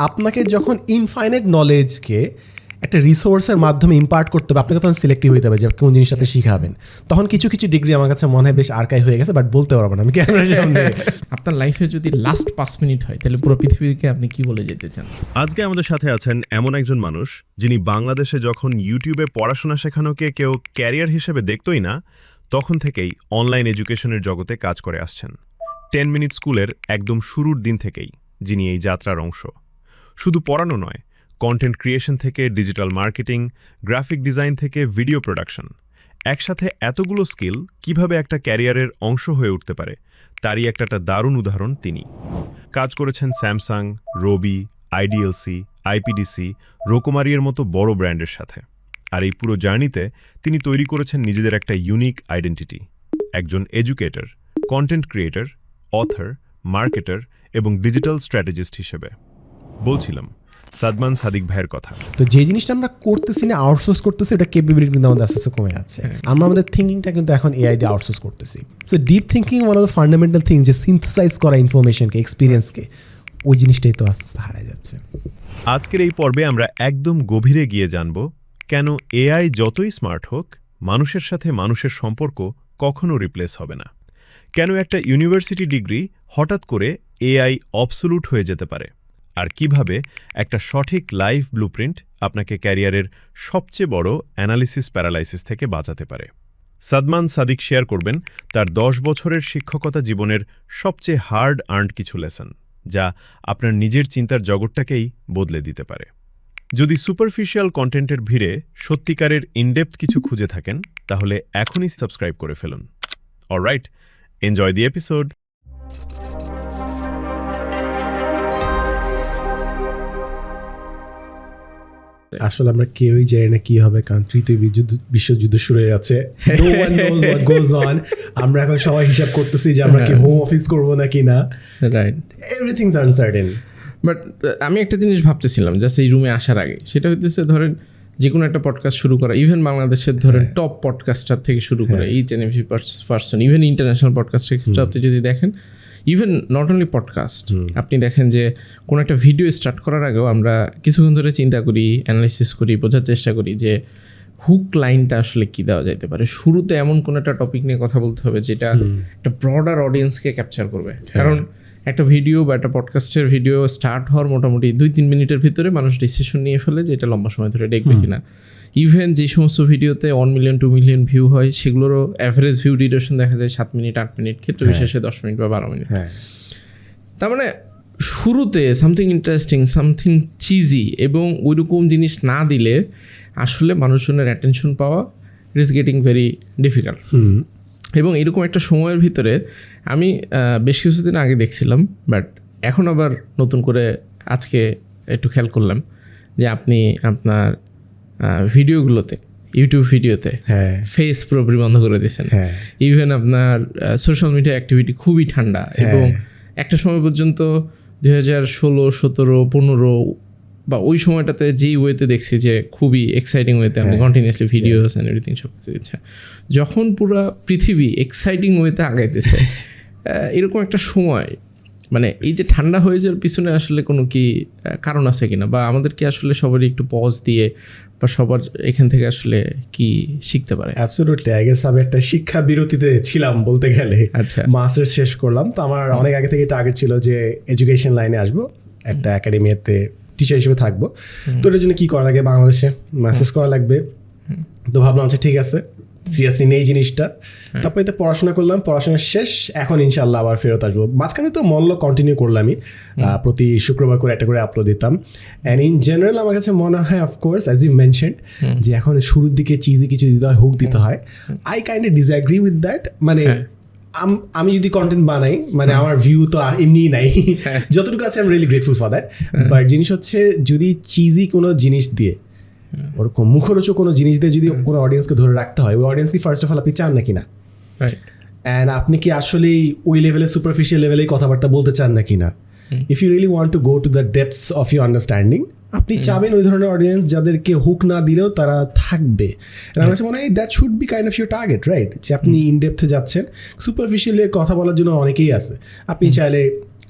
আপনাকে যখন ইনফাইনাইট নলেজকে একটা রিসোর্সের মাধ্যমে ইম্পার্ট করতে হবে, আপনাকে তখন সিলেক্টিভ হইতে হবে যে কোন জিনিসটা আপনি শিখাবেন। তখন কিছু কিছু ডিগ্রি আমার কাছে মনে হয় বেশ আর্কাইভ হয়ে গেছে, বাট বলতে পারবো না আমি ক্যামেরার সামনে। আপনার লাইফে যদি লাস্ট 5 মিনিট হয় তাহলে পুরো পৃথিবীকে আপনি কি বলে যেতে চান? আজকে আমাদের সাথে আছেন এমন একজন মানুষ যিনি বাংলাদেশে যখন ইউটিউবে পড়াশোনা শেখানোকে কেউ ক্যারিয়ার হিসেবে দেখতই না, তখন থেকেই অনলাইন এডুকেশনের জগতে কাজ করে আসছেন। 10 মিনিট স্কুলের একদম শুরুর দিন থেকেই যিনি এই যাত্রার অংশ। শুধু পড়ানো নয়, কন্টেন্ট ক্রিয়েশন থেকে ডিজিটাল মার্কেটিং, গ্রাফিক ডিজাইন থেকে ভিডিও প্রোডাকশন, একসাথে এতগুলো স্কিল কিভাবে একটা ক্যারিয়ারের অংশ হয়ে উঠতে পারে তারই একটা দারুণ উদাহরণ তিনি। কাজ করেছেন স্যামসাং, রবি, আইডিএলসি, আইপিডিসি, রোকোমারিয়ের মতো বড় ব্র্যান্ডের সাথে। আর এই পুরো জার্নিতে তিনি তৈরি করেছেন নিজেদের একটা ইউনিক আইডেন্টিটি, একজন educator, content creator, author, marketer এবং ডিজিটাল স্ট্র্যাটেজিস্ট হিসেবে। বলছিলাম সাদমান সাদিক ভাইয়ের কথা। তো যে জিনিসটা আমরা করতেছি না, আউটসোর্স করতেছি, ওটা ক্যাপাবিলিটি কিন্তু আমাদের আস্তে আস্তে কমে যাচ্ছে। আমরা আমাদের থিঙ্কিংটা কিন্তু এখন এআই দিয়ে আউটসোর্স করতেছি। So deep thinking one of the fundamental thing, যে সিনথেসাইজ করা ইনফরমেশনকে, এক্সপিরিয়েন্সকে, ওই জিনিসটাই তো আস্তে আস্তে হারায় যাচ্ছে। আজকের এই পর্বে আমরা একদম গভীরে গিয়ে জানব কেন এআই যতই স্মার্ট হোক, মানুষের সাথে মানুষের সম্পর্ক কখনো রিপ্লেস হবে না। কেন একটা ইউনিভার্সিটি ডিগ্রি হঠাৎ করে এআই অবসোলুট হয়ে যেতে পারে, আর কিভাবে একটা সঠিক লাইফ ব্লুপ্রিন্ট আপনাকে ক্যারিয়ারের সবচেয়ে বড় অ্যানালিসিস প্যারালাইসিস থেকে বাঁচাতে পারে। সাদমান সাদিক শেয়ার করবেন তার 10 বছরের শিক্ষকতা জীবনের সবচেয়ে হার্ড আর্নড কিছু লেসন, যা আপনার নিজের চিন্তার জগৎটাকেই বদলে দিতে পারে। যদি সুপারফিশিয়াল কন্টেন্টের ভিড়ে সত্যিকারের ইনডেপথ কিছু খুঁজে থাকেন, তাহলে এখনই সাবস্ক্রাইব করে ফেলুন। অলরাইট, এনজয় দি এপিসোড। আসলে আমরা কেউই জানি না কি হবে, কারণ তৃতীয় বিশ্বযুদ্ধ শুরু হয়ে যাচ্ছে। No one knows what goes on. আমরা এখন সবাই হিসাব করতেছি যে আমরা কি হোম অফিস করবো নাকি না। Right, everythings uncertain. বাট আমি একটা জিনিস ভাবতেছিলাম জাস্ট এই রুমে আসার আগে, সেটা হইতেছে ধরেন যে কোনো একটা পডকাস্ট শুরু করা, ইভেন বাংলাদেশের ধরেন টপ পডকাস্টার থেকে শুরু করে H N MC person, even international পডকাস্টের ক্ষেত্রে আপনি যদি দেখেন, ইভেন নট অনলি পডকাস্ট, আপনি দেখেন যে কোনো একটা ভিডিও স্টার্ট করার আগেও আমরা কিছুক্ষণ ধরে চিন্তা করি, অ্যানালাইসিস করি, বোঝার চেষ্টা করি যে হুক লাইনটা আসলে কী দেওয়া যেতে পারে। শুরুতে এমন কোনো একটা টপিক নিয়ে কথা বলতে হবে যেটা একটা ব্রডার অডিয়েন্সকে ক্যাপচার করবে, কারণ একটা ভিডিও বা একটা পডকাস্টের ভিডিও স্টার্ট হওয়ার মোটামুটি 2-3 মিনিটের ভিতরে মানুষ ডিসিশন নিয়ে ফেলে যে এটা লম্বা সময় ধরে দেখবে কিনা। ইভেন যে সমস্ত ভিডিওতে 1 মিলিয়ন 2 মিলিয়ন ভিউ হয়, সেগুলোরও অ্যাভারেজ ভিউ ডিউরেশন দেখা যায় 7 মিনিট 8 মিনিট, ক্ষেত্র বিশেষে 10 মিনিট বা 12 মিনিট। তার মানে শুরুতে সামথিং ইন্টারেস্টিং, সামথিং চিজি এবং ওইরকম জিনিস না দিলে আসলে মানুষজনের অ্যাটেনশন পাওয়া it is getting very difficult. এবং এরকম একটা সময়ের ভিতরে আমি বেশ কিছুদিন আগে দেখছিলাম, বাট এখন আবার নতুন করে আজকে একটু খেয়াল করলাম যে আপনি আপনার ভিডিওগুলোতে, ইউটিউব ভিডিওতে ফেস পুরোপুরি বন্ধ করে দিয়েছেন। ইভেন আপনার সোশ্যাল মিডিয়া অ্যাক্টিভিটি খুবই ঠান্ডা, এবং একটা সময় পর্যন্ত 2016, 17, 15 বা ওই সময়টাতে যেই ওয়েতে দেখছি যে খুবই এক্সাইটিং ওয়েতে আপনি কন্টিনিউয়াসলি ভিডিওস অ্যান্ড এভরিথিং সব কিছু দিচ্ছে। যখন পুরো পৃথিবী এক্সাইটিং ওয়েতে আগাইতেছে, এরকম একটা সময়, মানে এই যে ঠান্ডা হয়ে যাওয়ার পিছনে আসলে কোনো কি কারণ আছে কিনা, বা আমাদের কি আসলে সবারই একটু পজ দিয়ে বা সবার এখান থেকে আসলে কি শিখতে পারে? অ্যাবসলিউটলি, আই গেস আমি একটা শিক্ষা বিরতিতে ছিলাম বলতে গেলে। আচ্ছা, মাস্টার্স শেষ করলাম, তো আমার অনেক আগে থেকে টার্গেট ছিল যে এডুকেশন লাইনে আসবো, একটা একাডেমিতে টিচার হিসেবে থাকবো। তো এটার জন্য কী করা লাগে, বাংলাদেশে মাস্টার্স করা লাগবে। তো ভাবলাম আচ্ছা ঠিক আছে, সিরিয়াসলি নেই জিনিসটা। তারপরে তো পড়াশোনা করলাম, পড়াশোনা শেষ, এখন ইনশাল্লাহ আবার ফেরত আসবো। মাঝখানে তো মনলো কন্টিনিউ করলামই, প্রতি শুক্রবার করে একটা করে আপলোড দিতাম। অ্যান্ড ইন জেনারেল আমার কাছে মনে হয়, অফকোর্স অ্যাজ ইউ মেনশনড, যে এখন শুরুর দিকে চিজি কিছু দিতে হয়, হুক দিতে হয়। I kind of disagree with that. মানে আমি যদি কন্টেন্ট বানাই, মানে আমার ভিউ তো এমনিই নাই, যতটুকু আছে I am really grateful for that. But জিনিস হচ্ছে, যদি চিজি কোনো জিনিস দিয়ে, ওরকম মুখরোচক কোনো জিনিস দিয়ে যদি কোনো অডিয়েন্সকে ধরে রাখতে হয়, ওই অডিয়েন্স কি ফার্স্ট অফ অল আপনি চান নাকি না, অ্যান্ড আপনি কি আসলেই ওই লেভেলে, সুপারফিশিয়াল লেভেলেই কথাবার্তা বলতে চান নাকি না। If you really want to go to the depths of your understanding, আপনি চাবেন ওই ধরনের অডিয়েন্স যাদেরকে হুক না দিলেও তারা থাকবে। আমার কাছে মনে হয় that should be kind of your target, right? যে আপনি ইনডেপথে যাচ্ছেন, সুপারফিশিয়ালি কথা বলার জন্য অনেকেই আছে। আপনি চাইলে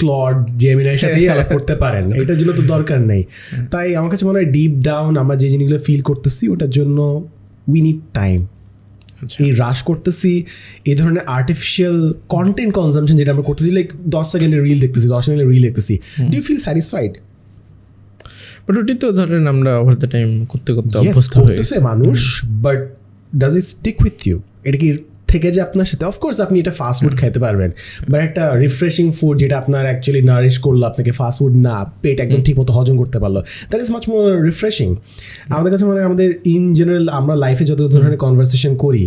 ক্লড জেমিনাইয়ের সাথেই আলাপ করতে পারেন, এটার জন্য তো দরকার নেই। তাই আমার কাছে মনে হয় ডিপ ডাউন আমরা যে জিনিসগুলো ফিল করতেছি ওটার জন্য উই নিড টাইম। এই রাশ করতেছি এই ধরনের আর্টিফিশিয়াল কন্টেন্ট কনজামশন যেটা আমরা করতেছি, লাইক 10 সেকেন্ডের রিল দেখতেছি, 10 সেকেন্ডের রিল দেখতেছি, do you feel satisfied? But ওটি তো ধরেন আমরা ওভার দ্য টাইম করতে করতে অভ্যস্ত হয়ে করতেছে মানুষ, but does it stick with you? এটা কি থেকে যে আপনার সাথে, অফকোর্স আপনি এটা ফাস্ট ফুড খাইতে পারবেন, বাট একটা রিফ্রেশিং ফুড যেটা আপনার অ্যাকচুয়ালি নারিশ করলো আপনাকে, ফাস্ট ফুড না, পেট একদম ঠিক মতো হজম করতে পারলো, that is much more refreshing. আমাদের কাছে মানে আমাদের ইন জেনারেল আমরা লাইফে যত ধরনের কনভারসেশন করি,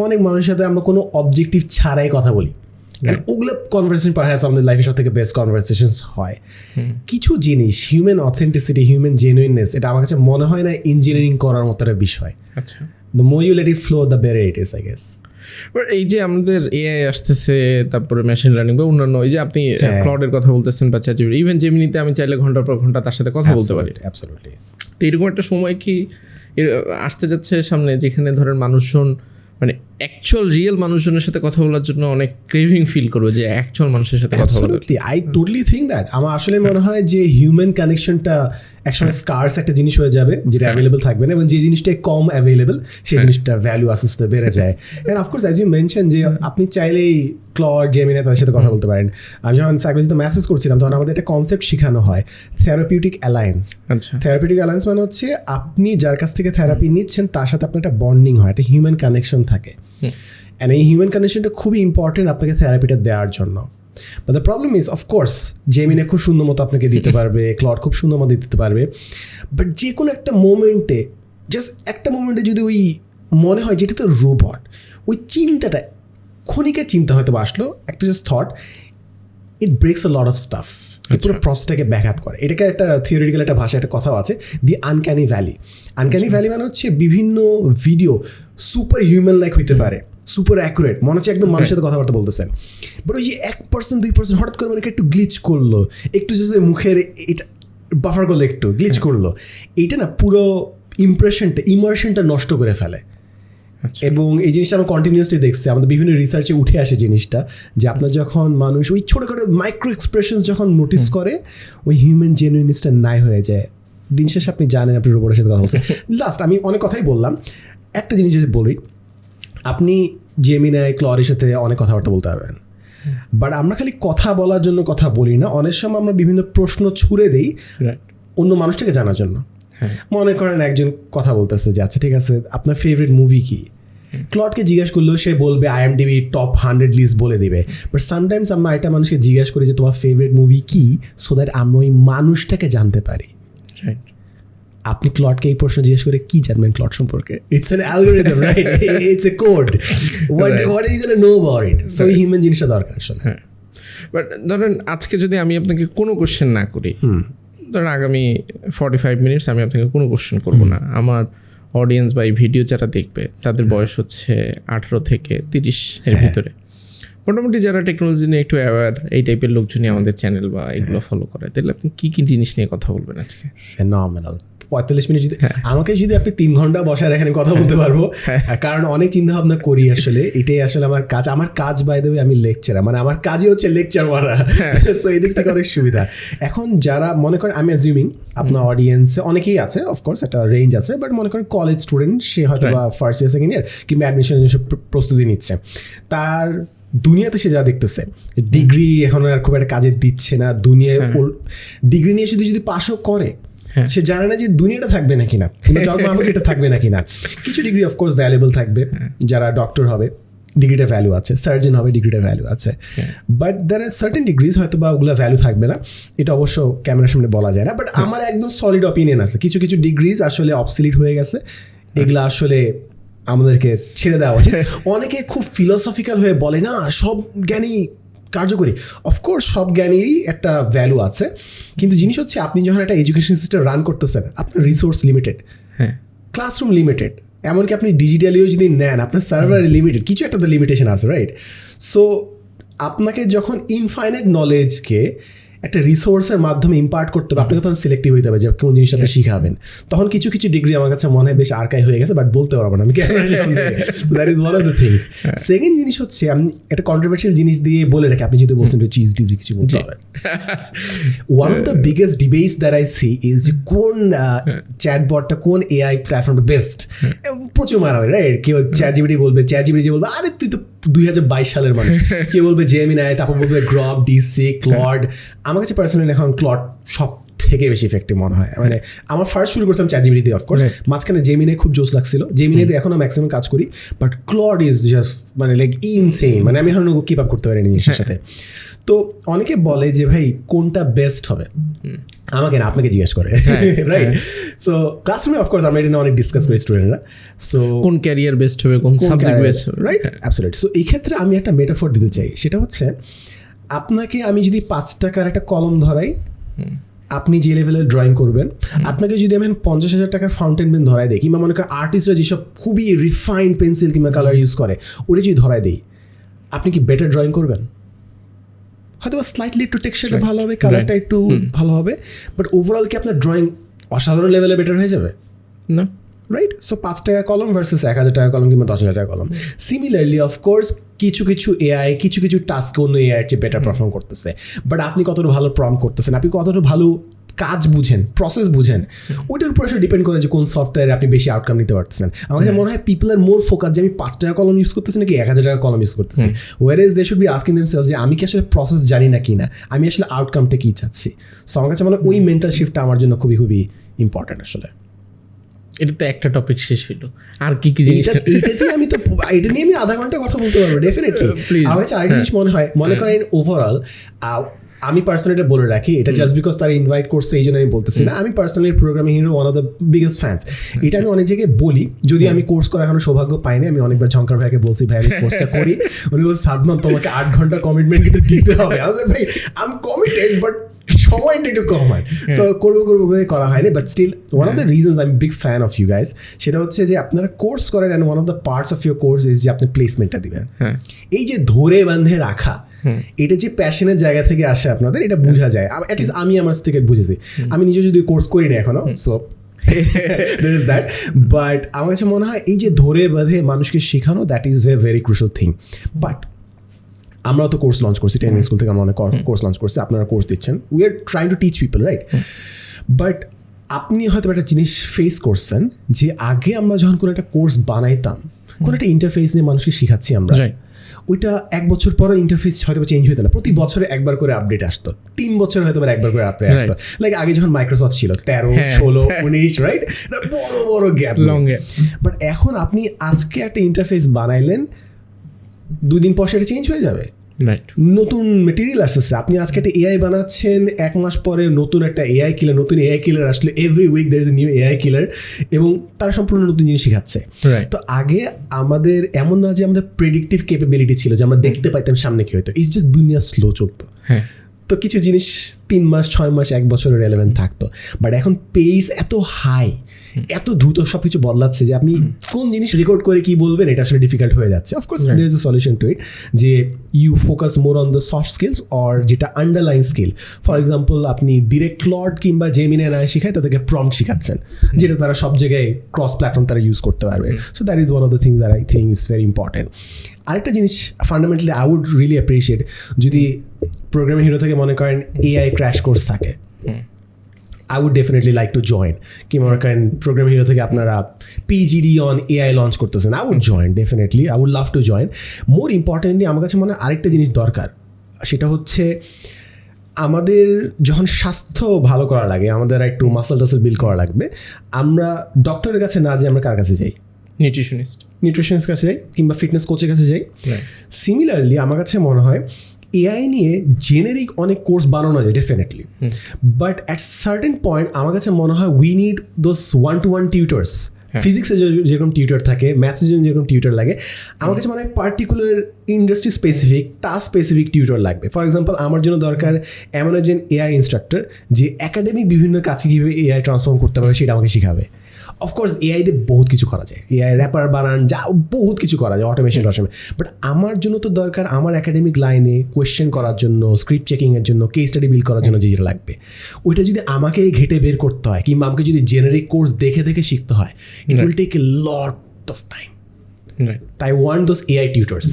অনেক মানুষের সাথে আমরা কোনো অবজেক্টিভ ছাড়াই কথা বলি, ওগুলো কনভারসেশন পারহ্যাপস আমাদের লাইফের সব থেকে বেস্ট কনভারসেশনস হয়। কিছু জিনিস হিউম্যান অথেন্টিসিটি, হিউম্যান জেনুইননেস, এটা আমার কাছে মনে হয় না ইঞ্জিনিয়ারিং করার মতো একটা বিষয়। আচ্ছা, the more you let it flow the better it is, I guess. But এই যে আমাদের এআই আসতেছে, তারপরে মেশিন লার্নিং বা অন্যান্য, এই যে আপনি ক্লাউডের কথা বলতেছেন বা চ্যাটজিপিটি, ইভেন জেমিনিতে আমি চাইলে ঘন্টার পর ঘন্টা তার সাথে কথা বলতে পারি। অ্যাবসলিউটলি। তো এরকম একটা সময় কি আসতে যাচ্ছে সামনে, যেখানে ধরেন মানুষজন মানে অ্যাকচুয়াল রিয়েল মানুষজনের সাথে কথা বলার জন্য অনেক ক্রেভিং ফিল করবে, যে অ্যাকচুয়াল মানুষের সাথে কথা বলবে? I totally think that. আমার আসলে মনে হয় যে হিউম্যান কানেকশনটা একসময় স্কার্স একটা জিনিস হয়ে যাবে, যেটা অ্যাভেলেবল থাকবে না, এবং যে জিনিসটা কম অ্যাভেলেবল সেই জিনিসটা ভ্যালু আস্তে আস্তে বেড়ে যায়। And of course as you mention যে আপনি চাইলেই ক্লড জেমিনি তাদের সাথে কথা বলতে পারেন। আমি যখন সাইকোলজিতে ম্যাসেজ করছিলাম তখন আমাদের একটা কনসেপ্ট শেখানো হয়, থেরাপিউটিক অ্যালায়েন্স। আচ্ছা, থেরাপিউটিক অ্যালায়েন্স মানে হচ্ছে আপনি যার কাছ থেকে থেরাপি নিচ্ছেন তার সাথে আপনার একটা বন্ডিং হয়, একটা হিউম্যান কানেকশন থাকে। অ্যান্ড এই হিউম্যান কানেকশনটা খুবই ইম্পর্টেন্ট আপনাকে থেরাপিটা দেওয়ার জন্য। But the problem is of course Gemini খুব সুন্দর মতো আপনাকে দিতে পারবে, ক্লড খুব সুন্দর মতো দিতে পারবে, বাট যে কোনো একটা মোমেন্টে, জাস্ট একটা মোমেন্টে যদি ওই মনে হয় যেটা তো রোবট, ওই চিন্তাটা ক্ষণিকের চিন্তা হয়তো আসলো, একটা just thought, it ব্রেকস a lot of staff. পুরো প্রসেসটাকে ব্যাঘাত করে। এটাকে একটা থিওরিটিক্যাল একটা ভাষা, একটা কথাও আছে, দি আনক্যানি ভ্যালি। আনক্যানি ভ্যালি মানে হচ্ছে বিভিন্ন ভিডিও সুপার হিউম্যান লাইক হইতে পারে, সুপার অ্যাকুরেট, মনে হচ্ছে একদম মানুষের সাথে কথাবার্তা বলতেছেন, বাট ওই যে 1% 2% হঠাৎ করে মানে একটু গ্লিচ করলো, একটু যে মুখের এটা বাফার করলো, একটু গ্লিচ করলো, এইটা না পুরো ইমার্শনটা নষ্ট করে ফেলে। এবং এই জিনিসটা আমরা কন্টিনিউয়াসলি দেখছি, আমাদের বিভিন্ন রিসার্চে উঠে আসে জিনিসটা, যে আপনার যখন মানুষ ওই ছোটোখাটো মাইক্রো এক্সপ্রেশন যখন নোটিস করে, ওই হিউম্যান জেনুইননেসটা নাই হয়ে যায়। দিন শেষে আপনি জানেন আপনি রোবটের সাথে কথা বলছেন। লাস্ট আমি অনেক কথাই বললাম, একটা জিনিস যদি বলি, আপনি জেমিনি ক্লডের সাথে অনেক কথাবার্তা বলতে পারবেন, বাট আমরা খালি কথা বলার জন্য কথা বলি না, অনেক সময় আমরা বিভিন্ন প্রশ্ন ছুড়ে দিই অন্য মানুষটাকে জানার জন্য। মনে করেন একজন কথা বলতেছে যে আচ্ছা ঠিক আছে আপনার ফেভারিট মুভি কি, ক্লডকে জিজ্ঞাসা করলেও সে বলবে IMDb টপ 100 লিস্ট বলে দিবে, বাট সামটাইমস আমরা একটা মানুষকে জিজ্ঞাসা করি যে তোমার ফেভারিট মুভি কি, সো দ্যাট আমরা ওই মানুষটাকে জানতে পারি। আপনি ক্লডকে এই প্রশ্ন জিজ্ঞেস করে কি জানবেন ক্লড সম্পর্কে? It's an algorithm, right? It's a code, what are you gonna know about it? So এই হিউম্যান জিনিসটা দরকার আসলে। বাট ধরেন আজকে যদি আমি আপনাকে কোনো কোশ্চেন না করি, ধরেন আগামী 45 মিনিটস আমি আপনাকে কোনো কোশ্চেন করবো না, আমার অডিয়েন্স বা এই ভিডিও যারা দেখবে তাদের বয়স হচ্ছে 18 থেকে 30 এর ভিতরে, মোটামুটি যারা টেকনোলজি নিয়ে একটু অ্যাওয়ার, এই টাইপের লোকজনই আমাদের চ্যানেল বা এগুলো ফলো করে, তাহলে আপনি কী কী জিনিস নিয়ে কথা বলবেন আজকে? ফেনোমেনাল। 45 মিনিট যদি আমাকে যদি আপনি 3 ঘন্টা বসায় এখানে কথা বলতে পারবো, কারণ অনেক চিন্তা ভাবনা করি আসলে, এটাই আসলে আমার কাজ। আমার কাজ বাই দ্য ওয়ে আমি লেকচারার, মানে আমার কাজই হচ্ছে লেকচার মারা, সো এই দিক থেকে অনেক সুবিধা। এখন যারা মনে করেন, আমি অ্যাজিউমিং আপনার অডিয়েন্সে অনেকেই আছে, অফকোর্স একটা রেঞ্জ আছে, বাট মনে করেন কলেজ স্টুডেন্ট, সে হয়তো বা ফার্স্ট ইয়ার সেকেন্ড ইয়ার কিংবা অ্যাডমিশন প্রস্তুতি নিচ্ছে, তার দুনিয়াতে সে যা দেখতেছে, ডিগ্রি এখন আর খুব একটা কাজে দিচ্ছে না, দুনিয়ায় ডিগ্রি নিয়ে শুধু যদি পাশও করে, সে জানে না যে দুনিয়াটা থাকবে নাকি না, এটা থাকবে নাকি না। কিছু ডিগ্রি অফকোর্স ভ্যালুয়েবল থাকবে, যারা ডক্টর হবে ডিগ্রিটা ভ্যালু আছে, সার্জন হবে ডিগ্রিটা ভ্যালু আছে, but there are certain degrees হয়তো বা ওগুলো ভ্যালু থাকবে না, এটা অবশ্য ক্যামেরার সামনে বলা যায় না। বাট আমার একদম সলিড অপিনিয়ন আছে, কিছু কিছু ডিগ্রিজ আসলে অবসলিট হয়ে গেছে, এগুলা আসলে আমাদেরকে ছেড়ে দেওয়া উচিত। অনেকে খুব ফিলোসফিক্যাল হয়ে বলে না সব জ্ঞানী কার্যকরী, অফকোর্স সব জ্ঞানেরই একটা ভ্যালু আছে, কিন্তু জিনিস হচ্ছে আপনি যখন একটা এডুকেশন সিস্টেম রান করতেছেন, আপনার রিসোর্স লিমিটেড, ক্লাসরুম লিমিটেড, এমনকি আপনি ডিজিটালিও যদি নেন আপনার সার্ভার লিমিটেড, কিছু একটা তো লিমিটেশন আছে, রাইট? সো আপনাকে যখন ইনফাইনাইট নলেজকে একটা রিসোর্সের মাধ্যমে ইম্পার্ট করতে হবে, আপনাকে তখন সিলেক্টিভ হইতে হবে যে কোন জিনিসটা আপনি শিখাবেন। তখন কিছু কিছু ডিগ্রি আমার কাছে মনে হয় বেশ আর্কাইভ হয়ে গেছে, বাট বলতে পারবো না আমি that is one of the things. Second জিনিস হচ্ছে আমি একটা কন্ট্রোভার্সিয়াল জিনিস দিয়ে বলে রাখি, আপনি যদি বলছেন চিজ টিজ কিছু বলতে হবে। One of the biggest debates that I see is কোন চ্যাটবটটা কোন এআই প্ল্যাটফর্মটা বেস্ট। প্রচুর মারা হয় রাইট, কেউ চ্যাটজিপিটি বলবে, চ্যাটজিপিটি বলবে আরে তুই তো 2022 সালের মানুষ, কেউ বলবে জেমিনাই, তারপর বলবে গ্রক, ডিসি, ক্লড। আমার কাছে পার্সোনালি এখন ক্লড সব থেকে বেশি ইফেক্টিভ মনে হয়। মানে আমার ফার্স্ট শুরু করছিলাম চ্যাটজিপিটি দিয়ে, অফকোর্স মাঝখানে জেমিনাই খুব জোস লাগছিল, জেমিনাই দিয়ে এখনো ম্যাক্সিমাম কাজ করি, বাট ক্লড ইজ জাস্ট মানে লাইক ইনসেইন, মানে আমি এখন কিপ আপ করতে পারি জিনিসের সাথে। তো অনেকে বলে যে ভাই কোনটা বেস্ট হবে, আমাকে না আপনাকে জিজ্ঞেস করে, রাইট? সো ক্লাসরুমে অফকোর্স আমরা এটা অনেক ডিসকাস করি স্টুডেন্টরা, সো কোন ক্যারিয়ার বেস্ট হবে, কোন সাবজেক্ট বেস্ট হবে, রাইট? অ্যাবসলিউট। সো এই ক্ষেত্রে আমি একটা মেটাফর দিতে চাই, সেটা হচ্ছে আপনাকে আমি যদি 5 টাকার একটা কলম ধরাই, আপনি যে লেভেলের ড্রয়িং করবেন, আপনাকে যদি আমি 50,000 টাকার ফাউন্টেন পেন ধরাই দিই, কিংবা মনে করেন আর্টিস্টরা যেসব খুবই রিফাইন্ড পেন্সিল কিংবা কালার ইউজ করে ওটা যদি ধরাই দিই, আপনি কি বেটার ড্রয়িং করবেন? হয়তো বা স্লাইটলি একটু টেক্সচারটা ভালো হবে, কালারটা একটু ভালো হবে, বাট ওভারঅল কি আপনার ড্রয়িং অসাধারণ লেভেলে বেটার হয়ে যাবে? না, রাইট? সো 5 টাকা কলম ভার্সেস 1,000 টাকা কলম কিংবা 10,000 টাকা কলম। সিমিলারলি অফকোর্স কিছু কিছু এআই কিছু কিছু টাস্ক অন্য এআই চেয়ে বেটার পারফর্ম করতেছে, বাট আপনি কতটা ভালো প্রম্পট করতেছেন, আপনি কতটা ভালো কাজ বুঝেন, প্রসেস বুঝেন, ওইটার উপর আসলে ডিপেন্ড করে যে কোন সফটওয়্যারে আপনি বেশি আউটকাম নিতে পারতেছেন। আমার কাছে মনে হয় পিপল আর মোর ফোকাস যে আমি 5 টাকা কলম ইউজ করতেছি নাকি 1,000 টাকা কলম ইউজ করতেছি, where is they should be asking themselves যে আমি কি আসলে প্রসেস জানি না কি না, আমি আসলে আউটকামটা কী চাচ্ছি। সো আমার কাছে মনে হয় ওই মেন্টাল শিফটটা আমার জন্য খুবই খুবই ইম্পর্টেন্ট আসলে। এটা তো একটা টপিক শেষ হইলো, আর কি কি জিনিস? এটা নিয়ে আমি আধা ঘন্টা কথা বলতে পারবো ডেফিনেটলি। আমার কাছে আরেকটা জিনিস মনে করেন ওভারঅল আমি পার্সোনালি বলে রাখি, এটা জাস্ট বিকজ তারা ইনভাইট করছে এই জন্য আমি বলতেছি না, আমি personally programming hero one of the biggest fans. এটা আমি অনেক জায়গায় বলি, যদি আমি কোর্স করার এখনো সৌভাগ্য পাইনি। আমি অনেকবার ঝঙ্কার ভাইকে বলছি ভাই আমি কোর্সটা করি, উনি বলছে সাদমান তোমাকে 8 ঘন্টা কমিটমেন্ট কিন্তু দিতে হবে। আমি ভাই আই এম কমিটেড, বাট সময়টা একটু কম হয়, সো করবো করে করা হয়নি। But still one of the reasons I am big fan of you guys, সেটা হচ্ছে যে আপনারা কোর্স করেন and one of the parts of your course is যে আপনি প্লেসমেন্টটা দিবেন। এই যে ধরে বাঁধে রাখা, এটা যে প্যাশনের জায়গা থেকে আসে আপনাদের, এটা বোঝা যায়। অ্যাটলিস্ট আমি আমার থেকে বুঝেছি, আমি নিজে যদি কোর্স করি না এখনো, so there is that, but আমার কাছে মনে হয় এই যে ধরে বাঁধে মানুষকে শেখানো, that is a very crucial thing. But আমরাও তো কোর্স লঞ্চ করছি, 10 স্কুল থেকে আমরা অনেক কোর্স লঞ্চ করছি, আপনারা কোর্স দিচ্ছেন, we are trying to teach people, right? But আপনি হয়তো একটা জিনিস ফেস করছেন যে আগে আমরা যখন কোনো একটা কোর্স বানাইতাম, কোনো একটা ইন্টারফেস নিয়ে মানুষকে শেখাচ্ছি আমরা, ওইটা 1 বছর পরও ইন্টারফেস হয়তো চেঞ্জ হইতো না, প্রতি বছরে একবার করে আপডেট আসতো, 3 বছর হয়তো একবার করে আপডেট আসতো। লাইক আগে যখন মাইক্রোসফট ছিল 13, 16, 19, রাইট? বড় বড় গ্যাপ, লং গ্যাপ। বাট এখন আপনি আজকে একটা ইন্টারফেস বানাইলেন, 2 দিন পর সেটা চেঞ্জ হয়ে যাবে, নতুন মেটেরিয়াল আসতেছে। আপনি আজকে একটা এআই বানাচ্ছেন, 1 মাস পরে নতুন একটা এআই কিলার, নতুন এআই কিলার আসলে every week there is a new AI killer, এবং তারা সম্পূর্ণ নতুন জিনিস শেখাচ্ছে। তো আগে আমাদের এমন না যে আমাদের প্রেডিক্টিভ ক্যাপাবিলিটি ছিল যে আমরা দেখতে পাইতাম সামনে কি হইতো, ইটস জাস্ট দুনিয়া স্লো চলতো। তো কিছু জিনিস 3 মাস 6 মাস 1 বছরের রেলেভেন্ট থাকতো, বাট এখন পেস এত হাই, এত দ্রুত সব কিছু বদলাচ্ছে যে আপনি কোন জিনিস রেকর্ড করে কি বলবেন এটা আসলে ডিফিকাল্ট হয়ে যাচ্ছে। Of course there is a solution to it, যে you focus more on the soft skills or যেটা আন্ডারলাইন স্কিল। ফর এক্সাম্পল আপনি ডিরেক্ট ক্লড কিংবা জেমিনাই না শেখায়, তাদেরকে প্রম্পট শিখাচ্ছেন, যেটা তারা সব জায়গায় ক্রস প্ল্যাটফর্ম তারা ইউজ করতে পারবে। So that is one of the things that I think is very important. আরেকটা জিনিস fundamentally I would really appreciate, যদি প্রোগ্রামিং হিরো থেকে মনে করেন এআই ক্র্যাশ কোর্স থাকে, I would definitely like to join. কি মনে করেন প্রোগ্রামিং হিরো থেকে আপনারা পিজিডি অন এআই লঞ্চ করতেছেন, I would join definitely, I would love to join. More importantly আমার কাছে মনে হয় আরেকটা জিনিস দরকার, সেটা হচ্ছে আমাদের যখন স্বাস্থ্য ভালো করা লাগে, আমাদের একটু মাসল টাসল বিল্ড করা লাগবে, আমরা ডক্টরের কাছে না যাই, আমরা কার কাছে যাই? নিউট্রিশনিস্ট কাছে যাই, কিংবা ফিটনেস কোচের কাছে যাই। সিমিলারলি আমার কাছে মনে হয় এআই নিয়ে জেনেরিক অনেক কোর্স বানানো যায় definitely, but at certain point আমার কাছে মনে হয় we need those 1-to-1 tutors. ফিজিক্সে যেরকম টিউটার থাকে, ম্যাথসের জন্য যেরকম টিউটার লাগে, আমার কাছে মনে হয় particular industry specific task specific tutor লাগবে। ফর এক্সাম্পল আমার জন্য দরকার এমন একজন এআই ইনস্ট্রাক্টর যে একাডেমিক বিভিন্ন কাজকে কীভাবে এআই ট্রান্সফর্ম করতে পারবে সেটা আমাকে শেখাবে। অফকোর্স এআই দিয়ে বহুত কিছু করা যায়, এআই র্যাপার বানান যা বহুত কিছু করা যায়, অটোমেশন। বাট আমার জন্য তো দরকার আমার একাডেমিক লাইনে কোয়েশ্চেন করার জন্য, স্ক্রিপ্ট চেকিংয়ের জন্য, কেস স্টাডি বিল্ড করার জন্য যেটা লাগবে ওইটা যদি আমাকে ঘেটে বের করতে হয় কিংবা আমাকে যদি জেনারিক কোর্স দেখে দেখে শিখতে হয়, it will take a lot of time. তাই ওয়ান্ট দোজ এআই টিউটর্স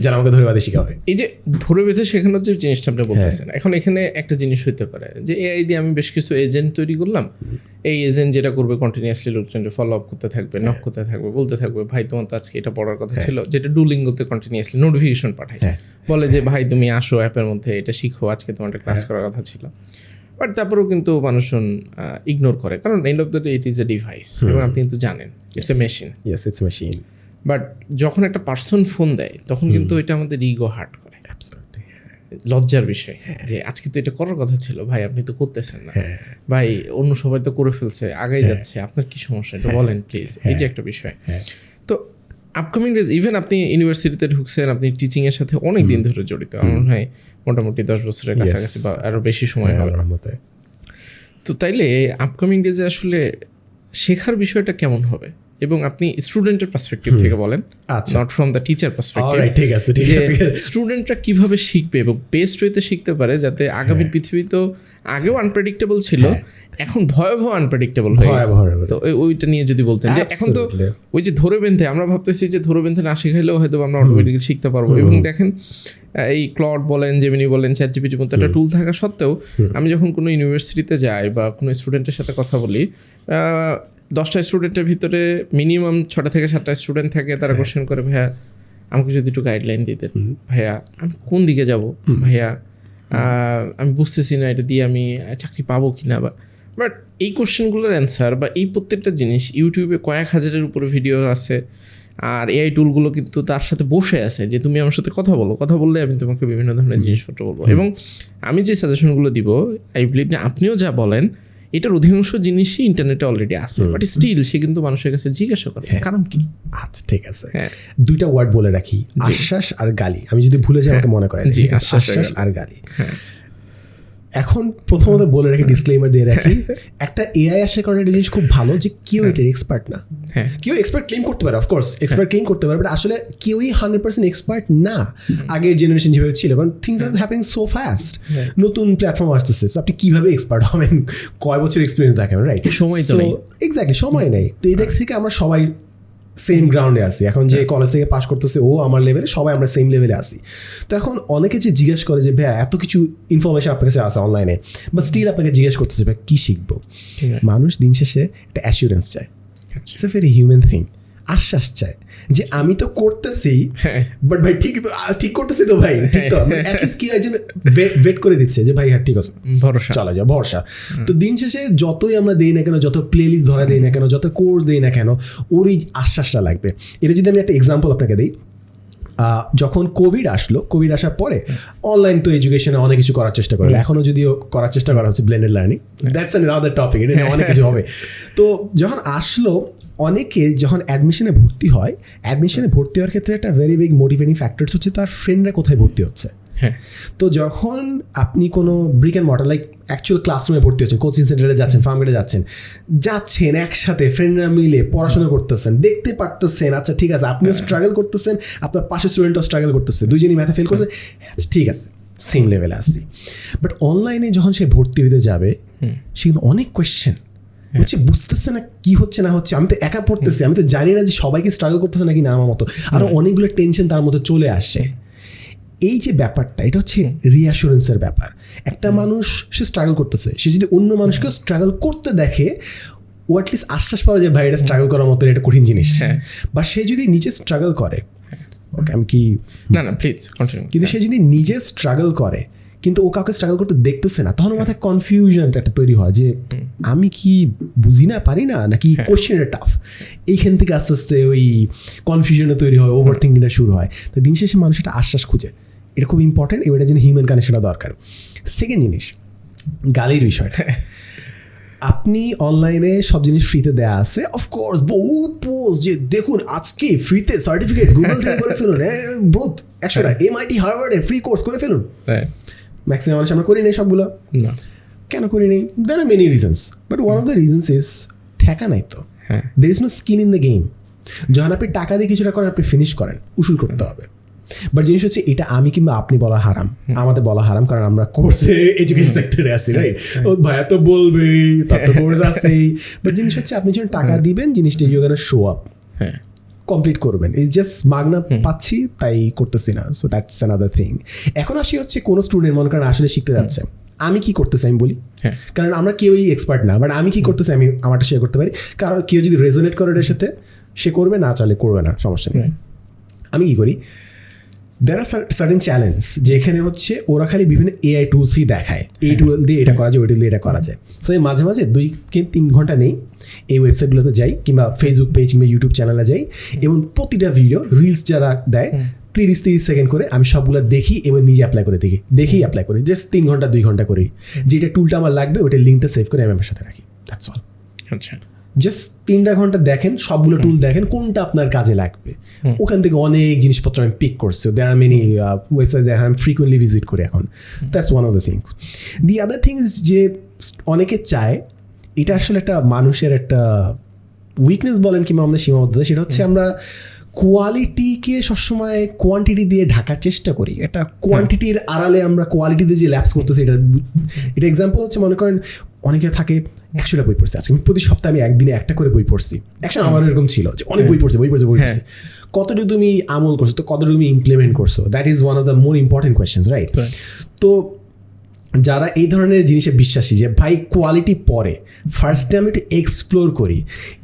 যারা আমাকে ধরে বাঁধে শেখাবে। এই যে ধরে বেঁধে শেখানোর যে জিনিসটা আপনি বলতেছেন, এখন এখানে একটা জিনিস হতে পারে যে এআই দিয়ে আমি বেশ কিছু এজেন্ট তৈরি করলাম, এই এজেন্ট যেটা করবে কন্টিনিউয়াসলি লোকজনকে ফলো আপ করতে থাকবে, নক করতে থাকবে, বলতে থাকবে ভাই তোমার তো আজকে এটা পড়ার কথা ছিল, যেটা ডুলিঙ্গোতে কন্টিনিউয়াসলি নোটিফিকেশন পাঠায়, বলে যে ভাই তুমি আসো অ্যাপের মধ্যে এটা শিখো, আজকে তোমার একটা ক্লাস করার কথা ছিল। বাট তারপরেও কিন্তু মানুষজন ইগনোর করে, কারণ and of the day it is a device এবং আপনি কিন্তু জানেন it's a machine. Yes, it's machine. But যখন একটা পার্সন ফোন দেয় তখন কিন্তু এটা আমাদের ইগো হার্ট করে, লজ্জার বিষয় যে আজকে তো এটা করার কথা ছিল ভাই, আপনি তো করতেছেন না, ভাই অন্য সবাই তো করে ফেলছে, আগাই যাচ্ছে, আপনার কি সমস্যা এটা বলেন প্লিজ। এই যে একটা বিষয়। তো আপকামিং ডেজ, ইভেন আপনি ইউনিভার্সিটিতে ঢুকছেন, আপনি টিচিংয়ের সাথে অনেক দিন ধরে জড়িত, আমার মনে হয় মোটামুটি 10 বছরের কাছাকাছি বা আরও বেশি সময় হবে। তো তাইলে আপকামিং ডেজে আসলে শেখার বিষয়টা কেমন হবে এবং আপনি স্টুডেন্টের পার্সপেক্টিভ থেকে বলেন, not from the teacher perspective. ঠিক আছে, স্টুডেন্টরা কিভাবে শিখবে এবং বেস্ট ওয়েতে শিখতে পারে যাতে আগামীর পৃথিবী তো আগেও আনপ্রেডিক্টেবল ছিল, এখন ভয়াবহ আনপ্রেডিক্টেবল হয়ে গেছে। তো ওইটা নিয়ে যদি বলতেন যে এখন তো ওই যে ধরে বেঁধে আমরা ভাবতেছি যে ধরে বেঁধে না শেখাইলেও হয়তো আমরা অটোমেটিক্যালি শিখতে পারবো। এবং দেখেন এই ক্লড বলেন, জেমিনি বলেন, চ্যাটজিপিটির মতো একটা টুল থাকা সত্ত্বেও আমি যখন কোনো ইউনিভার্সিটিতে যাই বা কোনো স্টুডেন্টের সাথে কথা বলি, 10টা স্টুডেন্টের ভিতরে মিনিমাম 6টা থেকে 7টা স্টুডেন্ট থাকে, তারা কোশ্চেন করে ভাইয়া আমাকে যদি একটু গাইডলাইন দিতেন, ভাইয়া আমি কোন দিকে যাব, ভাইয়া আমি বুঝতেছি না এটা দিয়ে আমি চাকরি পাবো কি না। বাট এই কোশ্চেনগুলোর অ্যান্সার বা এই প্রত্যেকটা জিনিস ইউটিউবে কয়েক হাজারের উপরে ভিডিও আছে, আর এআই টুলগুলো কিন্তু তার সাথে বসে আছে যে তুমি আমার সাথে কথা বলো, কথা বললে আমি তোমাকে বিভিন্ন ধরনের জিনিসপত্র বলবো। এবং আমি যে সাজেশনগুলো দিব, আই বিলিভ যে আপনিও যা বলেন এটার অধিকাংশ জিনিসই ইন্টারনেটে অলরেডি আছে, বাট স্টিল সে কিন্তু মানুষের কাছে জিজ্ঞাসা করে কারণ কি। আচ্ছা ঠিক আছে, দুইটা ওয়ার্ড বলে রাখি, আশ্বাস আর গালি। আমি যদি ভুলে যাই আমাকে মনে করেন, আশ্বাস আর গালি। এখন প্রথমত বলে রাখি, ডিসক্লেমার দিয়ে রাখি, একটা এআই আশা করার একটা জিনিস খুব ভালো যে কেউ এটার এক্সপার্ট না। কেউ এক্সপার্ট ক্লেম করতে পারে, অফকোর্স এক্সপার্ট ক্লেম করতে পারে, বাট আসলে কেউই 100% এক্সপার্ট না। আগের জেনারেশন যেভাবে ছিল, কারণ things are happening so fast, নতুন প্ল্যাটফর্ম আসতেছে, সো আপনি কীভাবে এক্সপার্ট হবেন, কয় বছর এক্সপিরিয়েন্স দেখেন, রাইট? সময় তো নেই, এক্স্যাক্টলি সময় নেই। তো এই দিক থেকে আমরা সবাই সেম গ্রাউন্ডে আসি। এখন যে কলেজ থেকে পাস করতেছে ও আমার লেভেলে, সবাই আমরা সেম লেভেলে আসি। তো এখন অনেকে যে জিজ্ঞেস করে যে ভাইয়া এত কিছু ইনফরমেশন আপনার কাছে আসে অনলাইনে, বা স্টিল আপনাকে জিজ্ঞেস করতেছে ভাই কী শিখবো। মানুষ দিন শেষে একটা অ্যাসিওরেন্স চায়, it's a very human thing. আশ্বাস চায় যে আমি তো করতেছি, বাট ভাই ঠিক করতেছি তো ভাই, ঠিক তো অ্যাটলিস্ট কি একজন ওয়েট করে দিচ্ছে যে ভাই হ্যাঁ ঠিক আছে, ভরসা চলা যায়, ভরসা। তো দিন শেষে যতই আমরা দিই না কেন, যত প্লে লিস্ট ধরা দিই না কেন, যত কোর্স দিই না কেন, ওর এই আশ্বাসটা লাগবে। এটা যদি আমি একটা এক্সাম্পল আপনাকে দিই, যখন কোভিড আসার পরে অনলাইন তো এডুকেশনে অনেক কিছু করার চেষ্টা করলো, এখনও যদিও করার চেষ্টা করা হচ্ছে blended learning, that's an other topic, এটা অনেক কিছু হবে। তো যখন আসলো, অনেকে যখন অ্যাডমিশনে ভর্তি হয়, অ্যাডমিশনে ভর্তি হওয়ার ক্ষেত্রে একটা ভেরি বিগ মোটিভেটিং ফ্যাক্টরস হচ্ছে তার ফ্রেন্ডরা কোথায় ভর্তি হচ্ছে। তো যখন আপনি কোনো brick and mortar like actual ক্লাসরুমে ভর্তি হচ্ছেন, কোচিং সেন্টারে যাচ্ছেন, ফার্মগেটে যাচ্ছেন একসাথে ফ্রেন্ডরা মিলে পড়াশোনা করতেছেন, দেখতে পারতেছেন আচ্ছা ঠিক আছে আপনিও স্ট্রাগল করতেছেন, আপনার পাশে স্টুডেন্টও স্ট্রাগল করতেছে, দুইজনই ম্যাথে ফেল করছে, ঠিক আছে সেম লেভেলে আসছি। বাট অনলাইনে যখন সে ভর্তি হতে যাবে, সে কিন্তু অনেক কোয়েশ্চেন হচ্ছে, বুঝতেছে না কি হচ্ছে না হচ্ছে, আমি তো একা পড়তেছি, আমি তো জানি না যে সবাইকে স্ট্রাগল করতেছে নাকি না আমার মতো, আরও অনেকগুলো টেনশন তার মধ্যে চলে আসছে। এই যে ব্যাপারটা, এটা হচ্ছে রিঅ্যাসুরেন্সের ব্যাপার। একটা মানুষ সে স্ট্রাগল করতেছে, সে যদি অন্য মানুষকেও স্ট্রাগল করতে দেখে, ও অ্যাটলিস্ট আশ্বাস পাওয়া যায় ভাই এটা স্ট্রাগল করার মতো এটা কঠিন জিনিস। বা সে যদি নিজে স্ট্রাগল করে, ওকে আমি কি না প্লিজ কন্টিনিউ, কিন্তু সে যদি নিজে স্ট্রাগল করে কিন্তু ও কাউকে স্ট্রাগল করতে দেখতেছে না, তখন মাথায় কনফিউশনটা একটা তৈরি হয় যে আমি কি বুঝি না, পারি না, নাকি কোয়েশ্চেনটা টাফ। এইখান থেকে আস্তে আস্তে ওই কনফিউশনটা তৈরি হয়, ওভার থিঙ্কিংটা শুরু হয়। তো দিন শেষে মানুষ একটা আশ্বাস খুঁজে, এটা খুব ইম্পর্টেন্ট, এবারের জন্য হিউম্যান কানেকশনটা দরকার। সেকেন্ড জিনিস, গালির বিষয়টা। আপনি অনলাইনে সব জিনিস ফ্রিতে দেওয়া আছে, অফকোর্স বহুত পোস্ট যে দেখুন আজকে ফ্রিতে সার্টিফিকেট গুগল থেকে করে ফেলুন, বহুত 100টা MIT হার্ভার্ডে ফ্রি কোর্স করে ফেলুন। ম্যাক্সিমাম মানুষ আমরা করি নাই সবগুলো। কেন করি নাই? There are many reasons, but one of the reasons is ঠেকা নাই তো, there is no skin in the game. যখন আপনি টাকা দিয়ে কিছুটা করেন আপনি ফিনিশ করেন, উসুল করতে হবে। বাট জিনিস হচ্ছে এটা আমি কিংবা আপনি বলা হারাম, আমাদের বলা হারাম, কারণ আমরা কোর্সে এডুকেশন সেক্টরে আছি, রাইট? ও ভাইয়া তো বলবেই, তার তো কোর্স আছেই। বাট জিনিস হচ্ছে আপনি যখন টাকা দিবেন জিনিসটা you gonna show up, complete করবেন। ইটস জাস্ট মাগনা পাচ্ছি তাই করতেছি না, সো দ্যাটস অ্যানাদার থিং। এখন আসি হচ্ছে কোনো স্টুডেন্ট মনে করেন আসলে শিখতে যাচ্ছে, আমি কি করতেছি আমি বলি, কারণ আমরা কেউই এক্সপার্ট না, বাট আমি কি করতেছি আমি আমারটা শেয়ার করতে পারি। কারণ কেউ যদি রেজোনেট করে এর সাথে সে করবে, না চাইলে করবে না, সমস্যা নেই। আমি কি করি, there are certain চ্যালেঞ্জ যেখানে হচ্ছে ওরা খালি বিভিন্ন AI টুলসই দেখায়, এই টুল দিয়ে এটা করা যায়, ওই টুল দিয়ে এটা করা যায়। সো এই মাঝে মাঝে 2-3 ঘন্টা নেই, এই ওয়েবসাইটগুলোতে যাই কিংবা ফেসবুক পেজ কিংবা ইউটিউব চ্যানেলে যাই, এবং প্রতিটা ভিডিও রিলস যারা দেয় 30 সেকেন্ড করে আমি সবগুলো দেখি এবং নিজে অ্যাপ্লাই করে দেখি অ্যাপ্লাই করি, জাস্ট 3 ঘন্টা 2 ঘন্টা করি। যেটা টুলটা আমার লাগবে ওইটা লিঙ্কটা সেভ করে আমি আমার সাথে রাখি, দ্যাটস অল। আচ্ছা, জাস্ট 3টা ঘন্টা দেখেন, সবগুলো টুল দেখেন, কোনটা আপনার কাজে লাগবে। ওখান থেকে অনেক জিনিসপত্র আমি পিক করছি। দেয়ার আর মেনি ওয়েবসাইট দ্যাট আমি ফ্রিকুয়েন্টলি ভিজিট করি এখন। That's one of the things. The other things যে অনেকে চায়, এটা আসলে একটা মানুষের একটা উইকনেস বলেন কিংবা আমাদের সীমাবদ্ধতা, সেটা হচ্ছে আমরা কোয়ালিটিকে সবসময় কোয়ান্টিটি দিয়ে ঢাকার চেষ্টা করি। এটা কোয়ান্টিটির আড়ালে আমরা কোয়ালিটিতে যে ল্যাপস করতেছি, এটা এক্সাম্পল হচ্ছে মনে করেন অনেকে থাকে 100টা বই পড়ছে, আজকে প্রতি সপ্তাহে আমি একদিনে একটা করে বই পড়ছি। একসময় আমার এরকম ছিল যে অনেক বই পড়ছে। কতটুকু তুমি আমল করছো, তো কতটুকু তুমি ইমপ্লিমেন্ট করছো, that is one of the more important questions, right? তো যারা এই ধরনের জিনিসে বিশ্বাসী যে ভাই কোয়ালিটি পরে, ফার্স্টে আমি একটু এক্সপ্লোর করি,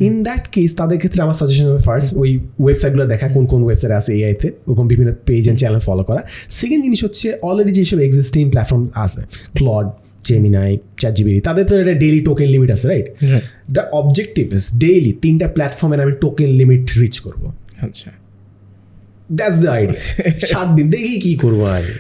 ইন দ্যাট কেস তাদের ক্ষেত্রে আমার সাজেশন হবে ফার্স্ট ওই ওয়েবসাইটগুলো দেখা, কোন কোন ওয়েবসাইট আছে এআইতে, ওরকম বিভিন্ন পেজ অ্যান্ড চ্যানেল ফলো করা। সেকেন্ড জিনিস হচ্ছে অলরেডি যেসব এক্সিস্টিং প্ল্যাটফর্ম আছে, ক্লড, জেমিনাই, ChatGPT, তাদের তো একটা ডেইলি টোকেন লিমিট আছে, right? The objective is daily 3টা প্ল্যাটফর্মে আমি টোকেন লিমিট রিচ করবো। আচ্ছা, দ্যাটস দ্য আইডিয়া। 7 দিন দেখি কি করবো আগে।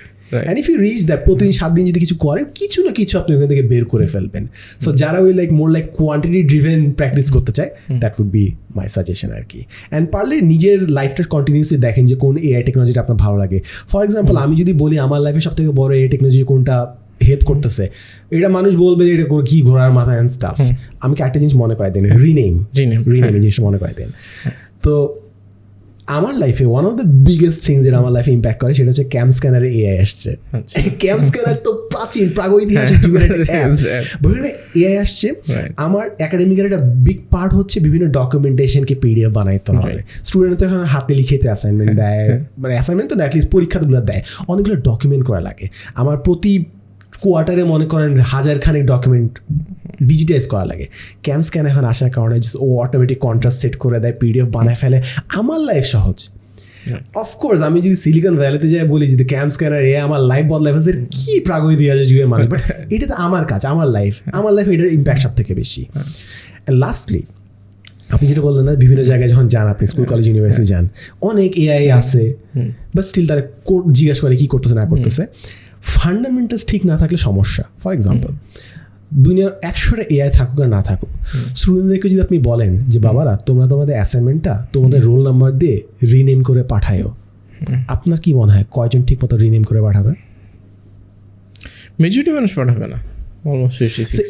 And if you reach that, প্রতিদিন 7 দিন যদি কিছু করেন, কিছু না কিছু আপনি ওখান থেকে বের করে ফেলবেন। সো যারা ওই মোর কোয়ান্টিটি ড্রিভেন প্র্যাকটিস করতে চায়, that would be my suggestion আর কি। অ্যান্ড পারলে নিজের লাইফটা কন্টিনিউসলি দেখেন যে কোন AI টেকনোলজিটা আপনার ভালো লাগে। ফর এক্সাম্পল আমি যদি বলি আমার লাইফে সব থেকে বড় AI টেকনোলজি কোনটা হেল্প করতেছে, এটা মানুষ বলবে এটা কি ঘোরার মাথা অ্যান্ড স্টাফ। আমাকে একটা জিনিস মনে করাই দেন, রিনেম জিনিসটা মনে করাই দেন। তো আমার লাইফে one of the biggest things যেটা আমার লাইফে ইম্প্যাক্ট করে সেটা হচ্ছে ক্যাম স্ক্যানারে AI আসছে। ক্যাম স্ক্যানার তো প্রাগৈতিহাসিক যুগের একটা অ্যাপ, AI আসছে। আমার একাডেমিকের একটা বিগ পার্ট হচ্ছে বিভিন্ন ডকুমেন্টেশনকে PDF বানাইতে হবে। স্টুডেন্ট তো এখন হাতে লিখেতে অ্যাসাইনমেন্ট দেয়, মানে অ্যাসাইনমেন্ট তো না, অ্যাটলিস্ট পরীক্ষাগুলো দেয়, অনেকগুলো ডকুমেন্ট করা লাগে। আমার প্রতি কোয়ার্টারে মনে করেন 1000 খানেক ডকুমেন্ট ডিজিটাইজ করা লাগে। ক্যাম স্ক্যান এখন আসার কারণে ও অটোমেটিক কন্ট্রাস্ট সেট করে দেয়, PDF বানায় ফেলে, আমার লাইফ সহজ। অফকোর্স আমি যদি সিলিকন ভ্যালিতে যাই বলি যদি ক্যাম স্ক্যানার আমার লাইফ বদলায় ফেলছে, কি প্রাগৈতিহাসিক যুগের মানুষ, বাট এটা তো আমার কাজ, আমার লাইফ এটার ইম্প্যাক্ট সব থেকে বেশি। অ্যান্ড লাস্টলি আপনি যেটা বললেন না, বিভিন্ন জায়গায় যখন যান, আপনি স্কুল কলেজ ইউনিভার্সিটি যান, অনেক AI আছে, বাট স্টিল তারা জিজ্ঞাসা করে কি করতেছে না করতেছে। ফান্ডামেন্টালস ঠিক না থাকলে সমস্যা। ফর এক্সাম্পল দুনিয়ার 100টা AI থাকুক আর না থাকুক, স্টুডেন্টদেরকে যদি আপনি বলেন যে বাবারা তোমরা তোমাদের অ্যাসাইনমেন্টটা তোমাদের রোল নাম্বার দিয়ে রিনেম করে পাঠায়ও, আপনার কি মনে হয় কয়জন ঠিক মতো রিনেম করে পাঠাবে? মেজরিটি মানুষ পাঠাবে না।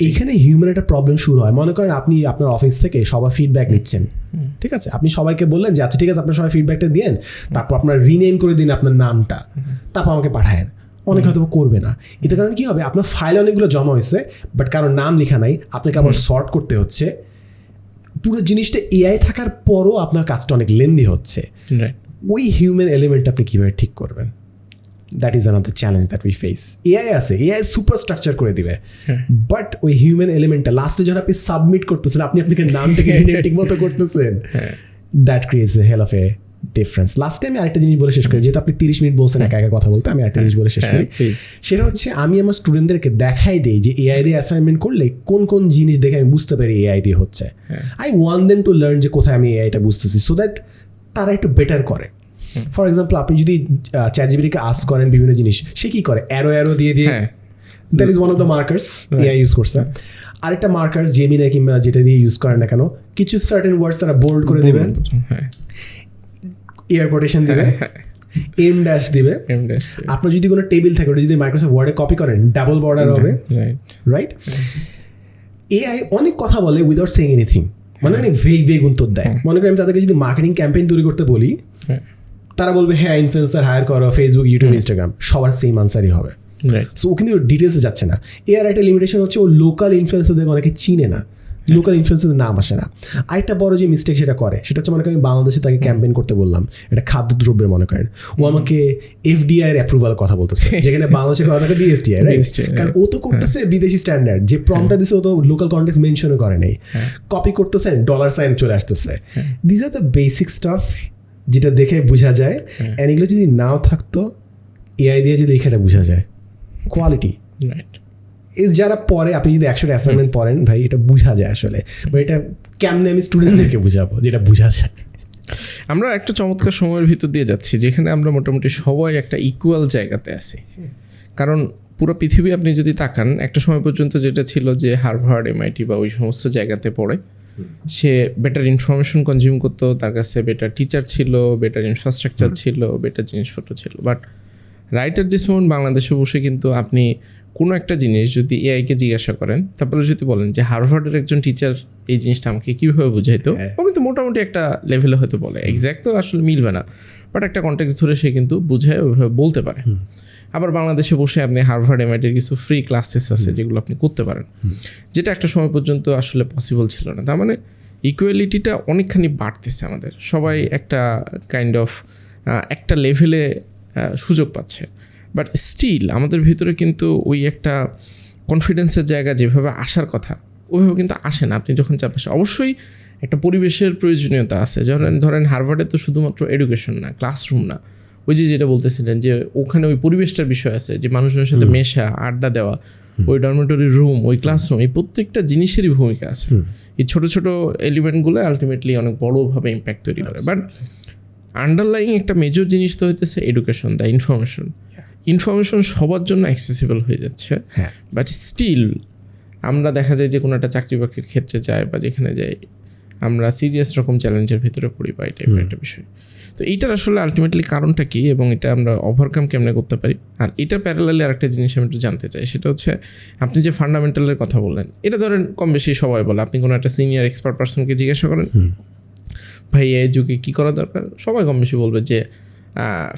এইখানে হিউম্যান একটা প্রবলেম শুরু হয়। মনে করেন আপনি আপনার অফিস থেকে সবার ফিডব্যাক নিচ্ছেন, ঠিক আছে? আপনি সবাইকে বললেন যে আচ্ছা ঠিক আছে আপনার সবাই ফিডব্যাকটা দিন, তারপর আপনার রিনেম করে দিন আপনার নামটা, তারপর আমাকে পাঠায়েন। অনেকে হয়তো করবে না। এতে কারণে কী হবে, আপনার ফাইলে অনেকগুলো জমা হয়েছে বাট কারোর নাম লেখা নাই, আপনাকে আবার সর্ট করতে হচ্ছে। পুরো জিনিসটা AI থাকার পরও আপনার কাজটা অনেক লেন্দি হচ্ছে। ওই হিউম্যান এলিমেন্টটা আপনি কীভাবে ঠিক করবেন? That is another challenge that we face. AI আছে, AI সুপার স্ট্রাকচার করে দিবে, বাট ওই হিউম্যান এলিমেন্টটা লাস্টে যখন আপনি সাবমিট করতেছেন, আপনি আপনাকে নামটাকে ঠিক মতো করতেছেন, that creates a hell of a difference. লাস্টে আমি আরেকটা জিনিস বলে শেষ করি, যেহেতু আপনি 30 মিনিট বলছেন একা একা কথা বলতে, আমি আরেকটা জিনিস বলে শেষ করি। সেটা হচ্ছে আমি আমার স্টুডেন্টদেরকে দেখাই দিই যে AI দিয়ে অ্যাসাইনমেন্ট করলে কোন কোন জিনিস দেখে আমি বুঝতে পারি AI দিয়ে হচ্ছে। I want them to learn যে কোথায় আমি AIটা বুঝতেছি, সো দ্যাট তারা একটু বেটার করে। ফর এক্সাম্পল আপনি যদি ChatGPT-কে আস্ক করেন বিভিন্ন জিনিস, সে কী করে, অ্যারো দিয়ে that is one of the markers AI use করছে। আরেকটা মার্কার জেমিনাই কিংবা যেটা দিয়ে ইউজ করেন না কেন, কিছু সার্টেন ওয়ার্ডস তারা বোল্ড করে দেবেন, হ্যাঁ এয়ার কোটেশন দিবে, এম ড্যাশ দিবে। আপনার যদি কোনো টেবিল থাকে ওটা যদি মাইক্রোসফট ওয়ার্ডে কপি করেন ডাবল বর্ডার হবে, রাইট? এআই অনেক কথা বলে উইদাউট সেইং এনিথিং, মানে অনেক ভেগ উত্তর দেয়। মনে করি আমি তাদেরকে যদি মার্কেটিং ক্যাম্পেইন তৈরি করতে বলি, তারা বলবে হ্যাঁ ইনফ্লুয়েন্সার হায়ার করো, ফেসবুক, ইউটিউব, ইনস্টাগ্রাম, সবার সেম আনসারই হবে। সো ও কিন্তু ডিটেলসে যাচ্ছে না। এর একটা লিমিটেশন হচ্ছে ও লোকাল ইনফ্লুয়েন্সারদের অনেকে চিনে না, লোকাল ইনফ্লুয়েন্সারদের নাম আসে না। আরেকটা বড় যে মিস্টেক সেটা করে সেটা হচ্ছে মনে করেন আমি বাংলাদেশে তাকে ক্যাম্পেইন করতে বললাম এটা খাদ্যদ্রব্যের, মনে করেন ও আমাকে এফডিআই এর অ্যাপ্রুভাল কথা বলতেছে, যেখানে বাংলাদেশে কথা থাকে ডিএসটিআই, রাইট? কারণ ও তো করতেছে বিদেশি স্ট্যান্ডার্ড, যে প্রম্পটটা দিছে ও তো লোকাল কন্টেক্সট মেনশনও করে নাই, কপি করতেছেন ডলার সাইন চলে আসতেছে। This are the basic staff যেটা দেখে বোঝা যায়, অ্যান্ড এগুলো যদি নাও থাকতো এআই দিয়ে যদি এখানে বোঝা যায় কোয়ালিটি। যারা পরে আপনি যদি 100টা অ্যাসাইনমেন্ট পড়েন ভাই এটা বোঝা যায় আসলে, বা এটা কেমনে আমি স্টুডেন্টদেরকে বুঝাবো যেটা বোঝা যায়। আমরা একটা চমৎকার সময়ের ভিতর দিয়ে যাচ্ছি যেখানে আমরা মোটামুটি সবাই একটা ইকুয়াল জায়গাতে আছি। কারণ পুরো পৃথিবী আপনি যদি তাকান, একটা সময় পর্যন্ত যেটা ছিল যে হার্ভার্ড, এমআইটি বা ওই সমস্ত জায়গাতে পড়ে সে বেটার ইনফরমেশন কনজিউম করতো, তার কাছে বেটার টিচার ছিল, বেটার ইনফ্রাস্ট্রাকচার ছিল, বেটার জিনিসপত্র ছিল। But right at this moment বাংলাদেশে বসে কিন্তু আপনি কোনো একটা জিনিস যদি এআইকে জিজ্ঞাসা করেন, তারপরে যদি বলেন যে হার্ভার্ডের একজন টিচার এই জিনিসটা আমাকে কীভাবে বুঝাইতো, ও কিন্তু মোটামুটি একটা লেভেলে হয়তো বলে, এক্স্যাক্ট তো আসলে মিলবে না, বাট একটা কন্টেক্সট ধরে সে কিন্তু বুঝায় ওইভাবে বলতে পারে। আবার বাংলাদেশে বসে আপনি হার্ভার্ড, এমআইটির কিছু ফ্রি ক্লাসেস আছে যেগুলো আপনি করতে পারেন, যেটা একটা সময় পর্যন্ত আসলে পসিবল ছিল না। তার মানে ইকুয়ালিটিটা অনেকখানি বাড়তেছে, আমাদের সবাই একটা কাইন্ড অফ একটা লেভেলে সুযোগ পাচ্ছে। বাট স্টিল আমাদের ভিতরে কিন্তু ওই একটা কনফিডেন্সের জায়গা যেভাবে আসার কথা ওইভাবে কিন্তু আসে না। আপনি যখন চারপাশে অবশ্যই একটা পরিবেশের প্রয়োজনীয়তা আছে, ধরেন হার্ভার্ডে তো শুধুমাত্র এডুকেশন না, ক্লাসরুম না, ওই যেটা বলতেছিলেন যে ওখানে ওই পরিবেশটার বিষয় আছে, যে মানুষজনের সাথে মেশা, আড্ডা দেওয়া, ওই ডরমেটরি রুম, ওই ক্লাসরুম, এই প্রত্যেকটা জিনিসেরই ভূমিকা আছে। এই ছোটো ছোটো এলিমেন্টগুলো আলটিমেটলি অনেক বড়োভাবে ইম্প্যাক্ট তৈরি করে। বাট আন্ডারলাইং একটা মেজর জিনিস তো হইতেছে এডুকেশন, দ্য ইনফরমেশন সবার জন্য অ্যাক্সেসিবল হয়ে যাচ্ছে। বাট স্টিল আমরা দেখা যায় যে কোনো একটা চাকরি বাকরির ক্ষেত্রে যাই বা যেখানে যাই আমরা সিরিয়াস রকম চ্যালেঞ্জের ভিতরে পড়ি বা এই টাইপের একটা বিষয়। তো এইটার আসলে আলটিমেটলি কারণটা কী এবং এটা আমরা ওভারকাম কেমনে করতে পারি? আর এটা প্যারালালি আরেকটা জিনিস আমি একটু জানতে চাই, সেটা হচ্ছে আপনি যে ফান্ডামেন্টালের কথা বললেন, এটা ধরেন কম বেশি সবাই বলে। আপনি কোনো একটা সিনিয়র এক্সপার্ট পার্সনকে জিজ্ঞাসা করেন ভাই এই যুগে কী করা দরকার, সবাই কম বেশি বলবে যে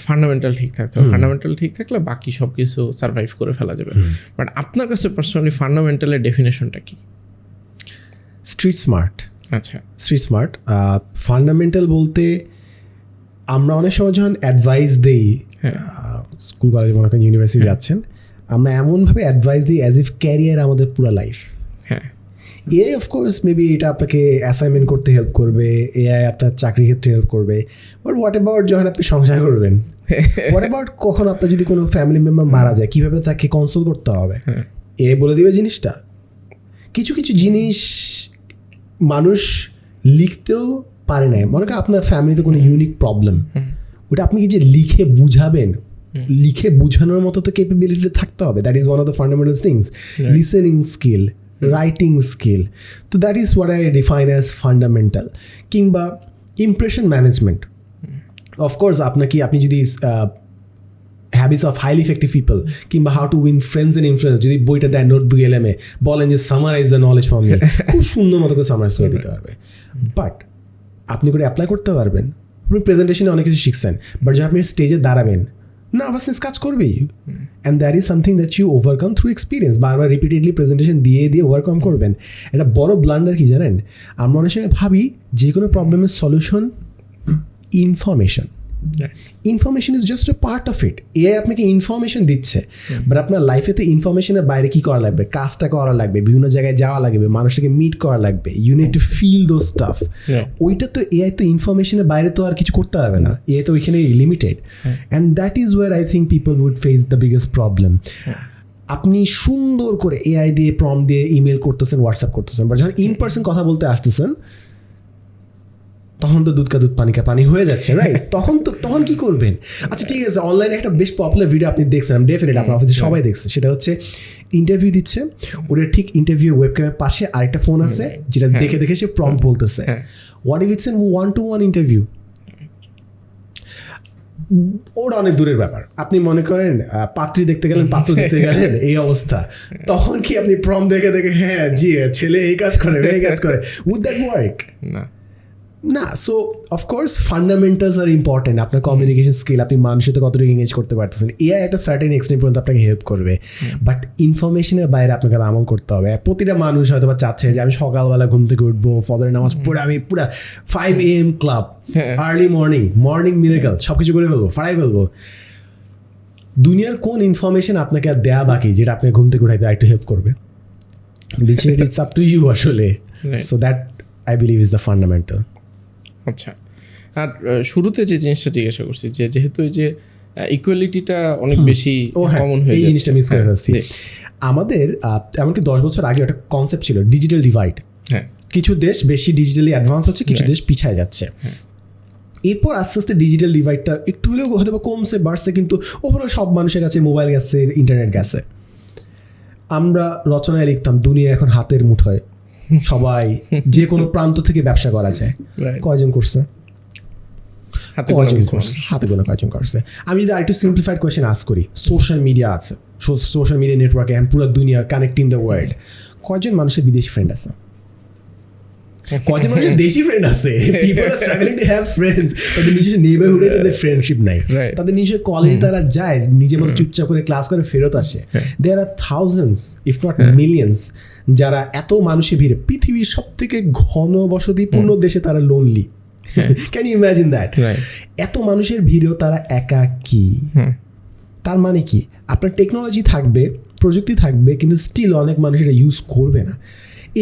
ফান্ডামেন্টাল ঠিক থাকতে হবে, ফান্ডামেন্টাল ঠিক থাকলে বাকি সব কিছু সার্ভাইভ করে ফেলা যাবে। বাট আপনার কাছে পার্সোনালি ফান্ডামেন্টালের ডেফিনেশনটা কি? Street smart. আচ্ছা, স্ট্রিট স্মার্ট ফান্ডামেন্টাল বলতে আমরা অনেক সময় যখন অ্যাডভাইস দিই, স্কুল কলেজে মনে করেন ইউনিভার্সিটি যাচ্ছেন, আমরা এমনভাবে অ্যাডভাইস দিই অ্যাজ ইফ ক্যারিয়ার আমাদের পুরো লাইফ। হ্যাঁ, এআই অফকোর্স মেবি এটা আপনাকে অ্যাসাইনমেন্ট করতে হেল্প করবে, এআই আপনার চাকরি ক্ষেত্রে হেল্প করবে, বাট হোয়াট অ্যাবাউট যখন আপনি সংসার করবেন, হোয়াট অ্যাবাউট কখন আপনার যদি কোনো ফ্যামিলি মেম্বার মারা যায় কীভাবে তাকে কনসোল করতে হবে, এআই বলে দিবে জিনিসটা। কিছু কিছু জিনিস মানুষ লিখতেও পারে না। মনে করেন আপনার ফ্যামিলিতে কোনো ইউনিক প্রবলেম, ওটা আপনি কি যে লিখে বুঝাবেন, লিখে বুঝানোর মতো তো ক্যাপাবিলিটি থাকতে হবে। That is one of the fundamental things. Listening skill, writing skill, তো that is what I define as fundamental. কিংবা ইমপ্রেশন ম্যানেজমেন্ট, অফকোর্স আপনি যদি habits of highly effective people কিংবা how to win friends and influence যদি বইটা দেয় notebook এলএমে, বলেন যে summarise the knowledge for me, খুব সুন্দর মতো করে সামারাইজ করে দিতে পারবে। বাট আপনি করে অ্যাপ্লাই করতে পারবেন। আপনি প্রেজেন্টেশনে অনেক কিছু শিখছেন, বাট যখন আপনি স্টেজে দাঁড়াবেন নার্ভাসনেস কাজ করবেই, and that is something that you overcome through experience. বারবার রিপিটেডলি প্রেজেন্টেশন দিয়ে ওভারকাম করবেন। একটা বড় ব্লান্ডার কি জানেন, আমরা অনেক সময় ভাবি যে কোনো প্রবলেমের solution information. Information is just a part of it. AI আপনাকে ইনফরমেশন দিচ্ছে, বাট আপনার লাইফে তো ইনফরমেশনের বাইরে কী করা লাগবে, কাজটা করা লাগবে, বিভিন্ন জায়গায় যাওয়া লাগবে, মানুষটাকে মিট করা লাগবে, you need to feel those stuff. ওইটা তো এআই তো ইনফরমেশনের বাইরে তো আর কিছু করতে পারবে না, এআই তো ওইখানে limited. And that is where I think people would face the biggest problem. আপনি সুন্দর করে এআই দিয়ে প্রম্পট দিয়ে ইমেল করতেছেন, হোয়াটসঅ্যাপ করতেছেন, বাট যখন ইন পার্সন কথা বলতে আসতেছেন তখন তো দুধ কা দুধ পানি কা পানি হয়ে যাচ্ছে, রাইট? তখন কি করবেন? আচ্ছা ঠিক আছে, অনলাইনে একটা বেশ পপুলার ভিডিও আপনি দেখছেন, ডেফিনেটলি আপনার অফিসে সবাই দেখছে, সেটা হচ্ছে ইন্টারভিউ দিচ্ছে, ওদের ঠিক ইন্টারভিউ ওয়েবক্যামের পাশে আরেকটা ফোন আছে যেটা দেখে দেখে সে প্রম্পট বলতেছে। What if it's an 1-to-1 interview? ওটা অনেক দূরের ব্যাপার। আপনি মনে করেন পাত্রী দেখতে গেলেন, পাত্র দেখতে গেলেন, এই অবস্থা, তখন কি আপনি প্রম্পট দেখে দেখে হ্যাঁ জি ছেলে এই কাজ করে এই কাজ করে, উড দ্যাট ওয়ার্ক? না। সো অফকোর্স ফান্ডামেন্টালস আর ইম্পর্টেন্ট। আপনার কমিউনিকেশন স্কিল, আপনি মানুষের সাথে কতটুকু এঙ্গেজ করতে পারতেছেন, এআই একটা সার্টেন এক্সটেন্ট পর্যন্ত আপনাকে হেল্প করবে, বাট ইনফরমেশনের বাইরে আপনাকে আমল করতে হবে। প্রতিটা মানুষ হয়তো বা চাচ্ছে যে আমি সকালবেলা ঘুম থেকে উঠবো, ফজরের নামাজ পড়ে আমি পুরা 5 AM club, early morning miracle সব কিছু করে ফেলবো, ফাড়াই ফেলবো। দুনিয়ার কোন ইনফরমেশন আপনাকে আর দেয়া বাকি যেটা আপনি ঘুম থেকে উঠাইতে একটু হেল্প করবে? ইটস আপ টু ইউ আসলে। So that I believe is the fundamental. আচ্ছা, আর শুরুতে যে জিনিসটা জিজ্ঞাসা করছি যে যেহেতু এই যে ইকুয়ালিটিটা অনেক বেশি কমন হয়ে যাচ্ছে, এই জিনিসটা মিস করে ফেলছি। আমাদের এমনকি 10 বছর আগে একটা কনসেপ্ট ছিল ডিজিটাল ডিভাইড। কিছু দেশ বেশি ডিজিটালি অ্যাডভান্স হচ্ছে, কিছু দেশ পিছায় যাচ্ছে। এরপর আস্তে আস্তে ডিজিটাল ডিভাইডটা একটু হলেও হয়তো কমছে বাড়ছে, কিন্তু ওভারঅল সব মানুষের কাছে মোবাইল গেছে, ইন্টারনেট গেছে। আমরা রচনায় লিখতাম দুনিয়া এখন হাতের মুঠোয়, সবাই যে কোনো প্রান্ত থেকে ব্যবসা করা যায়। কয়জন করছে? হাতে গোনা কয়জন করছে? আমি যদি আরেকটু সিম্পলিফাইড কোয়েশ্চেন আস্ক করি, সোশ্যাল মিডিয়া আছে, সোশ্যাল মিডিয়া নেটওয়ার্কে এখন পুরো দুনিয়া কানেক্টিং দ্য ওয়ার্ল্ড, কয়জন মানুষের বিদেশি ফ্রেন্ড আছে? কয়জন মানুষের দেশি ফ্রেন্ড আছে? People R struggling to have friends. তাদের নিজস্ব নেইবারহুডে তাদের ফ্রেন্ডশিপ নাই, তাদের নিজস্ব কলেজে তারা যায়, নিজের মতো চুপচাপ করে ক্লাস করে ফেরত আসে। দেয়ার আর থাউজেন্ডস ইফ নট মিলিয়ন্স যারা এত মানুষের ভিড়ে পৃথিবীর সব থেকে ঘন বসতিপূর্ণ দেশে তারা lonely. Can you imagine that? এত মানুষের ভিড়েও তারা একাকী। তার মানে কি, আপনার টেকনোলজি থাকবে, প্রযুক্তি থাকবে, কিন্তু স্টিল অনেক মানুষ এটা ইউজ করবে না।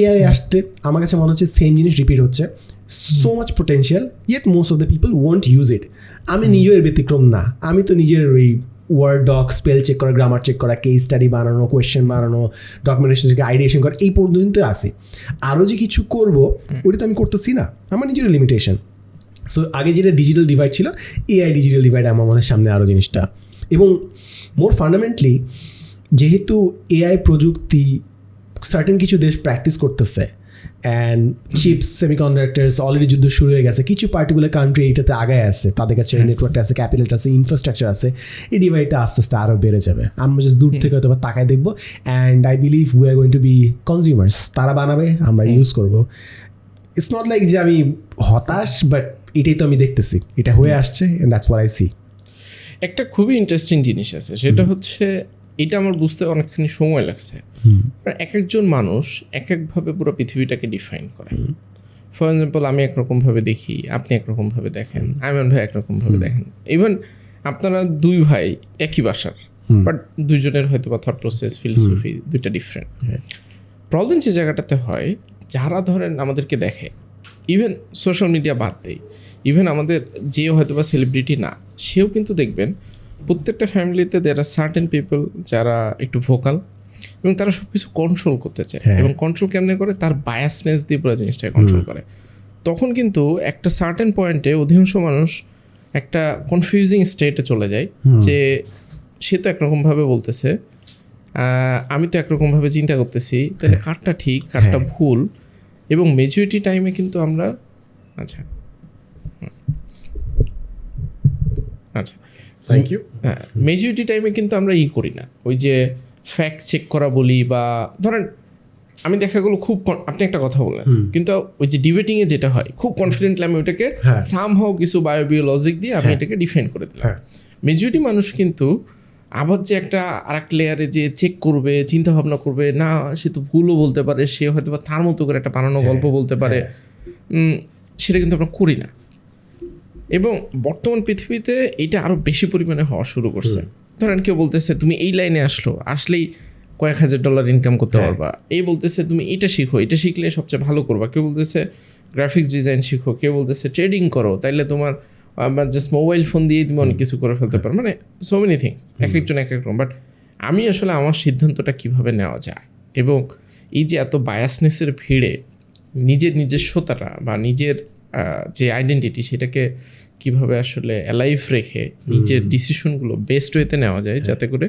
এআই আসতে আমার কাছে মনে হচ্ছে সেম জিনিস রিপিট হচ্ছে। So much potential, yet most of the people won't use it. আমি নিজের ব্যতিক্রম না, আমি তো নিজের ওই ওয়ার্ড ডক, স্পেল চেক করা, গ্রামার চেক করা, কেস স্টাডি বানানো, কোয়েশ্চেন বানানো, ডকুমেন্টেশন থেকে আইডিয়েশন করা, এই পর্যন্ত আসি। আরও যে কিছু করবো ওটা তো আমি করতেছি না, আমার নিজের লিমিটেশন। সো আগে যেটা ডিজিটাল ডিভাইড ছিল, এআই ডিজিটাল ডিভাইড আমার মনে সামনে আরও জিনিসটা। এবং মোর ফান্ডামেন্টালি যেহেতু এআই প্রযুক্তি সার্টেন কিছু দেশ প্র্যাকটিস করতেছে, অ্যান্ড চিপস, সেমিকন্ডাক্টার্স অলরেডি যুদ্ধ শুরু হয়ে গেছে, কিছু পার্টিকুলার কান্ট্রি এইটাতে আগায় আছে, তাদের কাছে নেটওয়ার্কটা আছে, ক্যাপিটালটা আছে, ইনফ্রাস্ট্রাকচার আছে, এই ডিভাইডটা আস্তে আস্তে আরও বেড়ে যাবে। আমরা জাস্ট দূর থেকে হয়তো তাকায় দেখবো, and I believe we are going to be consumers. তারা বানাবে, আমরা ইউজ করবো। ইটস নট লাইক যে আমি হতাশ, বাট এটাই তো আমি দেখতেছি, এটা হয়ে আসছে, and that's what I see. একটা খুবই ইন্টারেস্টিং জিনিস আছে, সেটা হচ্ছে এটা আমার বুঝতে অনেকখানি সময় লাগছে। এক একজন মানুষ এক একভাবে পুরো পৃথিবীটাকে ডিফাইন করে। ফর এক্সাম্পল, আমি একরকমভাবে দেখি, আপনি একরকমভাবে দেখেন, আইমান ভাই একরকমভাবে দেখেন। ইভেন আপনারা দুই ভাই একই বাসার, বাট দুইজনের হয়তো বা থট প্রসেস, ফিলোসফি দুইটা ডিফারেন্ট। প্রবলেম যে জায়গাটাতে হয়, যারা ধরেন আমাদেরকে দেখে, ইভেন সোশ্যাল মিডিয়া বাদ দেয়, ইভেন আমাদের যে হয়তো বা সেলিব্রিটি না, সেও কিন্তু দেখবেন প্রত্যেকটা ফ্যামিলিতে দেয়ার আর সার্টেন পিপল যারা একটু ভোকাল, এবং তারা সব কিছু কন্ট্রোল করতে চায়। এবং কন্ট্রোল কেমনে করে? তার বায়াসনেস দিয়ে পুরো জিনিসটাকে কন্ট্রোল করে। তখন কিন্তু একটা সার্টেন পয়েন্টে অধিকাংশ মানুষ একটা কনফিউজিং স্টেটে চলে যায়, যে সে তো একরকমভাবে বলতেছে, আমি তো একরকমভাবে চিন্তা করতেছি, তাহলে কারটা ঠিক, কারটা ভুল। এবং মেজরিটি টাইমে কিন্তু আমরা আচ্ছা থ্যাংক ইউ। হ্যাঁ, মেজরিটি টাইমে কিন্তু আমরা করি না, ওই যে ফ্যাক্ট চেক করা বলি, বা ধরেন আমি দেখাগুলো খুব, আপনি একটা কথা বললেন, কিন্তু ওই যে ডিবেটিংয়ে যেটা হয়, খুব কনফিডেন্টলি আমি ওইটাকে সামহাও কিছু বায়োলজিক দিয়ে আমি এটাকে ডিফেন্ড করে দিলাম। মেজরিটি মানুষ কিন্তু আবার যে একটা আর এক লেয়ারে যে চেক করবে, চিন্তা ভাবনা করবে, না সে তো ভুলও বলতে পারে, সে হয়তো বা তার মতো করে একটা বানানো গল্প বলতে পারে, সেটা কিন্তু আমরা করি না। এবং বর্তমান পৃথিবীতে এটা আরও বেশি পরিমাণে হওয়া শুরু করছে। ধরেন কেউ বলতেছে তুমি এই লাইনে আসলেই কয়েক $1000 ইনকাম করতে পারবা, এই বলতেছে তুমি এটা শিখো, এটা শিখলে সবচেয়ে ভালো করবা, কেউ বলতেছে গ্রাফিক্স ডিজাইন শিখো, কেউ বলতেছে ট্রেডিং করো, তাইলে তোমার জাস্ট মোবাইল ফোন দিয়েই তুমি অনেক কিছু করে ফেলতে পারো, মানে সো মেনি থিংস, এক একজন এক এক রকম। বাট আমি আসলে আমার সিদ্ধান্তটা কিভাবে নেওয়া যায়, এবং এই যে এত বায়াসনেসের ভিড়ে নিজের নিজস্বতাটা বা নিজের যে আইডেন্টিটি সেটাকে কিভাবে আসলে অ্যালাইভ রেখে নিজের ডিসিশনগুলো বেস্ট ওয়েতে নেওয়া যায়, যাতে করে,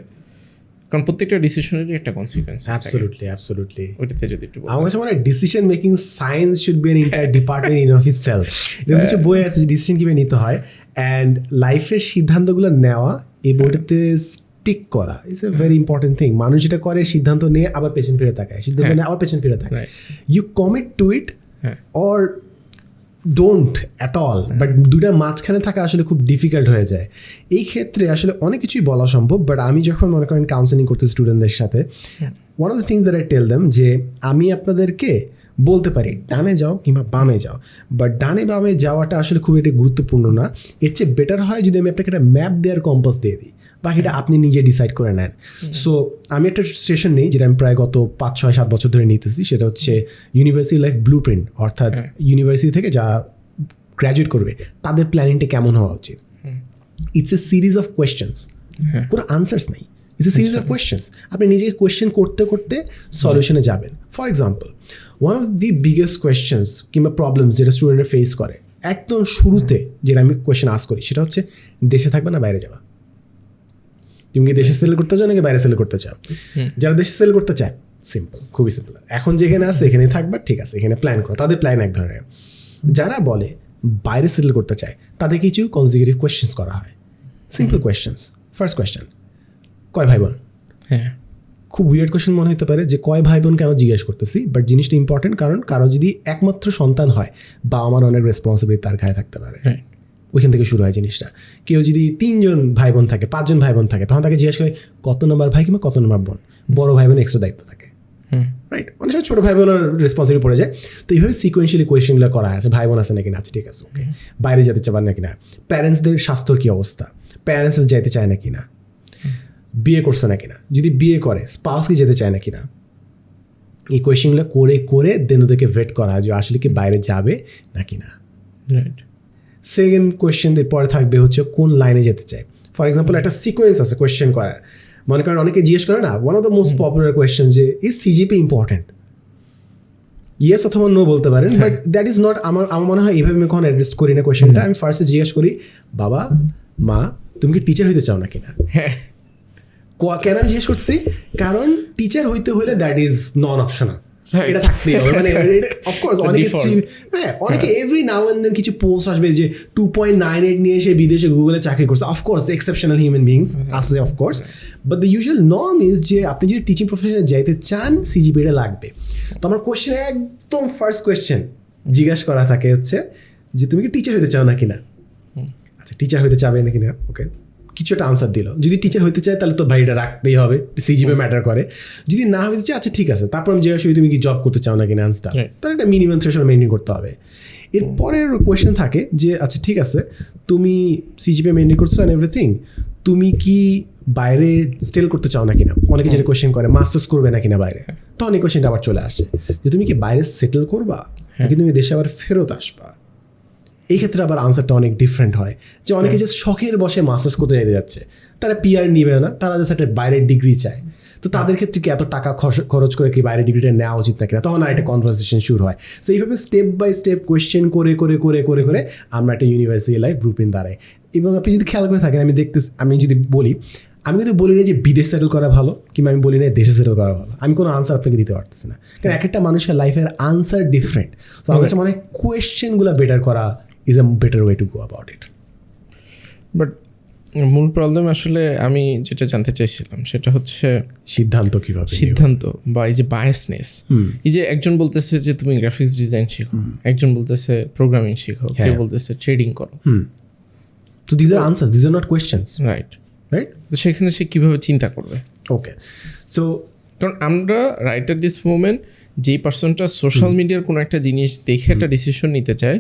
কারণ প্রত্যেকটা ডিসিশনেরই একটা কনসিকুয়েন্স থাকে। অ্যাবসলিউটলি ওইটাতে যদি একটু আমার কাছে মনে হয় decision making science should be an entire department in of itself. এরকম কিছু বই আছে যে ডিসিশন কিভাবে নিতে হয়, অ্যান্ড লাইফের সিদ্ধান্তগুলো নেওয়া, এই বইটাতে স্টিক করা is a very important thing. মানুষ যেটা করে সিদ্ধান্ত নিয়ে আবার পেছন ফিরে তাকায়, সিদ্ধান্ত নিয়ে আবার পেছন ফিরে তাকায়। You commit to it or don't at all, but দুইটার মাঝখানে থাকা আসলে খুব ডিফিকাল্ট হয়ে যায়। এই ক্ষেত্রে আসলে অনেক কিছুই বলা সম্ভব, বাট আমি যখন মনে করেন কাউন্সেলিং করতে স্টুডেন্টদের সাথে, one of the things that I tell them যে আমি আপনাদেরকে বলতে পারি ডানে যাও কিংবা বামে যাও, বাট ডানে বামে যাওয়াটা আসলে খুব একটা গুরুত্বপূর্ণ না। এর চেয়ে বেটার হয় যদি আমি আপনাকে একটা ম্যাপ দেওয়ার কম্পাস দিয়ে দিই, বাকিটা আপনি নিজে ডিসাইড করে নেন। সো আমি একটা স্টেশন নেই যেটা আমি প্রায় গত 5-6-7 বছর ধরে নিতেছি, সেটা হচ্ছে ইউনিভার্সিটি লাইফ ব্লু প্রিন্ট, অর্থাৎ ইউনিভার্সিটি থেকে যা গ্র্যাজুয়েট করবে তাদের প্ল্যানিংটা কেমন হওয়া উচিত। It's a series of questions, কোনো আনসার্স নেই, it's a series of questions. আপনি নিজেকে কোয়েশ্চেন করতে করতে সলিউশনে যাবেন। For example, one of the biggest questions কিংবা প্রবলেমস যেটা স্টুডেন্টরা ফেস করে একদম শুরুতে, যেটা আমি কোয়েশ্চেন আস্ক করি, সেটা হচ্ছে দেশে থাকবে না বাইরে যাওয়া। তুমি কি দেশে সেল করতে চাও নাকি বাইরে সেল করতে চাও? যারা দেশে সেল করতে চায়, সিম্পল, খুবই সিম্পল, এখন যেখানে আছে এখানে থাকবা, ঠিক আছে, এখানে প্ল্যান করো, তাদের প্ল্যান এক ধরনের। যারা বলে বাইরে সেটেল করতে চায় তাদের কিছু কনজিকিউটিভ কোয়েশ্চেন্স করা হয়, সিম্পল কোয়েশ্চেন্স। ফার্স্ট কোয়েশ্চেন, কয় ভাই বোন? হ্যাঁ, খুব উইয়ার্ড কোয়েশ্চেন মনে হতে পারে যে কয় ভাই বোন কেন জিজ্ঞেস করতেছি, বাট জিনিসটা ইম্পর্টেন্ট, কারণ কারো যদি একমাত্র সন্তান হয় বা আমার অনেক রেসপন্সিবিলিটি তার গায়ে থাকতে পারে। ওইখান থেকে শুরু হয় জিনিসটা। কেউ যদি 3জন ভাই বোন থাকে, 5জন ভাই বোন থাকে, তখন তাকে জিজ্ঞেস করে কত নম্বর ভাই কিংবা কত নম্বর বোন। বড় ভাই বোন এক্সট্রা দায়িত্ব থাকে, রাইট? অনেক সময় ছোটো ভাই বোনের রেসপন্সিবিলিটি পড়ে যায়। তো এইভাবে সিকোয়েন্সিয়ালি কোয়েশ্চেনগুলো করা আছে। ভাই বোন আছে নাকি না, আচ্ছা ঠিক আছে, ওকে। বাইরে যেতে চান নাকি না? প্যারেন্টসদের স্বাস্থ্যর কী অবস্থা? প্যারেন্টসরা যেতে চায় নাকি না? বিয়ে করছে নাকি না? যদি বিয়ে করে স্পাউস কি যেতে চায় নাকি না? এই কোয়েশ্চেনগুলো করে করে দেন ওদেরকে ভেট করা যে আসলে কি বাইরে যাবে নাকি না। সেকেন্ড কোয়েশ্চেনদের পরে থাকবে হচ্ছে কোন লাইনে যেতে চায়। ফর এক্সাম্পল, একটা সিকোয়েন্স আছে কোয়েশ্চেন করার। মনে করেন অনেকে জিজ্ঞেস করে না, one of the most popular question যে ইজ সিজিপি ইম্পর্টেন্ট? ইয়েস অথবা নো বলতে পারেন, বাট দ্যাট ইজ নট আমার মনে হয় এইভাবে আমি কখন অ্যাড্রেস করি না কোয়েশ্চেনটা। আমি ফার্স্টে জিজ্ঞেস করি, বাবা মা তুমি কি টিচার হইতে চাও নাকি না? কেন আমি জিজ্ঞেস করছি? কারণ টিচার হইতে হলে দ্যাট ইজ নন অপশনাল, এটা থাকতেই হবে। মানে অফকোর্স অনেকে এভরি নাও অ্যান্ড দেন কিছু পোস্ট আসবে যে 2.98 নিয়ে এসে বিদেশে গুগলে চাকরি করছে। অফকোর্স এক্সেপশনাল হিউম্যান বিংস আছে, of course, but the usual norm is যে আপনি যদি টিচিং প্রফেশনে যাইতে চান সিজিপিটা লাগবে। তো আমার কোয়েশ্চেন একদম ফার্স্ট কোয়েশ্চেন জিজ্ঞাসা করা থাকে হচ্ছে যে তুমি কি টিচার হতে চাও নাকি না? আচ্ছা টিচার হতে চাবে নাকি না, ওকে, কিছু একটা আনসার দিল। যদি টিচার হতে চায় তাহলে তো ভাই এটা রাখতেই হবে, সিজিপি ম্যাটার করে। যদি না হতে চায়, আচ্ছা ঠিক আছে, তারপর আমি জিজ্ঞাসা করি তুমি কি জব করতে চাও নাকি না, আনসারটা তাহলে একটা মিনিমাম থ্রেশহোল্ড মেনটেন করতে হবে। এরপরের কোয়েশ্চেন থাকে যে আচ্ছা ঠিক আছে তুমি সিজিপি মেনটেন করছো অ্যান্ড এভরিথিং, তুমি কি বাইরে স্টেল করতে চাও নাকি না? অনেকে যেটা কোয়েশ্চেন করে মাস্টার্স করবে নাকি না বাইরে, তখন এই কোয়েশ্চেনটা আবার চলে আসে যে তুমি কি বাইরে সেটেল করবা নাকি তুমি দেশে আবার ফেরত আসবা। এই ক্ষেত্রে আবার আনসারটা অনেক ডিফারেন্ট হয়। যে অনেকে যে শখের বসে মাস্টার্স করতে যেতে যাচ্ছে, তারা পিআর নিবে না, তারা জাস্ট একটা বাইরের ডিগ্রি চায়। তো তাদের ক্ষেত্রে কি এত টাকা খরচ করে কি বাইরের ডিগ্রিটা নেওয়া উচিত নাকি না, তখন আর একটা কনভারসেশন শুরু হয়। সো এইভাবে স্টেপ বাই স্টেপ কোয়েশ্চেন করে করে করে করে করে আমরা একটা ইউনিভার্সিটি লাইফ গ্রুপিং দাঁড়াই। এবং আপনি যদি খেয়াল করে থাকেন, আমি যদি বলি, আমি কিন্তু বলি না যে বিদেশ সেটেল করা ভালো কিংবা আমি বলি না দেশে সেটেল করা ভালো। আমি কোনো আনসার আপনাকে দিতে পারতেছি না, কারণ এক একটা মানুষের লাইফের আনসার ডিফারেন্ট। তো আমার কাছে মনে হয় কোয়েশ্চেনগুলো বেটার করা is a better way to go about it. But মূল প্রবলেম আসলে আমি যেটা জানতে চাইছিলাম সেটা হচ্ছে সিদ্ধান্ত কিভাবে, সিদ্ধান্ত বা এই যে বায়াসনেস। এই যে একজন বলতেছে যে তুমি গ্রাফিক্স ডিজাইন শিখো, একজন বলতেছে প্রোগ্রামিং শিখো, কেউ বলতেছে ট্রেডিং করো। So these are answers, these are not questions. Right. তো সেখানে সে কীভাবে চিন্তা করবে? ওকে, সো কারণ আমরা রাইট অ্যাট দিস মোমেন্ট যেই পার্সনটা সোশ্যাল মিডিয়ার কোনো একটা জিনিস দেখে একটা ডিসিশন নিতে চায়,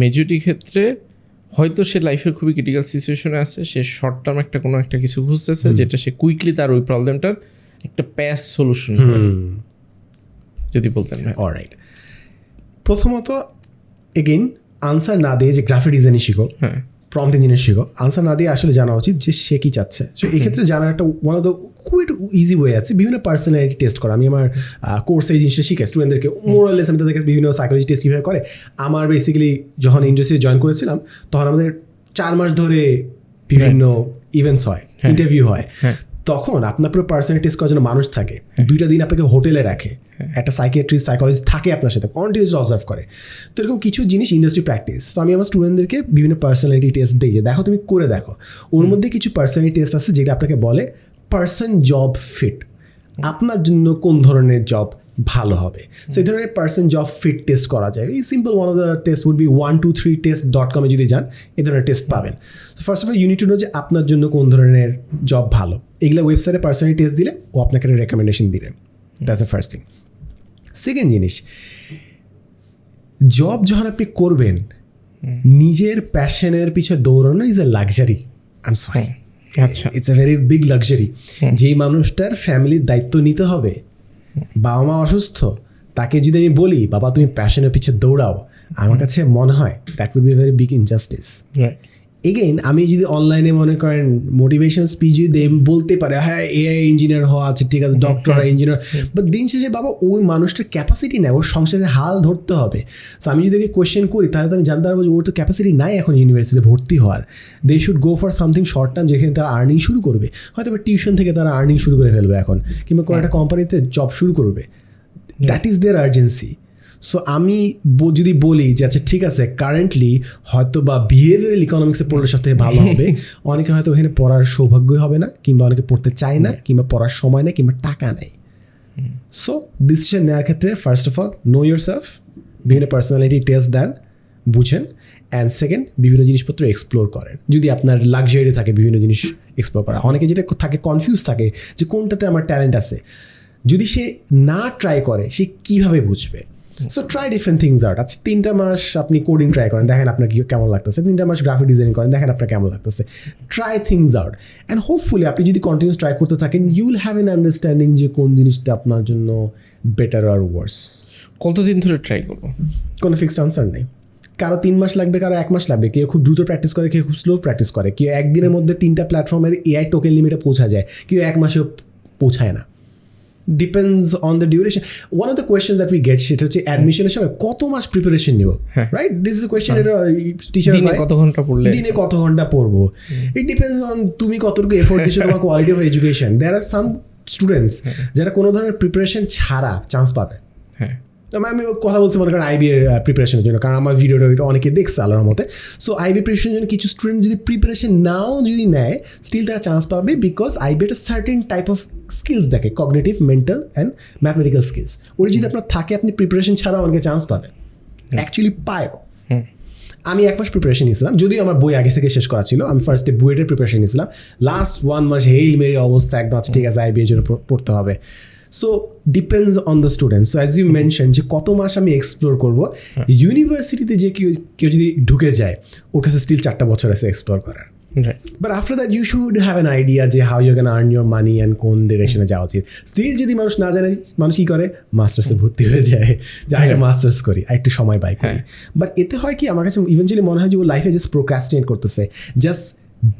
মেজরিটি ক্ষেত্রে হয়তো সে লাইফের খুবই ক্রিটিক্যাল সিচুয়েশনে আছে, সে শর্ট টার্ম একটা কোনো একটা কিছু খুঁজতেছে যেটা সে কুইকলি তার ওই প্রবলেমটার একটা প্যাস সলিউশন যদি বলতেন। অলরাইট, প্রথমত এগেইন আনসার না দিয়ে যে গ্রাফিক ডিজাইনিং শিখো, প্রম্পট ইঞ্জিনিয়ার শিখো, আনসার না দিয়ে আসলে জানা উচিত যে সে কি চাচ্ছে। সো এই ক্ষেত্রে জানার একটা ওয়ান অফ দ্য খুব একটা ইজি ওয়ে আছে বিভিন্ন পার্সোনালিটি টেস্ট করা। আমি আমার কোর্সে এই জিনিসটা শিখাই স্টুডেন্টদেরকে, মোরালেস আমি তাদেরকে বিভিন্ন সাইকোলজি টেস্ট কীভাবে করে। আমার বেসিক্যালি যখন ইন্ডাস্ট্রি জয়েন করেছিলাম তখন আমাদের 4 মাস ধরে বিভিন্ন ইভেন্টস হয়, ইন্টারভিউ হয়। তখন আপনার পুরো পার্সোনালিটি টেস্ট করার জন্য মানুষ থাকে, 2টা দিন আপনাকে হোটেলে রাখে, একটা সাইকিয়াট্রিস্ট সাইকোলজিস্ট থাকে আপনার সাথে, কন্টিনিউসলি অবজার্ভ করে। তো এরকম কিছু জিনিস ইন্ডাস্ট্রি প্র্যাকটিস। তো আমি আমার স্টুডেন্টদেরকে বিভিন্ন পার্সোনালিটি টেস্ট দিই যে দেখো তুমি করে দেখো। ওর মধ্যে কিছু পার্সোনালিটি টেস্ট আছে যেটা আপনাকে বলে পার্সন জব ফিট, আপনার জন্য কোন ধরনের জব ভালো হবে। সো এই ধরনের পার্সন জব ফিট টেস্ট করা যায়। এই simple one of the test would be 123test.com যদি যান এই ধরনের টেস্ট পাবেন। So first of all you need to know যে আপনার জন্য কোন ধরনের জব ভালো। এগুলো ওয়েবসাইটে পার্সোনালি টেস্ট দিলে ও আপনাকে একটা রেকমেন্ডেশন দিবে। That's the first thing. Second জিনিস, জব যখন আপনি করবেন নিজের প্যাশনের পিছনে দৌড়ানো is a luxury. I am sorry, আচ্ছা, it's a very big luxury. যেই মানুষটার ফ্যামিলির দায়িত্ব নিতে হবে, বাবা মা অসুস্থ, তাকে যদি আমি বলি বাবা তুমি প্যাশনের পিছিয়ে দৌড়াও, আমার কাছে মনে হয় that will be very big injustice. Again আমি যদি অনলাইনে মনে করেন মোটিভেশন স্পিচ যদি বলতে পারে হ্যাঁ এআই ইঞ্জিনিয়ার হওয়া আছে, ঠিক আছে, ডক্টর ইঞ্জিনিয়ার, বাট দিন শেষে বাবা ওই মানুষটার ক্যাপাসিটি নেই, ওর সংসারে হাল ধরতে হবে। সো আমি যদি ওকে কোয়েশ্চেন করি তাহলে তো আমি জানতে পারবো যে ওর তো ক্যাপাসিটি নাই এখন ইউনিভার্সিটিতে ভর্তি হওয়ার। They should go for something short term যেখানে তারা আর্নিং শুরু করবে, হয়তো টিউশন থেকে তারা আর্নিং শুরু করে ফেলবে এখন, কিংবা কোনো একটা কোম্পানিতে জব শুরু করবে। That is their urgency. So আমি যদি বলি যে আচ্ছা ঠিক আছে কারেন্টলি হয়তো বা বিহেভিয়ারাল ইকোনমিক্সে পড়লে সবথেকে ভালো হবে, অনেকে হয়তো ওখানে পড়ার সৌভাগ্যই হবে না, কিংবা অনেকে পড়তে চায় না, কিংবা পড়ার সময় নেই, কিংবা টাকা নেই। সো ডিসিশন নেওয়ার ক্ষেত্রে first of all know your self, বিভিন্ন পার্সোনালিটি টেস্ট দেন, বুঝেন, অ্যান্ড সেকেন্ড বিভিন্ন জিনিসপত্র এক্সপ্লোর করেন। যদি আপনার লাক্সারি থাকে বিভিন্ন জিনিস এক্সপ্লোর করা, অনেকে যেটা থাকে কনফিউজ থাকে যে কোনটাতে আমার ট্যালেন্ট আছে, যদি সে না ট্রাই করে সে কীভাবে বুঝবে? So try different things out. আচ্ছা 3টা মাস আপনি কোডিং ট্রাই করেন, দেখেন আপনার কেমন লাগতেছে, 3টা মাস গ্রাফিক ডিজাইন করেন, দেখেন আপনার কেমন লাগতেছে। Try things out and hopefully আপনি যদি কন্টিনিউস ট্রাই করতে থাকেন you will have an understanding যে কোন জিনিসটা আপনার জন্য বেটার আর ওয়ার্স। কতদিন ধরে ট্রাই করবো? কোনো ফিক্সড আনসার নেই। কারো 3 মাস লাগবে, কারো 1 মাস লাগবে, কেউ খুব দ্রুত প্র্যাকটিস করে, কেউ খুব স্লো প্র্যাকটিস করে, কেউ একদিনের মধ্যে 3টা প্ল্যাটফর্মের এআই টোকেন লিমিটে পৌঁছা যায়, কেউ 1 মাসেও পৌঁছায় না। Depends on the duration. One of the questions that we get সেটা হচ্ছে অ্যাডমিশনের সময় কত মাস প্রিপারেশন নিব, right? This is the question এটা টিচার দিনে কত ঘন্টা পড়লে, দিনে কত ঘন্টা পড়বো। ইট ডিপেন্ডস অন তুমি কতটুকু এফোর্ট দিচ্ছ, তোমার quality of education. There are some students যারা কোনো ধরনের প্রিপারেশন ছাড়া চান্স পাবে। হ্যাঁ, আমি কথা বলছি মনে করেন আইবি এর প্রিপারেশনের জন্য, কারণ আমার ভিডিওটা অনেকে দেখছে আল্লাহর মতে। সো আইবি প্রিপারেশনের জন্য কিছু স্টুডেন্ট যদি প্রিপারেশন নাও যদি নেয় স্টিল তারা চান্স পাবে, বিকজ আইবি একটা সার্টেন টাইপ অফ স্কিলস দেখে, cognitive, mental and mathematical skills. ওটা যদি আপনার থাকে আপনি প্রিপারেশন ছাড়াও অনেকে চান্স পাবেন, অ্যাকচুয়ালি পায়ও। আমি 1 মাস প্রিপারেশন নিয়েছিলাম, যদিও আমার বই আগে থেকে শেষ করা ছিল। আমি ফার্স্টে বুয়েটের প্রিপারেশন নিয়েছিলাম, লাস্ট 1 মাস হেইল মেরি অবস্থা একদম আচ্ছা ঠিক আছে আইবি এর জন্য পড়তে হবে। So depends on the student. So as you mention যে কত মাস আমি এক্সপ্লোর করবো, ইউনিভার্সিটিতে যে কেউ যদি ঢুকে যায় ওর কাছে স্টিল 4টা বছর আছে এক্সপ্লোর করার। But after that you should have an idea যে how you can earn your money and কোন ডিরেকশনে যাওয়া উচিত। স্টিল যদি মানুষ না জানে, মানুষ কী করে মাস্টার্সে ভর্তি হয়ে যায় যে একটা মাস্টার্স করি, একটু সময় বাই করি। বাট এতে হয় কি আমার কাছে ইভেনচুয়ালি মনে হয় যে ও লাইফে জাস্ট প্রোক্রাস্টিনেট করতেছে, জাস্ট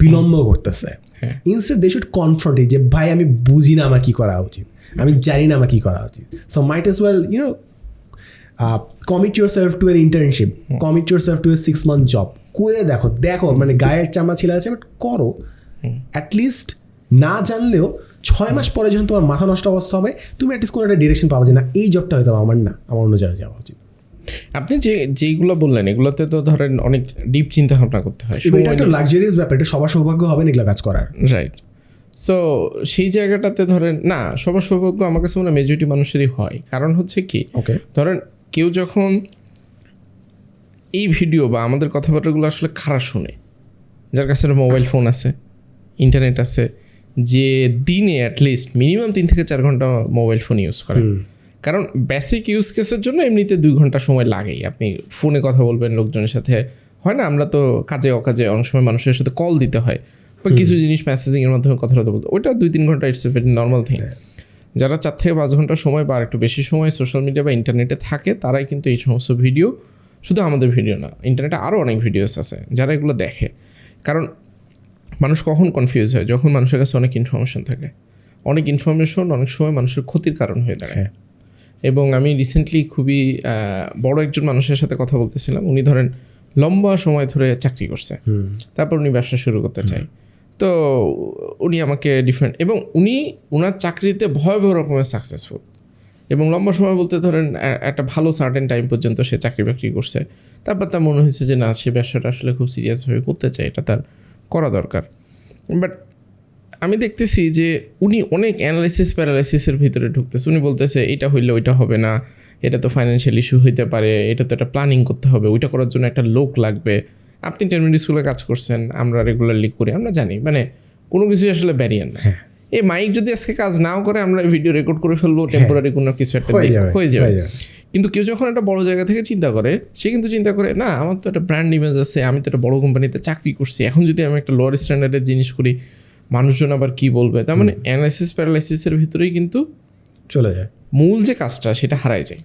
বিলম্ব করতেছে। ইনস্টেড দে শুড কনফ্রন্ট যে ভাই আমি বুঝি না আমার কী করা উচিত, আমি জানি না আমার কী করা উচিত। So might as well commit yourself to an internship, commit yourself to a 6-month job, করে দেখো মানে গায়ের চামড়া ছিল আছে, বাট করো। অ্যাটলিস্ট না জানলেও 6 মাস পরে যখন তোমার মাথা নষ্ট অবস্থা হবে তুমি অ্যাটলিস্ট কোনো একটা ডিরেকশন পাবো যে না এই জবটা হয়তো আমার না, আমার অন্য জায়গায় যাওয়া উচিত। আপনি যেইগুলো বললেন এগুলোতে তো ধরেন অনেক ডিপ চিন্তা ভাবনা করতে হয়, এটা একটা লাক্সারিয়াস ব্যাপার, এটা সবার সৌভাগ্য হবে না এগুলো কাজ করার, রাইট? সো সেই জায়গাটাতে ধরেন না সবার সৌভাগ্য আমার কাছে মনে হয় মেজরিটি মানুষেরই হয়। কারণ হচ্ছে কি, ওকে ধরেন কেউ যখন এই ভিডিও বা আমাদের কথাবার্তাগুলো আসলে খারাপ শুনে, যার কাছে মোবাইল ফোন আছে, ইন্টারনেট আছে, যে দিনে অ্যাটলিস্ট মিনিমাম 3 থেকে 4 ঘন্টা মোবাইল ফোন ইউজ করে, কারণ বেসিক ইউজ কেসের জন্য এমনিতে 2 ঘন্টা সময় লাগেই। আপনি ফোনে কথা বলবেন লোকজনের সাথে, হয় না আমরা তো কাজে অকাজে অনেক সময় মানুষের সাথে কল দিতে হয় বা কিছু জিনিস মেসেজিংয়ের মাধ্যমে কথা বলতে, ওইটা 2-3 ঘন্টা it's a very normal thing. যারা 4 থেকে 5 ঘন্টা সময় বা একটু বেশি সময় সোশ্যাল মিডিয়া বা ইন্টারনেটে থাকে তারাই কিন্তু এই সমস্ত ভিডিও, শুধু আমাদের ভিডিও না, ইন্টারনেটে আরও অনেক ভিডিওস আছে যারা এগুলো দেখে। কারণ মানুষ কখন কনফিউজ হয়, যখন মানুষের কাছে অনেক ইনফরমেশন থাকে। অনেক ইনফরমেশন অনেক সময় মানুষের ক্ষতির কারণ হয়ে দাঁড়ায়। এবং আমি রিসেন্টলি খুবই বড় একজন মানুষের সাথে কথা বলতেছিলাম, উনি ধরেন লম্বা সময় ধরে চাকরি করছে, তারপর উনি ব্যবসা শুরু করতে চায়। তো উনি আমাকে ডিফারেন্ট, এবং উনি ওনার চাকরিতে ভয়াবহ রকমের সাকসেসফুল, এবং লম্বা সময় বলতে ধরেন একটা ভালো সার্টেন টাইম পর্যন্ত সে চাকরি বাকরি করছে। তারপর তার মনে হয়েছে যে না, সে ব্যবসাটা আসলে খুব সিরিয়াসভাবে করতে চায়, এটা তার করা দরকার। বাট আমি দেখতেছি যে উনি অনেক অ্যানালাইসিস প্যারালাইসিসের ভিতরে ঢুকতেছে। উনি বলতেছে এটা হইলে ওইটা হবে না, এটা তো ফাইন্যান্সিয়াল ইস্যু হইতে পারে, এটা তো একটা প্ল্যানিং করতে হবে, ওইটা করার জন্য একটা লোক লাগবে। আপনি টার্মিনারি স্কুলে কাজ করছেন, আমরা রেগুলারলি করি, আমরা জানি মানে কোনো কিছুই আসলে ব্যারিয়ার না। এই মাইক যদি আজকে কাজ নাও করে, আমরা ভিডিও রেকর্ড করে ফেলবো, টেম্পোরারি কোনো কিছু একটা হয়ে যাবে। কিন্তু কেউ যখন একটা বড় জায়গা থেকে চিন্তা করে, সে কিন্তু চিন্তা করে না, আমার তো একটা ব্র্যান্ড ইমেজ আছে, আমি তো একটা বড় কোম্পানিতে চাকরি করছি, এখন যদি আমি একটা লোয়ার স্ট্যান্ডার্ডের জিনিস করি, মানুষজন আবার কি বলবে। তার মানে অ্যানালাইসিস প্যারালাইসিসের ভিতরেই কিন্তু চলে যায়, মূল যে কাজটা সেটা হারায় যায়।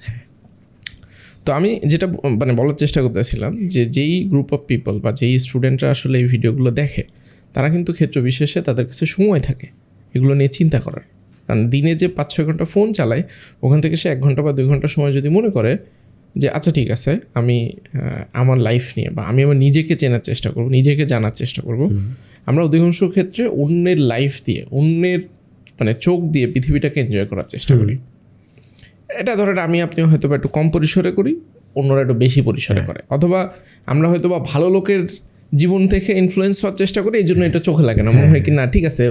তো আমি যেটা মানে বলার চেষ্টা করতেছিলাম যে যেই গ্রুপ অফ পিপল বা যেই স্টুডেন্টরা আসলে এই ভিডিওগুলো দেখে, তারা কিন্তু ক্ষেত্র বিশেষে তাদের কাছে সময় থাকে এগুলো নিয়ে চিন্তা করার। কারণ দিনে যে 5-6 ঘন্টা ফোন চালায়, ওখান থেকে সে 1 ঘন্টা বা 2 ঘন্টা সময় যদি মনে করে যে আচ্ছা ঠিক আছে, আমি আমার লাইফ নিয়ে বা আমি আমার নিজেকে চেনার চেষ্টা করব, নিজেকে জানার চেষ্টা করব। আমরা অধিকাংশ ক্ষেত্রে অন্যের লাইফ দিয়ে, অন্যের মানে চোখ দিয়ে পৃথিবীটাকে এনজয় করার চেষ্টা করি। এটা ধরেন আমি আপনি হয়তো বা একটু কম পরিসরে করি, অন্যরা একটু বেশি পরিসরে করে, অথবা আমরা হয়তো বা ভালো লোকের জীবন থেকে ইনফ্লুয়েন্স হওয়ার চেষ্টা করি, এই জন্য এটা চোখে লাগে না, মনে হয় কি না ঠিক আছে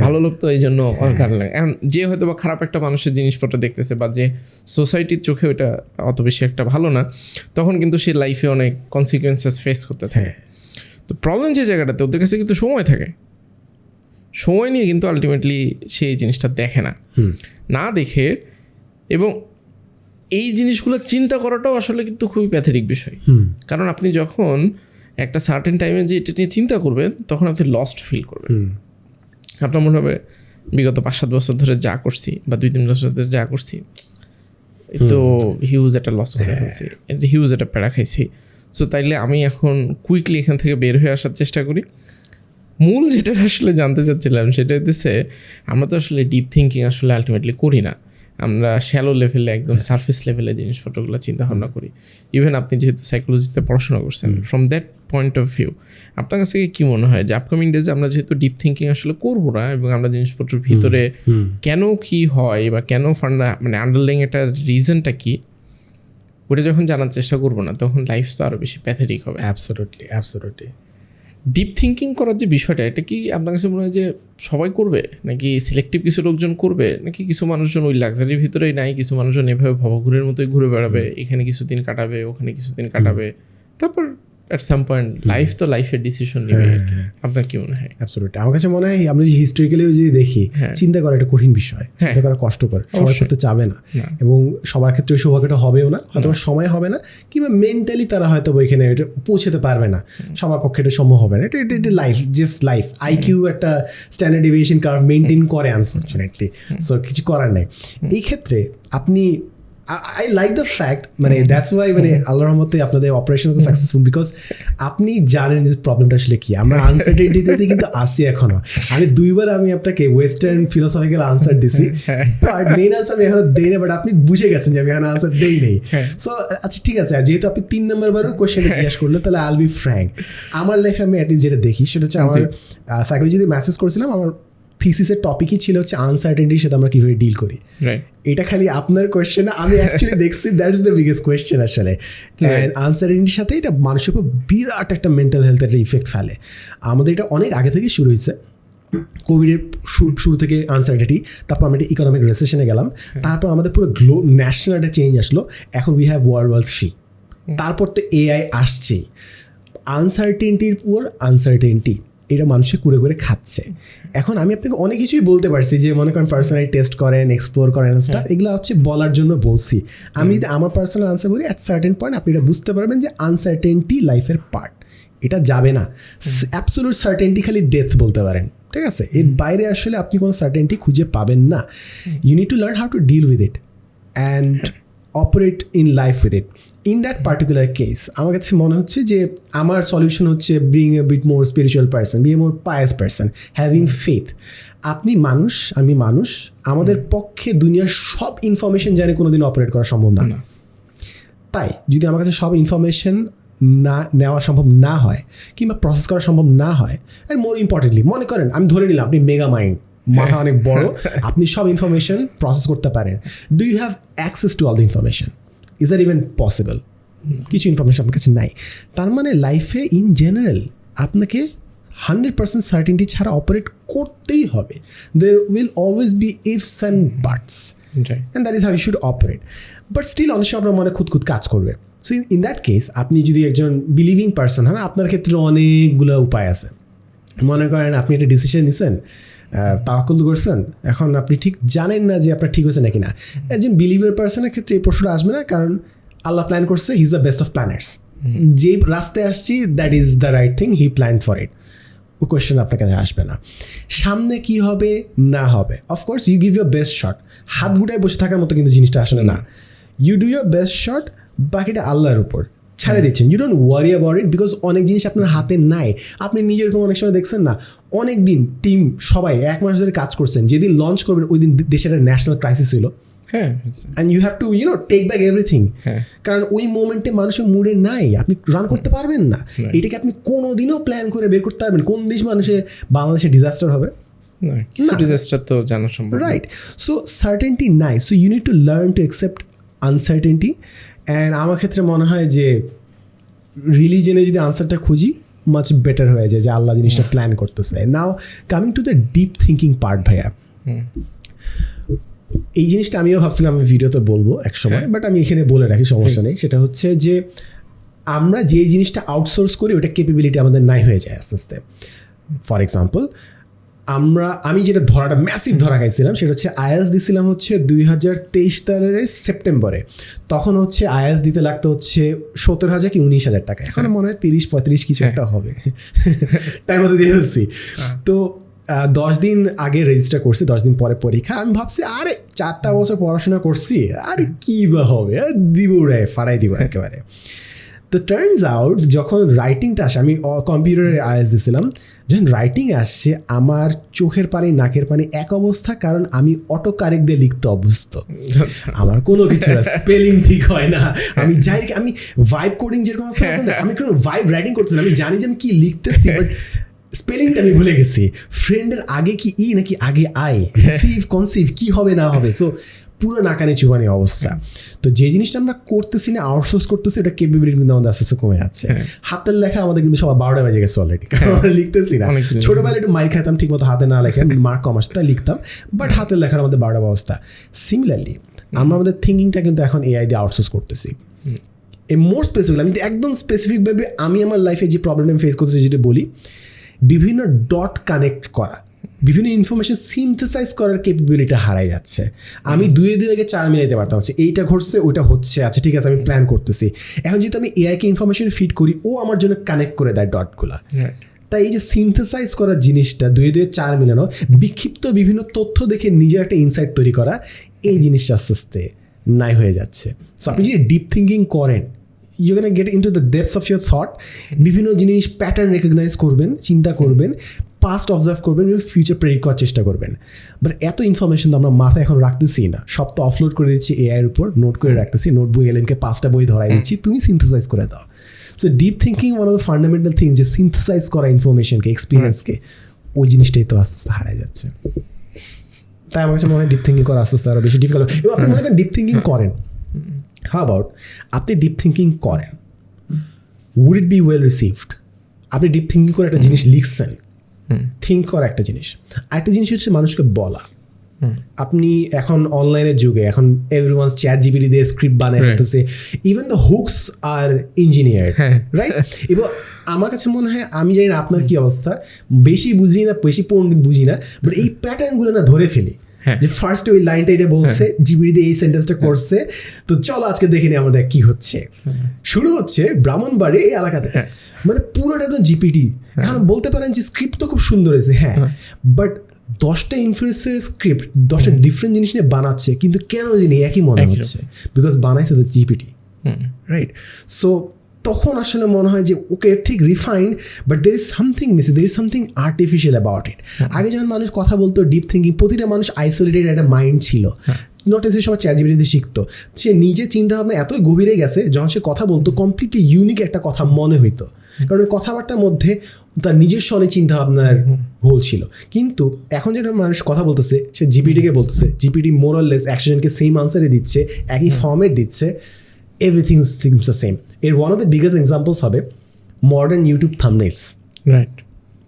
ভালো লোক তো এই জন্য কারণ লাগে। এখন যে হয়তো বা খারাপ একটা মানুষের জিনিসপত্র দেখতেছে বা যে সোসাইটির চোখে ওইটা অত বেশি একটা ভালো না, তখন কিন্তু সে লাইফে অনেক কনসিকুয়েন্সেস ফেস করতে থাকে। তো প্রবলেম যে জায়গাটাতে, ওদের কাছে কিন্তু সময় থাকে, সময় নিয়ে কিন্তু আলটিমেটলি সে এই জিনিসটা দেখে না দেখে, এবং এই জিনিসগুলো চিন্তা করাটাও আসলে কিন্তু খুবই প্যাথেটিক বিষয়। কারণ আপনি যখন একটা সার্টেন টাইমে যে এটা নিয়ে চিন্তা করবেন, তখন আপনি লস্ট ফিল করবেন। আপনার মনে হবে বিগত 5-7 বছর ধরে যা করছি বা 2-3 বছর ধরে যা করছি, তো হিউজ একটা লস করে ফেলছি, হিউজ একটা প্যারা খাইছি। সো তাইলে আমি এখন কুইকলি এখান থেকে বের হয়ে আসার চেষ্টা করি। মূল যেটা আসলে জানতে চাচ্ছিলাম সেটা হচ্ছে, আমরা তো আসলে ডিপ থিঙ্কিং আসলে আলটিমেটলি করি না, আমরা শ্যালো লেভেলে একদম সারফেস লেভেলে জিনিসপত্রগুলো চিন্তা ভাবনা করি। ইভেন আপনি যেহেতু সাইকোলজিতে পড়াশোনা করছেন, from that point of view আপনার কাছে কী মনে হয় যে আপকামিং ডেজে আমরা যেহেতু ডিপ থিঙ্কিং আসলে করবো না, এবং আমরা জিনিসপত্রের ভিতরে কেন কি হয় বা কেন মানে আন্ডারলাইং একটা রিজনটা কি, ওটা যখন জানার চেষ্টা করবো না, তখন লাইফ তো আরও বেশি প্যাথেটিক হবে। অ্যাবসলিউটলি। ডিপ থিঙ্কিং করার যে বিষয়টা, এটা কি আপনার কাছে মনে হয় যে সবাই করবে, নাকি সিলেক্টিভ কিছু লোকজন করবে, নাকি কিছু মানুষজন ওই লাক্সারির ভিতরেই নাই, কিছু মানুষজন এভাবে ভবঘুরের মতোই ঘুরে বেড়াবে, এখানে কিছুদিন কাটাবে, ওখানে কিছুদিন কাটাবে, তারপর অ্যাট সাম পয়েন্ট লাইফ তো লাইফের ডিসিশন নেবে। আপনার কি মনে হয়? অ্যাবসলিউটলি। আমার কাছে মনে হয় আমরা যদি হিস্টোরিক্যালিও যদি দেখি, চিন্তা করা একটা কঠিন বিষয়, চিন্তা করা কষ্টকর, সবাই করতে চাবে না, এবং সবার ক্ষেত্রে সৌভাগ্যটা হবেও না, হয়তো সময় হবে না, কিংবা মেন্টালি তারা হয়তো ওইখানে পৌঁছাতে পারবে না, সবার পক্ষে এটা সম্ভব হবে না। এটা লাইফ, জাস্ট লাইফ। আইকিউ একটা স্ট্যান্ডার্ড ডেভিয়েশন কার্ভ মেনটেন করে আনফর্চুনেটলি, সো কিছু করার নেই। এই ক্ষেত্রে আপনি I like the fact, মানে দ্যাটস ওয়াই মানে আল্লাহর রহমতে আপনাদের অপারেশন তো সাকসেসফুল, বিকজ আপনি জানেন যে প্রবলেমটা আসলে কি। আমরা আনসার্টেনিটিতে কিন্তু আসি এখনো। আমি 2বার আমি আপনাকে ওয়েস্টার্ন ফিলোসফিক্যাল আনসার দিছি, বাট মেইন আনসার আমি এখনো দেই না, বাট আপনি বুঝে গেছেন যে আমি এখনো আনসার দেই নেই। সো আচ্ছা ঠিক আছে, যেহেতু আপনি 3 নম্বরবারও কোয়েশ্চেনটা জিজ্ঞাসা করলেন, তাহলে আইল বি ফ্র্যাঙ্ক। আমার লাইফে আমি অ্যাটলিস্ট যেটা দেখি সেটা হচ্ছে, আমার সাইকোলজিতে মেসেজ করেছিলাম, আমার থিসিসের টপিকই ছিল হচ্ছে আনসার্টেনিটির সাথে আমরা কীভাবে ডিল করি। এটা খালি আপনার কোয়েশ্চেন, আমি অ্যাকচুয়ালি দেখছি দ্যাটস দ্য বিগেস্ট কোয়েশ্চেন আসলে। অ্যান্ড আনসার্টেনিটির সাথে এটা মানুষের উপর বিরাট একটা মেন্টাল হেলথের একটা ইফেক্ট ফেলে। আমাদের এটা অনেক আগে থেকে শুরু হয়েছে, কোভিডের শুরু থেকে আনসার্টেনিটি, তারপর আমরা একটা ইকোনমিক রিসেশনে গেলাম, তারপর আমাদের পুরো ন্যাশনাল একটা চেঞ্জ আসলো, এখন উই হ্যাভ ওয়ার্ল্ড ওয়ার 3, তারপর তো এআই আসছেই। আনসার্টেনিটির পর আনসার্টেনিটি, এটা মানুষের কুড়ে করে খাচ্ছে। এখন আমি আপনাকে অনেক কিছুই বলতে পারছি, যে মনে করেন পার্সোনালি টেস্ট করেন, এক্সপ্লোর করেন স্টাফ, এগুলো হচ্ছে বলার জন্য বলছি। আমি যদি আমার পার্সোনাল আনসার বলি, অ্যাট সার্টেন পয়েন্ট আপনি এটা বুঝতে পারবেন যে আনসার্টেনিটি লাইফের পার্ট, এটা যাবে না। অ্যাবসোলিউট সার্টেনিটি খালি ডেথ বলতে পারেন, ঠিক আছে? এর বাইরে আসলে আপনি কোনো সার্টেনিটি খুঁজে পাবেন না। You need to learn how to deal with it. And operate in life with it. In that particular case আমার কাছে মনে হচ্ছে যে আমার সলিউশন হচ্ছে being a bit more spiritual person, be a more pious person, having faith. আপনি মানুষ, আমি মানুষ, আমাদের পক্ষে দুনিয়ার সব ইনফরমেশন জানে কোনোদিন অপারেট করা সম্ভব না। তাই যদি আমার কাছে সব ইনফরমেশন না নেওয়া সম্ভব না হয় কিংবা প্রসেস করা সম্ভব না হয়, অ্যান্ড মোর ইম্পর্টেন্টলি মনে করেন আমি ধরে নিলাম আপনি মেগা মাইন্ড, মাথা অনেক বড়, আপনি সব ইনফরমেশন প্রসেস করতে পারেন। Do you have access to all the information? Is that even possible? কিছু ইনফরমেশন আপনার কাছে নাই। তার মানে লাইফে ইন জেনারেল আপনাকে 100% সার্টেনটি ছাড়া অপারেট করতেই হবে। There will always be ifs and buts, and that is how you should operate. But still অনেক সময় আপনার মনে খুদ কাজ করবে। সো ইন দ্যাট কেস আপনি যদি একজন বিলিভিং পার্সন হন, আপনার ক্ষেত্রে অনেকগুলো উপায় আছে। মনে করেন আপনি একটা ডিসিশন নিছেন, তাওয়াক্কুল করছেন, এখন আপনি ঠিক জানেন না যে আপনার ঠিক হয়েছে নাকি না। একজন বিলিভার পার্সনের ক্ষেত্রে এই প্রশ্নটা আসবে না, কারণ আল্লাহ প্ল্যান করছে, he is the best of planners. যে রাস্তায় আসছি that is the right thing, he plan for it. ওই কোয়েশ্চেন আপনার কাছে আসবে না। সামনে কি হবে না হবে, of course you give your best shot. হাত গুটায় বসে থাকার মতো কিন্তু জিনিসটা আসলে না। You do your best shot, বাকিটা আল্লাহর উপর ছেড়ে দিচ্ছেন। You don't worry about it, because অনেক জিনিস আপনার হাতে নাই। আপনি নিজের এরকম অনেক সময় দেখছেন না, অনেক দিন টিম সবাই 1 মাস ধরে কাজ করছেন, যেদিন লঞ্চ করবেন ওই দিন দেশের একটা ন্যাশনাল ক্রাইসিস হইলো, and you have to take back everything. কারণ ওই মোমেন্টে মানুষের মুডে নাই, আপনি রান করতে পারবেন না। এটাকে আপনি কোনোদিনও প্ল্যান করে বের করতে পারবেন কোন দেশ মানুষের বাংলাদেশে ডিজাস্টার হবে? ডিজাস্টার তো জানা সম্ভব, রাইট? সো সার্টেনটি নাই, so you need to learn to accept uncertainty. And আমার ক্ষেত্রে মনে হয় যে রিলিজনে যদি আনসারটা খুঁজি মাচ বেটার হয়ে যায় যে আল্লাহ জিনিসটা প্ল্যান করতেছে। নাও coming to the deep thinking part, ভাইয়া এই জিনিসটা আমিও ভাবছিলাম আমি ভিডিওতে বলবো এক সময়, বাট আমি এখানে বলে রাখি, সমস্যা নেই। সেটা হচ্ছে যে আমরা যে জিনিসটা আউটসোর্স করি ওটা ক্যাপাবিলিটি আমাদের নাই হয়ে যায় আস্তে আস্তে। ফর এক্সাম্পল আমি যেটা ধরাটা ম্যাসিভ ধরা খাইছিলাম সেটা হচ্ছে আইএলটিএস দিছিলাম হচ্ছে 2023 সালের সেপ্টেম্বরে। তখন হচ্ছে আইএলটিএস দিতে লাগতো হচ্ছে 17,000 কি 19,000 টাকা। এখন মনে হয় 30-35 কিছু একটা হবে, টাইম মতো দিয়ে ফেলছি। তো 10 দিন আগে রেজিস্টার করছি, 10 দিন পরে পরীক্ষা। আমি ভাবছি আরে 4টা বছর পড়াশোনা করছি, আরে কী বা হবে, দিব রে, ফাড়াই দিব একেবারে। তো টার্নস আউট যখন রাইটিংটা আসে, আমি কম্পিউটারে আইএলটিএস দিছিলাম, যখন রাইটিং আসছে আমার চোখের পানি নাকের পানি এক অবস্থা, কারণ আমি অটো কারেক্ট দিয়ে লিখতে অভ্যস্ত। আমার কোনো কিছু না, স্পেলিং ঠিক হয় না। আমি যাই, আমি ভাইব কোডিং যেরকম আছে, আমি কোনো ভাইব রাইটিং করছি না, আমি জানি যে আমি কি লিখতেছি, বাট স্পেলিংটা আমি ভুলে গেছি। ফ্রেন্ডের আগে কি ই নাকি আগে আই, রিসিভ কনসিভ কি হবে না হবে, সো পুরো নাকানি চুবানি অবস্থা। তো যে জিনিসটা আমরা করতেছি না, আউটসোর্স করতেছি, ওটা ক্যাপাবিলিটি কিন্তু আমাদের আস্তে আস্তে কমে যাচ্ছে। হাতের লেখা আমাদের কিন্তু সবাই 12টা বেজে গেছে অলরেডি, আমরা লিখতেছি না। ছোটোবেলায় একটু মাইর খাইতাম ঠিক মতো হাতে না লেখে, মার্ক কম আসতে লিখতাম, বাট হাতের লেখার আমাদের 12টা অবস্থা। সিমিলারলি আমরা আমাদের থিঙ্কিংটা কিন্তু এখন এআই দিয়ে আউটসোর্স করতেছি। মোর স্পেসিফিক, আমি একদম স্পেসিফিকভাবে আমি আমার লাইফে যে প্রবলেম আমি ফেস করতেছি যেটা বলি, বিভিন্ন ডট কানেক্ট করা, বিভিন্ন ইনফরমেশন সিনথেসাইজ করার ক্যাপাবিলিটি হারাই যাচ্ছে। আমি 2 4 মিলাইতে পারতাম, হচ্ছে এইটা ঘটছে ওইটা হচ্ছে, আচ্ছা ঠিক আছে আমি প্ল্যান করতেছি। এখন যেহেতু আমি এআইকে ইনফরমেশন ফিড করি, ও আমার জন্য কানেক্ট করে দেয় ডটগুলা। তাই এই যে সিনথেসাইজ করার জিনিসটা, 2 4 মিলানো, বিক্ষিপ্ত বিভিন্ন তথ্য দেখে নিজের একটা ইনসাইট তৈরি করা, এই জিনিসটা আস্তে আস্তে নাই হয়ে যাচ্ছে। সো আপনি যদি ডিপ থিঙ্কিং করেন, you can get into the depths of your thought, বিভিন্ন জিনিস প্যাটার্ন রেকগনাইজ করবেন, চিন্তা করবেন, পাস্ট অবজার্ভ করবেন, ফিউচার প্রেডিক্ট করার চেষ্টা করবেন। বাট এত ইনফরমেশন তো আমরা মাথায় এখন রাখতেছি না, সব তো অফলোড করে দিচ্ছি এআইয়ের উপর, নোট করে রাখতেছি, নোটবুক এলএমকে 5টা বই ধরাই দিচ্ছি, তুমি সিনথেসাইজ করে দাও। So deep thinking one of the fundamental thing, যে সিনথেসাইজ করা ইনফরমেশনকে, এক্সপিরিয়েন্সকে, ওই জিনিসটাই তো আস্তে আস্তে হারাই যাচ্ছে। তাই আমার কাছে মনে হয় ডিপ থিঙ্কিং করা আস্তে আস্তে আরও বেশি ডিফিকাল্ট। এবং আপনি মনে করেন ডিপ থিঙ্কিং করেন, হাউ অ্যাবাউট আপনি ডিপ থিঙ্কিং করেন, would it be well received? আপনি ডিপ থিঙ্কিং করে একটা জিনিস লিখছেন, থিঙ্ক করা একটা জিনিস, আরেকটা জিনিস হচ্ছে মানুষকে বলা। আপনি এখন অনলাইনের যুগে, এখন এভরিওয়ান ChatGPT দিয়ে স্ক্রিপ্ট বানায় ফেলতেছে, even the hooks are engineer, right? এবং আমার কাছে মনে হয়, আমি জানি না আপনার কি অবস্থা, বেশি বুঝি না, বেশি পণ্ডিত বুঝি না, বাট এই প্যাটার্নগুলো না ধরে ফেলি, যে ফার্স্টে ওই লাইনটা এটা বলছে, জিপিটি দিয়ে এই সেন্টেন্সটা করছে, তো চলো আজকে দেখে নিই আমাদের কি হচ্ছে। শুরু হচ্ছে ব্রাহ্মণবাড়ি এই এলাকাতে, মানে পুরোটা তো জিপিটি। এখন বলতে পারেন যে স্ক্রিপ্ট তো খুব সুন্দর হয়েছে, হ্যাঁ, বাট 10টা ইনফ্লুয়েন্সার স্ক্রিপ্ট 10টা ডিফারেন্ট জিনিস নিয়ে বানাচ্ছে, কিন্তু কেন জানি একই মনে হচ্ছে, বিকজ বানাইছে তো জিপিটি, রাইট? সো তখন আসলে মনে হয় যে ওকে ঠিক refined, but there is something miss, there is something artificial about it. আগে যখন মানুষ কথা বলতো ডিপ থিঙ্কিং, প্রতিটা মানুষ আইসোলেটেড একটা মাইন্ড ছিল, নট এসে সবাই চ্যাটজিপিটিতে শিখতো। সে নিজে চিন্তাভাবনা এতই গভীরে গেছে, যখন সে কথা বলতো কমপ্লিটলি ইউনিক একটা কথা মনে হইতো, কারণ ওই কথাবার্তার মধ্যে তার নিজস্ব অনেক চিন্তাভাবনার ঘোল ছিল। কিন্তু এখন যেটা মানুষ কথা বলতেছে, সে জিপিটিকে বলতেছে, জিপিটি মোরাললেস 100 জনকে সেম আনসারই দিচ্ছে, একই ফর্মেট দিচ্ছে, এভরিথিং সিমস দ্য সেম। এর one of the biggest examples হবে মডার্ন ইউটিউব থাম্বনেইলস। রাইট,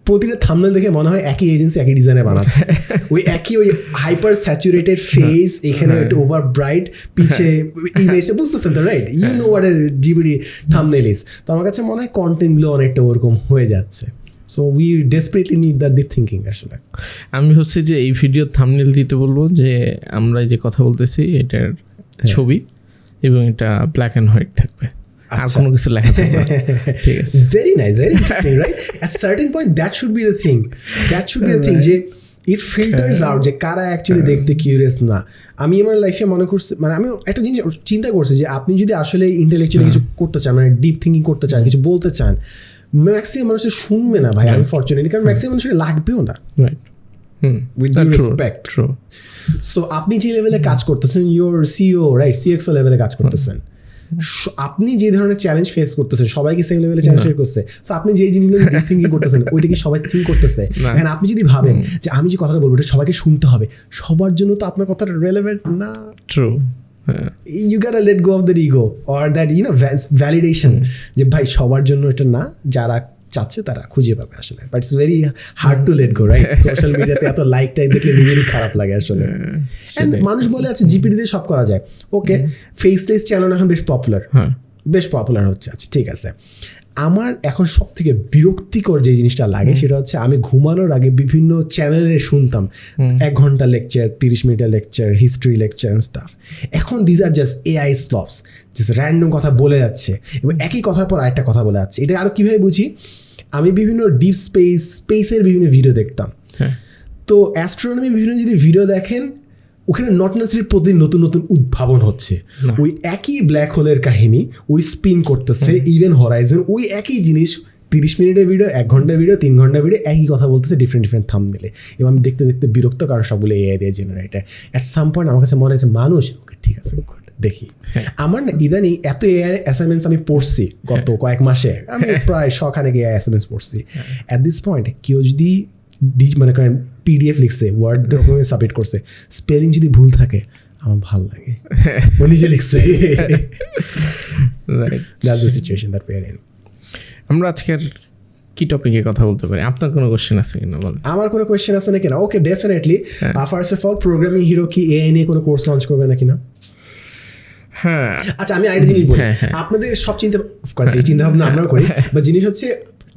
প্রতিটা থাম্বনেল দেখে মনে হয় একই এজেন্সি একই ডিজাইনে বানাচ্ছে, ওই একই ওই হাইপার স্যাচুরেটেড ফেস, এখানে একটু ওভার ব্রাইট, পিছে ইমেজটা, বুঝতেছেন তো, right? You know what a GBD thumbnail is. তো আমার কাছে মনে হয় কন্টেন্টগুলো অনেকটা ওরকম হয়ে যাচ্ছে। So we desperately need that deep thinking. আসলে আমি হচ্ছে যে এই ভিডিওর থাম্বনেল দিতে বলবো যে আমরা যে কথা বলতেছি এটার ছবি এবং এটা ব্ল্যাক অ্যান্ড হোয়াইট থাকবে, আর কোনো কিছু লেখা থাকবে না। ঠিক আছে, very nice, very interesting, right? At certain point that should be the thing, that should be the thing, যে ইট ফিল্টার্স আউট যে কারা অ্যাকচুয়ালি দেখতে কিউরিয়াস না। আমি আমার লাইফে মনে করছি, মানে আমি একটা জিনিস চিন্তা করছি যে আপনি যদি আসলে ইন্টেলেকচুয়ালি কিছু করতে চান, মানে ডিপ থিঙ্কিং করতে চান, কিছু বলতে চান, ম্যাক্সিমাম মানুষের শুনবে না ভাই, আনফর্চুনেটলি, কারণ ম্যাক্সিমাম মানুষের লাগবেও না। Right, with due respect. So আপনি যে লেভেলে কাজ করতেছেন, ইউর সিও, রাইট, সিএক্সও লেভেলে কাজ করতেছেন, আপনি যে ধরনের চ্যালেঞ্জ ফেস করতেছেন, সবাইকে সেম লেভেলে চ্যালেঞ্জ ফেস করছে। সো আপনি যে জিনিসগুলো ডিপ থিঙ্কিং করতেছেন, ওইটা কি সবাই থিঙ্ক করতেছে? এখন আপনি যদি ভাবেন যে আমি যে কথাটা বলবো এটা সবাইকে শুনতে হবে, সবার জন্য তো আপনার কথাটা রেলেভেন্ট না। True, you gotta let go of that ego or that, you know, validation, যে ভাই সবার জন্য এটা না, যারা চাচ্ছে তারা খুঁজে পাবে আসলে। But it's very hard to let go, right? Social মিডিয়াতে এত লাইকটাই দেখলে নিজেরই খারাপ লাগে আসলে। And মানুষ বলে আছে জিপিটি দিয়ে সব করা যায়, ওকে, ফেসলেস চ্যানেল এখন বেশ পপুলার, বেশ পপুলার হচ্ছে, আচ্ছা ঠিক আছে। আমার এখন সব থেকে বিরক্তিকর যে জিনিসটা লাগে সেটা হচ্ছে আমি ঘুমানোর আগে বিভিন্ন চ্যানেলে শুনতাম 1 ঘন্টা লেকচার, 30 মিনিটের lecture, history lecture and stuff. এখন these are just AI slops, just random কথা বলে যাচ্ছে এবং একই কথার পর আরেকটা কথা বলে যাচ্ছে। এটা আরও কীভাবে বুঝি, আমি বিভিন্ন ডিপ স্পেসের বিভিন্ন ভিডিও দেখতাম, তো অ্যাস্ট্রোনমি বিভিন্ন যদি ভিডিও দেখেন, ওখানে নট নেসেসারি প্রতিদিন নতুন নতুন উদ্ভাবন হচ্ছে, ওই একই ব্ল্যাক হোলের কাহিনী ওই স্পিন করতেছে, ইভেন হরাইজন ওই একই জিনিস 30 মিনিটের ভিডিও, 1 ঘন্টার ভিডিও, 3 ঘন্টার ভিডিও, একই কথা বলতেছে ডিফারেন্ট থাম্বনেলে, এবং আমি দেখতে দেখতে বিরক্ত, কারণ সবগুলো এআই দিয়ে জেনারেটেড। অ্যাট সাম পয়েন্ট আমার কাছে মনে হচ্ছে মানুষ, ওকে ঠিক আছে দেখি। আমার না ইদানিং এত এআই অ্যাসাইনমেন্টস আমি পড়ছি গত কয়েক মাসে, আমি প্রায় 100 খানেক এআই অ্যাসাইনমেন্টস পড়ছি। অ্যাট দিস পয়েন্ট কেউ যদি মানে করেন পিডিএফ লিখছে, ওয়ার্ড ডকুমেন্ট সাবমিট করছে, স্পেলিং যদি ভুল থাকে আমার ভাল লাগে, ও নিজে লিখছে। That's the situation that we are in. আমরা আজকের কি টপিকে কথা বলতে পারি? আপনার কোনো কোশ্চেন আছে কিনা বলেন? আমার কোনো কোয়েশ্চেন আছে নাকি না? Okay, definitely. First of all, programming hero কি এআই নিয়ে কোনো কোর্স লঞ্চ করবে নাকি না? হ্যাঁ, আচ্ছা আমি আরেকটা জিনিস বলি, আপনাদের সব অফকোর্স এই চিন্তা ভাবনা আমরাও করি, বা জিনিস হচ্ছে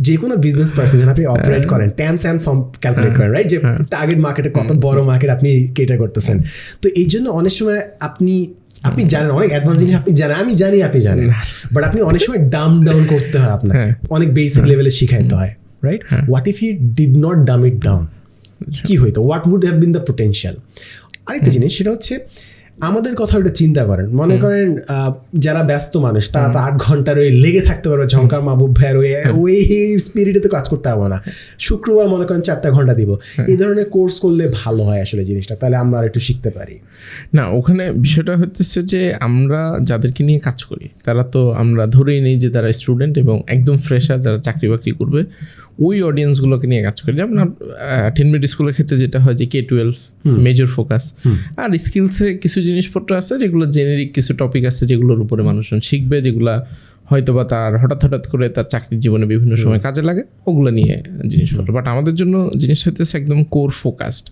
যে কোনো বিজনেস পার্সন যখন আপনি অপারেট করেন, ক্যালকুলেট করেন, রাইট, যে টার্গেট মার্কেটে কত বড় মার্কেট আপনি কেটার করতেছেন। তো এই জন্য অনেক সময় আপনি জানেন অনেক অ্যাডভান্স জিনিস, আপনি জানেন, আমি জানি আপনি জানেন, বাট আপনি অনেক সময় ডাম ডাউন করতে হয়, আপনাকে অনেক বেসিক লেভেলে শিখাইতে হয়, right? What if you did not dumb it down, কি হইতো? What would have been the potential? আরেকটা জিনিস, সেটা হচ্ছে আমাদের কথা ওটা চিন্তা করেন, মনে করেন যারা ব্যস্ত মানুষ তারা তো 8 ঘন্টার ওই লেগে থাকতে পারবে, ঝঙ্কার মাহবুব ভাইয়ের ওই স্পিরিটে তো কাজ করতে হবে না। শুক্রবার মনে করেন 4 ঘন্টা দিব, এই ধরনের কোর্স করলে ভালো হয় আসলে জিনিসটা, তাহলে আমরা আর একটু শিখতে পারি। না, ওখানে বিষয়টা হচ্ছে যে আমরা যাদেরকে নিয়ে কাজ করি তারা তো আমরা ধরেই নিই যে তারা স্টুডেন্ট এবং একদম ফ্রেশার, যারা চাকরি বাকরি করবে, ওই অডিয়েন্সগুলোকে নিয়ে কাজ করি। যেমন 10 মিনিট স্কুলের ক্ষেত্রে যেটা হয় যে K-12 মেজর ফোকাস, আর স্কিলসে কিছু জিনিসপত্র আছে যেগুলো জেনেরিক কিছু টপিক আছে যেগুলোর উপরে মানুষজন শিখবে, যেগুলো হয়তো বা তার হঠাৎ করে তার চাকরির জীবনে বিভিন্ন সময় কাজে লাগে, ওগুলো নিয়ে জিনিসপত্র। বাট আমাদের জন্য জিনিসটা হচ্ছে একদম কোর ফোকাসড,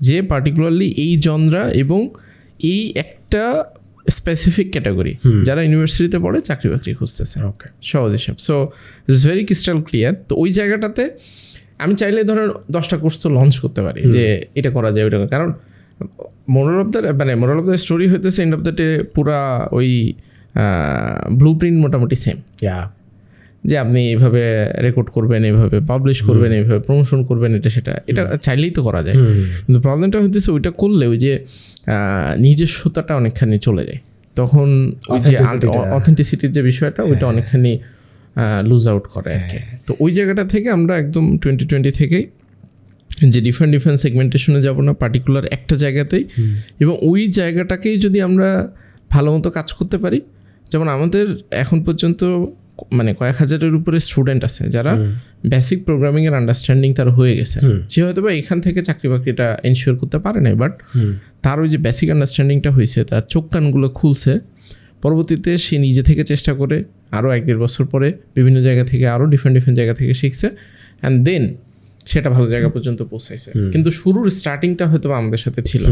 যে পার্টিকুলারলি এই জনরা এবং এই একটা স্পেসিফিক ক্যাটাগরি যারা ইউনিভার্সিটিতে পড়ে চাকরি বাকরি খুঁজতেছে, সহজ হিসাব। So it's very crystal clear. তো ওই জায়গাটাতে আমি চাইলে ধরেন 10টা কোর্স তো লঞ্চ করতে পারি, যে এটা করা যায় ওইটা, কারণ মোরাল অফ দ্য স্টোরি হইতেছে এন্ড অফ দ্য ডে পুরা ওই ব্লু প্রিন্ট মোটামুটি সেম, যে আপনি এইভাবে রেকর্ড করবেন, এইভাবে পাবলিশ করবেন, এইভাবে প্রমোশন করবেন, এটা চাইলেই তো করা যায়। কিন্তু প্রবলেমটা হচ্ছে ওইটা করলে ওই যে নিজস্বতাটা অনেকখানি চলে যায়, তখন ওই যে অথেন্টিসিটির যে বিষয়টা ওইটা অনেকখানি লুজ আউট করে আর কি। তো ওই জায়গাটা থেকে আমরা একদম 2020 থেকেই যে ডিফারেন্ট সেগমেন্টেশনে যাব না, পার্টিকুলার একটা জায়গাতেই, এবং ওই জায়গাটাকেই যদি আমরা ভালো মতো কাজ করতে পারি। যেমন আমাদের এখন পর্যন্ত মানে কয়েক হাজারের উপরে স্টুডেন্ট আছে যারা বেসিক প্রোগ্রামিংয়ের আন্ডারস্ট্যান্ডিং তার হয়ে গেছে। সে হয়তো বা এখান থেকে চাকরি বাকরিটা এনশিওর করতে পারে নাই, বাট তার ওই যে বেসিক আন্ডারস্ট্যান্ডিংটা হয়েছে, তার চোখ কানগুলো খুলছে। পরবর্তীতে সে নিজে থেকে চেষ্টা করে আরও 1-1.5 বছর পরে বিভিন্ন জায়গা থেকে আরও ডিফারেন্ট জায়গা থেকে শিখছে, অ্যান্ড দেন সেটা ভালো জায়গা পর্যন্ত পৌঁছাইছে। কিন্তু শুরুর স্টার্টিংটা হয়তো আমাদের সাথে ছিল,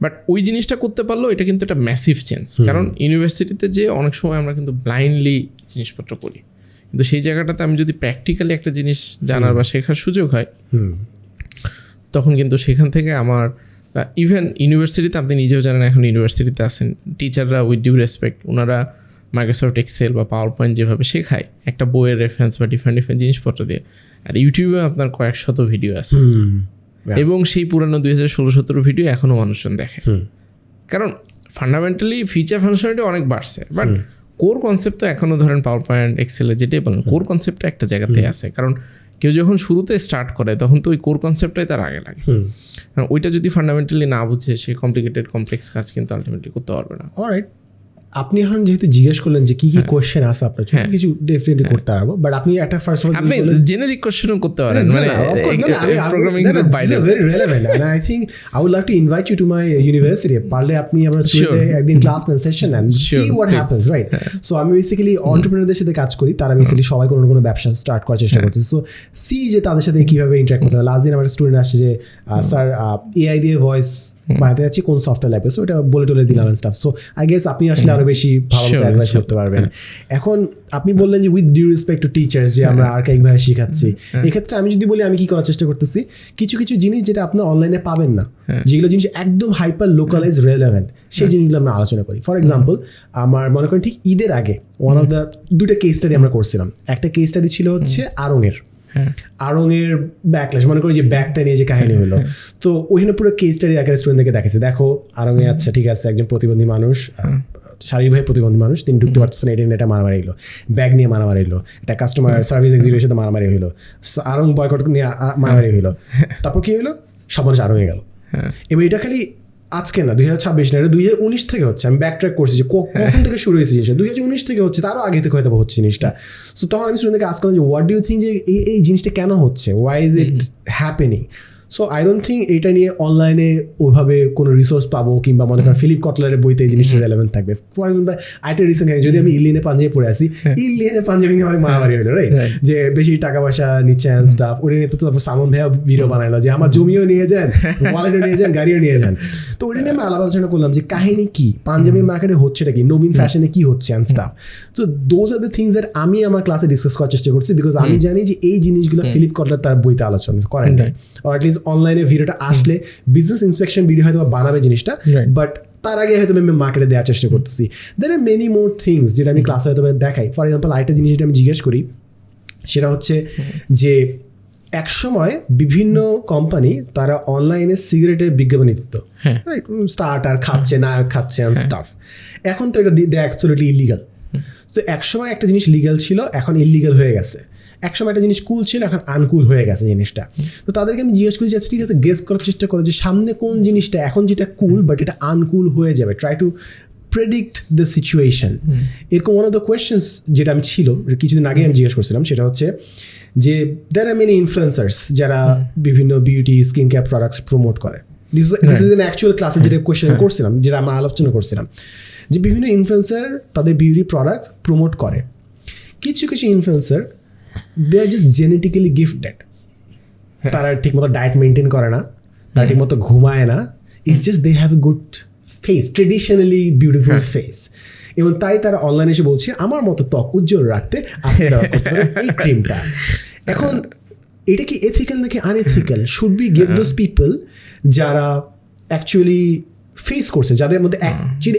বাট ওই জিনিসটা করতে পারলো, এটা কিন্তু একটা ম্যাসিভ চেঞ্জ। কারণ ইউনিভার্সিটিতে যে অনেক সময় আমরা কিন্তু ব্লাইন্ডলি জিনিসপত্র করি, কিন্তু সেই জায়গাটাতে আমি যদি প্র্যাকটিক্যালি একটা জিনিস জানার বা শেখার সুযোগ হয়, তখন কিন্তু সেখান থেকে আমার ইভেন ইউনিভার্সিটিতে, আপনি নিজেও জানেন এখন ইউনিভার্সিটিতে আছেন, টিচাররা উইথ ডিউ রেসপেক্ট ওনারা মাইক্রোসফট এক্সেল বা পাওয়ার পয়েন্ট যেভাবে শেখায় একটা বইয়ের রেফারেন্স বা ডিফারেন্ট জিনিসপত্র দিয়ে, আর ইউটিউবে আপনার কয়েকশত ভিডিও আছে, এবং সেই পুরানো 2016-17 ভিডিও এখনও মানুষজন দেখে। কারণ ফান্ডামেন্টালি ফিচার ফাংশনালিটি অনেক বাড়ছে, বাট কোর কনসেপ্ট তো এখনও ধরেন পাওয়ার পয়েন্ট এক্সেলে যেটাই বলেন, কোর কনসেপ্টটা একটা জায়গাতেই আছে। কারণ কেউ যখন শুরুতে স্টার্ট করে তখন তো ওই কোর কনসেপ্টটাই তার আগে লাগে। ওইটা যদি ফান্ডামেন্টালি না বুঝে সে কমপ্লেক্স কাজ কিন্তু আলটিমেটলি করতে পারবে না। অলরাইট, আপনি এখন যেহেতু জিজ্ঞেস করলেন যে কি কি কোয়েশ্চেন আছে আপনার, কিছু ডেফিনেটলি করতে পারবো, বাট আপনি একটা ফার্স্ট অফ অল আপনি জেনারিক কোশ্চেনও করতে পারেন, মানে প্রোগ্রামিং এর বাইরে very relevant, and I think I would like to invite you to my university. পারলে আপনি আমার স্টুডেন্টে একদিন ক্লাস নেন, সেশন নেন, see what happens, right? So আমি বেসিক্যালি অন্টারপ্রেনারদের সাথে কাজ করি, তারা বেসিক্যালি সবাই কোনো না কোনো ব্যবসা স্টার্ট করার চেষ্টা করতেছে। সো সি যে তাদের সাথে কিভাবে ইন্টারঅ্যাক্ট করতে হয়। লাস্ট দিন আমার স্টুডেন্ট আসছে যে স্যার এআই দিয়ে ভয়েস বানাতে যাচ্ছি, কোন সফটওয়্যার লাগবে, সো এটা বলে টলে দিলাম and stuff. So I guess আপনি আসলে আরো বেশি ভালো অ্যাডভাইস করতে পারবেন। এখন আপনি বললেন যে with due respect to teachers যে আমরা আর্কাইভ ভাবে শিখাচ্ছি, এক্ষেত্রে আমি যদি বলি আমি কি করার চেষ্টা করতেছি, কিছু কিছু জিনিস যেটা আপনি অনলাইনে পাবেন না, যেগুলো জিনিস একদম হাইপার লোকালাইজ রেলেভেন্ট, সেই জিনিসগুলো আমরা আলোচনা করি। ফর এক্সাম্পল, আমার মনে করেন ঠিক ঈদের আগে ওয়ান অফ দ্য দুটো কেস স্টাডি আমরা করছিলাম। একটা কেস স্টাডি ছিল হচ্ছে আড়ংয়ের ব্যাকল্যাশ, মনে করি যে ব্যাগটা নিয়ে যে কাহিনী হলো, তো ওইখানে পুরো কেস স্টাডি একটা স্টুডেন্টদেরকে দেখাচ্ছে, দেখো আড়ংয়ে আচ্ছা ঠিক আছে একজন প্রতিবন্ধী মানুষ, শারীরিকভাবে প্রতিবন্ধী মানুষ, তিনি ঢুকতে পারতেছেন, এটা মারামারি হলো, ব্যাগ নিয়ে মারামারি হলো, একটা কাস্টমার সার্ভিস এক্সিকিউটিভের সাথে মারামারি হলো, আড়ং বয়কট নিয়ে মারামারি হলো, তারপর কি হলো, সব মানুষ আড়ংয়ে গেল। এবার এটা খালি আজকে না, 2026 না, এটা 2019 থেকে হচ্ছে। আমি ব্যাক ট্র্যাক করছি যে কখন থেকে শুরু হয়েছে জিনিসটা, 2019 থেকে হচ্ছে, তারও আগে থেকে হয়তো হচ্ছে জিনিসটা। সো তখন আমি স্টুডেন্টকে আজ করলাম যে হোয়াট ডু ইউ থিঙ্ক, যে এই জিনিসটা কেন হচ্ছে, why is it happening. So I don't think এটা নিয়ে অনলাইনে ওইভাবে কোনো রিসোর্স পাবো, কিংবা মনে করেন ফিলিপ কটলারের বইতে এই জিনিসটা রেলেভেন্ট থাকবে। ফর এক্সাম্পল আইটা রিসেন্ট, যদি আমি ইলিয়ানে পাঞ্জাবি পড়ে আসি, ইলিয়ানে পাঞ্জাবি নিয়ে অনেক মারামারি হলো, রাইট? যে বেশি টাকা পয়সা নিচ্ছে অ্যান্ড স্টাফ, ওটা নিয়ে তো তারপর সামন ভাইয়া ভিডিও বানাইলো যে আমার জমিও নিয়ে যান, ওয়ালেটও নিয়ে যান, গাড়িও নিয়ে যান। তো ওটা নিয়ে আমি আলাপ আলোচনা করলাম যে কাহিনী কি, পাঞ্জাবি মার্কেটে হচ্ছেটা কি, নবীন ফ্যাশনে কি হচ্ছে and staff. So those are the things that আমি আমার ক্লাসে ডিসকাস করার চেষ্টা করছি, বিকজ আমি জানি যে এই জিনিসগুলো ফিলিপ কটলার তার বইতে আলোচনা করেন নাই, অর অ্যাটলিস্ট অনলাইনে ভিডিওটা আসলে বিজনেস ইন্সপেকশন ভিডিও হয়তো বানাবে জিনিসটা, বাট তার আগে হয়তো আমি মার্কেটে দেওয়ার চেষ্টা করতেছি। দের আর মেনি মোর থিংস যেটা আমি ক্লাসে হয়তো দেখাই। ফর এক্সাম্পল আরেকটা জিনিস যেটা আমি জিজ্ঞেস করি, সেটা হচ্ছে যে একসময় বিভিন্ন কোম্পানি তারা অনলাইনে সিগারেটের বিজ্ঞাপন দিত, রাইট? স্টার্টার খাচ্ছে, নায়ক খাচ্ছে অ্যান্ড স্টাফ। এখন তো এটা অ্যাবসলিউটলি ইলিগাল। তো একসময় একটা জিনিস লিগাল ছিল, এখন ইলিগাল হয়ে গেছে। একসময় একটা জিনিস কুল ছিল, এখন আনকুল হয়ে গেছে জিনিসটা। তো তাদেরকে আমি জিজ্ঞেস করি যে ঠিক আছে, গেস করার চেষ্টা করো যে সামনে কোন জিনিসটা এখন যেটা কুল বাট এটা আনকুল হয়ে যাবে, try to predict the situation. এরকম ওয়ান অফ দ্য কোয়েশ্চেন্স যেটা আমি ছিল কিছুদিন আগে আমি জিজ্ঞেস করছিলাম, সেটা হচ্ছে যে দেয়ার আর মেনি ইনফ্লুয়েন্সার্স যারা বিভিন্ন beauty skin care products promote করে। দিস ইজ এন অ্যাকচুয়াল ক্লাসে যেটা কোয়েশ্চেন করছিলাম, যেটা আমরা আলোচনা করছিলাম, যে বিভিন্ন ইনফ্লুয়েন্সার তাদের বিউটি প্রোডাক্ট প্রমোট করে। কিছু কিছু ইনফ্লুয়েন্সার দে আর জাস্ট জেনেটিক্যালি গিফটেড, তারা ঠিকমতো ডায়েট মেনটেন করে না, তারা ঠিকমতো ঘুমায় না, it's just they have a good face, traditionally beautiful face, এবং তাই তারা অনলাইনে এসে বলছে আমার মতো ত্বক উজ্জ্বল রাখতে আপনি ব্যবহার করতে পারেন এই ক্রিমটা। এখন এটা কি এথিক্যাল নাকি unethical? Should be give those people যারা অ্যাকচুয়ালি ফেস করছে, যাদের মধ্যে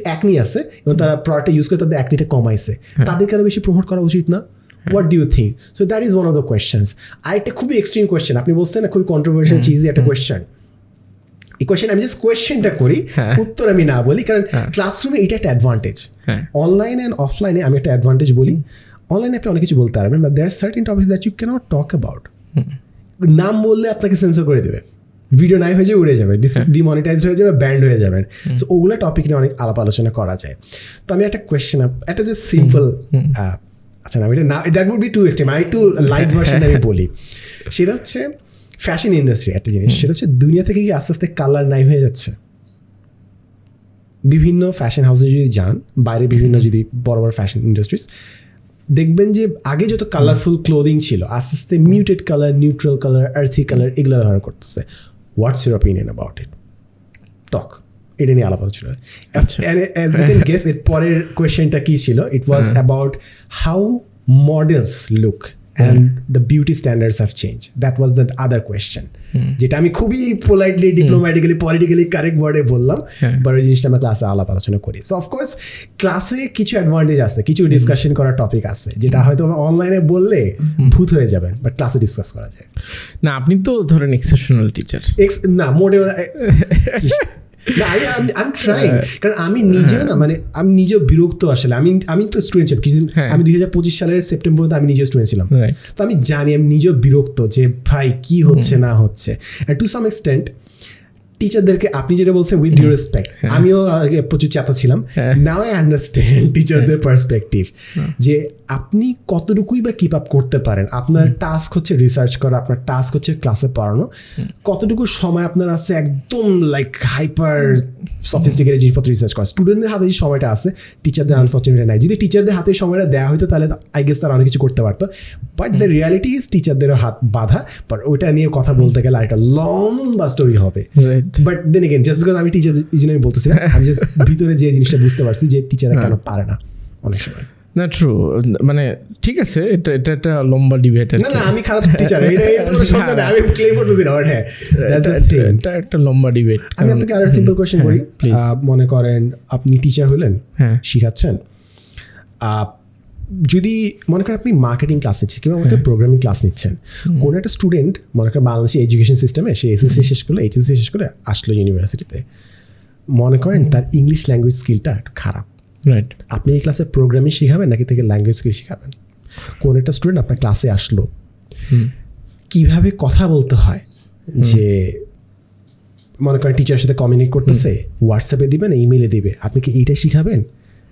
অ্যাকনি আছে এবং তারা প্রোডাক্টটা ইউজ করে তাদের অ্যাকনিটা কমাইছে, তাদেরকে আরও বেশি প্রমোট করা উচিত না? What do you think? So that is one of the questions. আর একটা খুবই এক্সট্রিম কোয়েশ্চেন, আপনি বলছেন না খুবই কন্ট্রোভার্সিয়াল চিজই একটা কোয়েশ্চেন। এই কোয়েশ্চেন আমি জাস্ট কোয়েশ্চেনটা করি, উত্তর আমি না বলি, কারণ ক্লাসরুমে এটা একটা অ্যাডভান্টেজ। অনলাইনে অ্যান্ড অফলাইনে আমি একটা অ্যাডভান্টেজ বলি, অনলাইনে আপনি অনেক কিছু বলতে পারবেন, but there are certain topics that you cannot talk about. নাম বললে আপনাকে সেন্সর করে দেবে, ভিডিও নাই হয়ে যাবে, উড়ে যাবে, ডিমনিটাইজড হয়ে যাবে, ব্যান্ড হয়ে যাবেন। সো ওগুলো টপিক নিয়ে অনেক আলাপ আলোচনা করা যায়। তো আমি একটা কোয়েশ্চেন, একটা যে সিম্পল, আচ্ছা না এটা না, that would be too extreme, আমি একটু লাইট ভার্সন আমি বলি। সেটা হচ্ছে ফ্যাশন ইন্ডাস্ট্রি একটা জিনিস, সেটা হচ্ছে দুনিয়া থেকে কি আস্তে আস্তে কালার নাই হয়ে যাচ্ছে? বিভিন্ন ফ্যাশন হাউসে যদি যান, বাইরে বিভিন্ন যদি বড় বড় ফ্যাশন ইন্ডাস্ট্রিজ, দেখবেন যে আগে যত কালারফুল ক্লোদিং ছিল, আস্তে আস্তে muted colour, neutral colour, earthy colour এগুলো ব্যবহার করতেছে। What's your opinion about it? Talk, এটা নিয়ে আলাপ আলোচনা। অ্যাজ ইউ ক্যান গেস, এর পরের কোয়েশ্চেনটা কী ছিল? It was about how models look and the beauty standards have changed. That was the other question, যেটা আমি খুবই পোলাইটলি, ডিপ্লোম্যাটিক্যালি, পলিটিক্যালি কারেক্ট ওয়ার্ডে বললাম, বাট ওই জিনিসটা আমরা ক্লাসে আলাপ আলোচনা করি। সো অফকোর্স ক্লাসে কিছু অ্যাডভান্টেজ আছে, কিছু ডিসকাশন করার টপিক আছে, যেটা হয়তো অনলাইনে বললে ভূত হয়ে যাবেন, বাট ক্লাসে ডিসকাস করা যায়। না, আপনি তো ধরেন এক্সেপশনাল টিচার না, মোটেও না, আমি ট্রাইং, কারণ আমি নিজেও না, মানে আমি নিজেও বিরক্ত আসলে। আমি তো স্টুডেন্ট ছিলাম কিছুদিন, আমি 2025 সালের সেপ্টেম্বর আমি নিজেও স্টুডেন্ট ছিলাম, তো আমি জানি, আমি নিজেও বিরক্ত যে ভাই কি হচ্ছে না হচ্ছে। অ্যান্ড টু সাম এক্সটেন্ট টিচারদেরকে, আপনি যেটা বলছেন উইথ ডিউ রেসপেক্ট, আমিও আগে প্রচুর চাতা ছিলাম, নাও আই আন্ডারস্ট্যান্ড টিচারদের পার্সপেক্টিভ, যে আপনি কতটুকুই বা কিপ আপ করতে পারেন। আপনার টাস্ক হচ্ছে রিসার্চ করা, আপনার টাস্ক হচ্ছে ক্লাসে পড়ানো, কতটুকু সময় আপনার আছে একদম লাইক হাইপার সফিস্টিকেটেড জিনিসপত্র রিসার্চ করা। স্টুডেন্টদের হাতে যে সময়টা আছে, টিচারদের আনফর্চুনেটলি নাই। যদি টিচারদের হাতে সময়টা দেওয়া হতো তাহলে আই গেস তারা অনেক কিছু করতে পারতো, বাট দ্য রিয়ালিটি ইজ টিচারদেরও হাত বাঁধা। বাট ওইটা নিয়ে কথা বলতে গেলে একটা লম্বা স্টোরি হবে। But then again, just because আমি টিচার, এই জন্য আমি বলতেছি না, আমি জাস্ট ভিতরে যে জিনিসটা বুঝতে পারছি যে টিচাররা কেন পারে না অনেক সময়। না, ট্রু, মানে ঠিক আছে, এটা একটা লম্বা ডিবেট। না, আমি খারাপ টিচার, এটা কোনো সন্দেহ নেই, আমি ক্লেম করতেছি না, বাট হ্যাঁ, এটা একটা লম্বা ডিবেট। আমি আপনাকে আরো সিম্পল কোয়েশ্চেন করি। মনে করেন আপনি টিচার হলেন, শিখাচ্ছেন, যদি মনে করেন আপনি মার্কেটিং ক্লাস নিচ্ছেন কিংবা আমাকে প্রোগ্রামিং ক্লাস নিচ্ছেন, কোনো একটা স্টুডেন্ট মনে করেন বাংলাদেশি এডুকেশন সিস্টেমে সে এসএসসি শেষ করলে, এইচএসসি শেষ করে আসলো ইউনিভার্সিটিতে, মনে করেন তার ইংলিশ ল্যাঙ্গুয়েজ স্কিলটা একটু খারাপ, রাইট? আপনি এই ক্লাসে প্রোগ্রামিং শিখাবেন নাকি থেকে ল্যাঙ্গুয়েজ স্কিল শিখাবেন? কোন একটা স্টুডেন্ট আপনার ক্লাসে আসলো, কিভাবে কথা বলতে হয়, যে মনে করেন টিচারের সাথে কমিউনিকেট করতেছে, হোয়াটসঅ্যাপে দিবেন, ইমেলে দিবে, আপনি কি এইটা শিখাবেন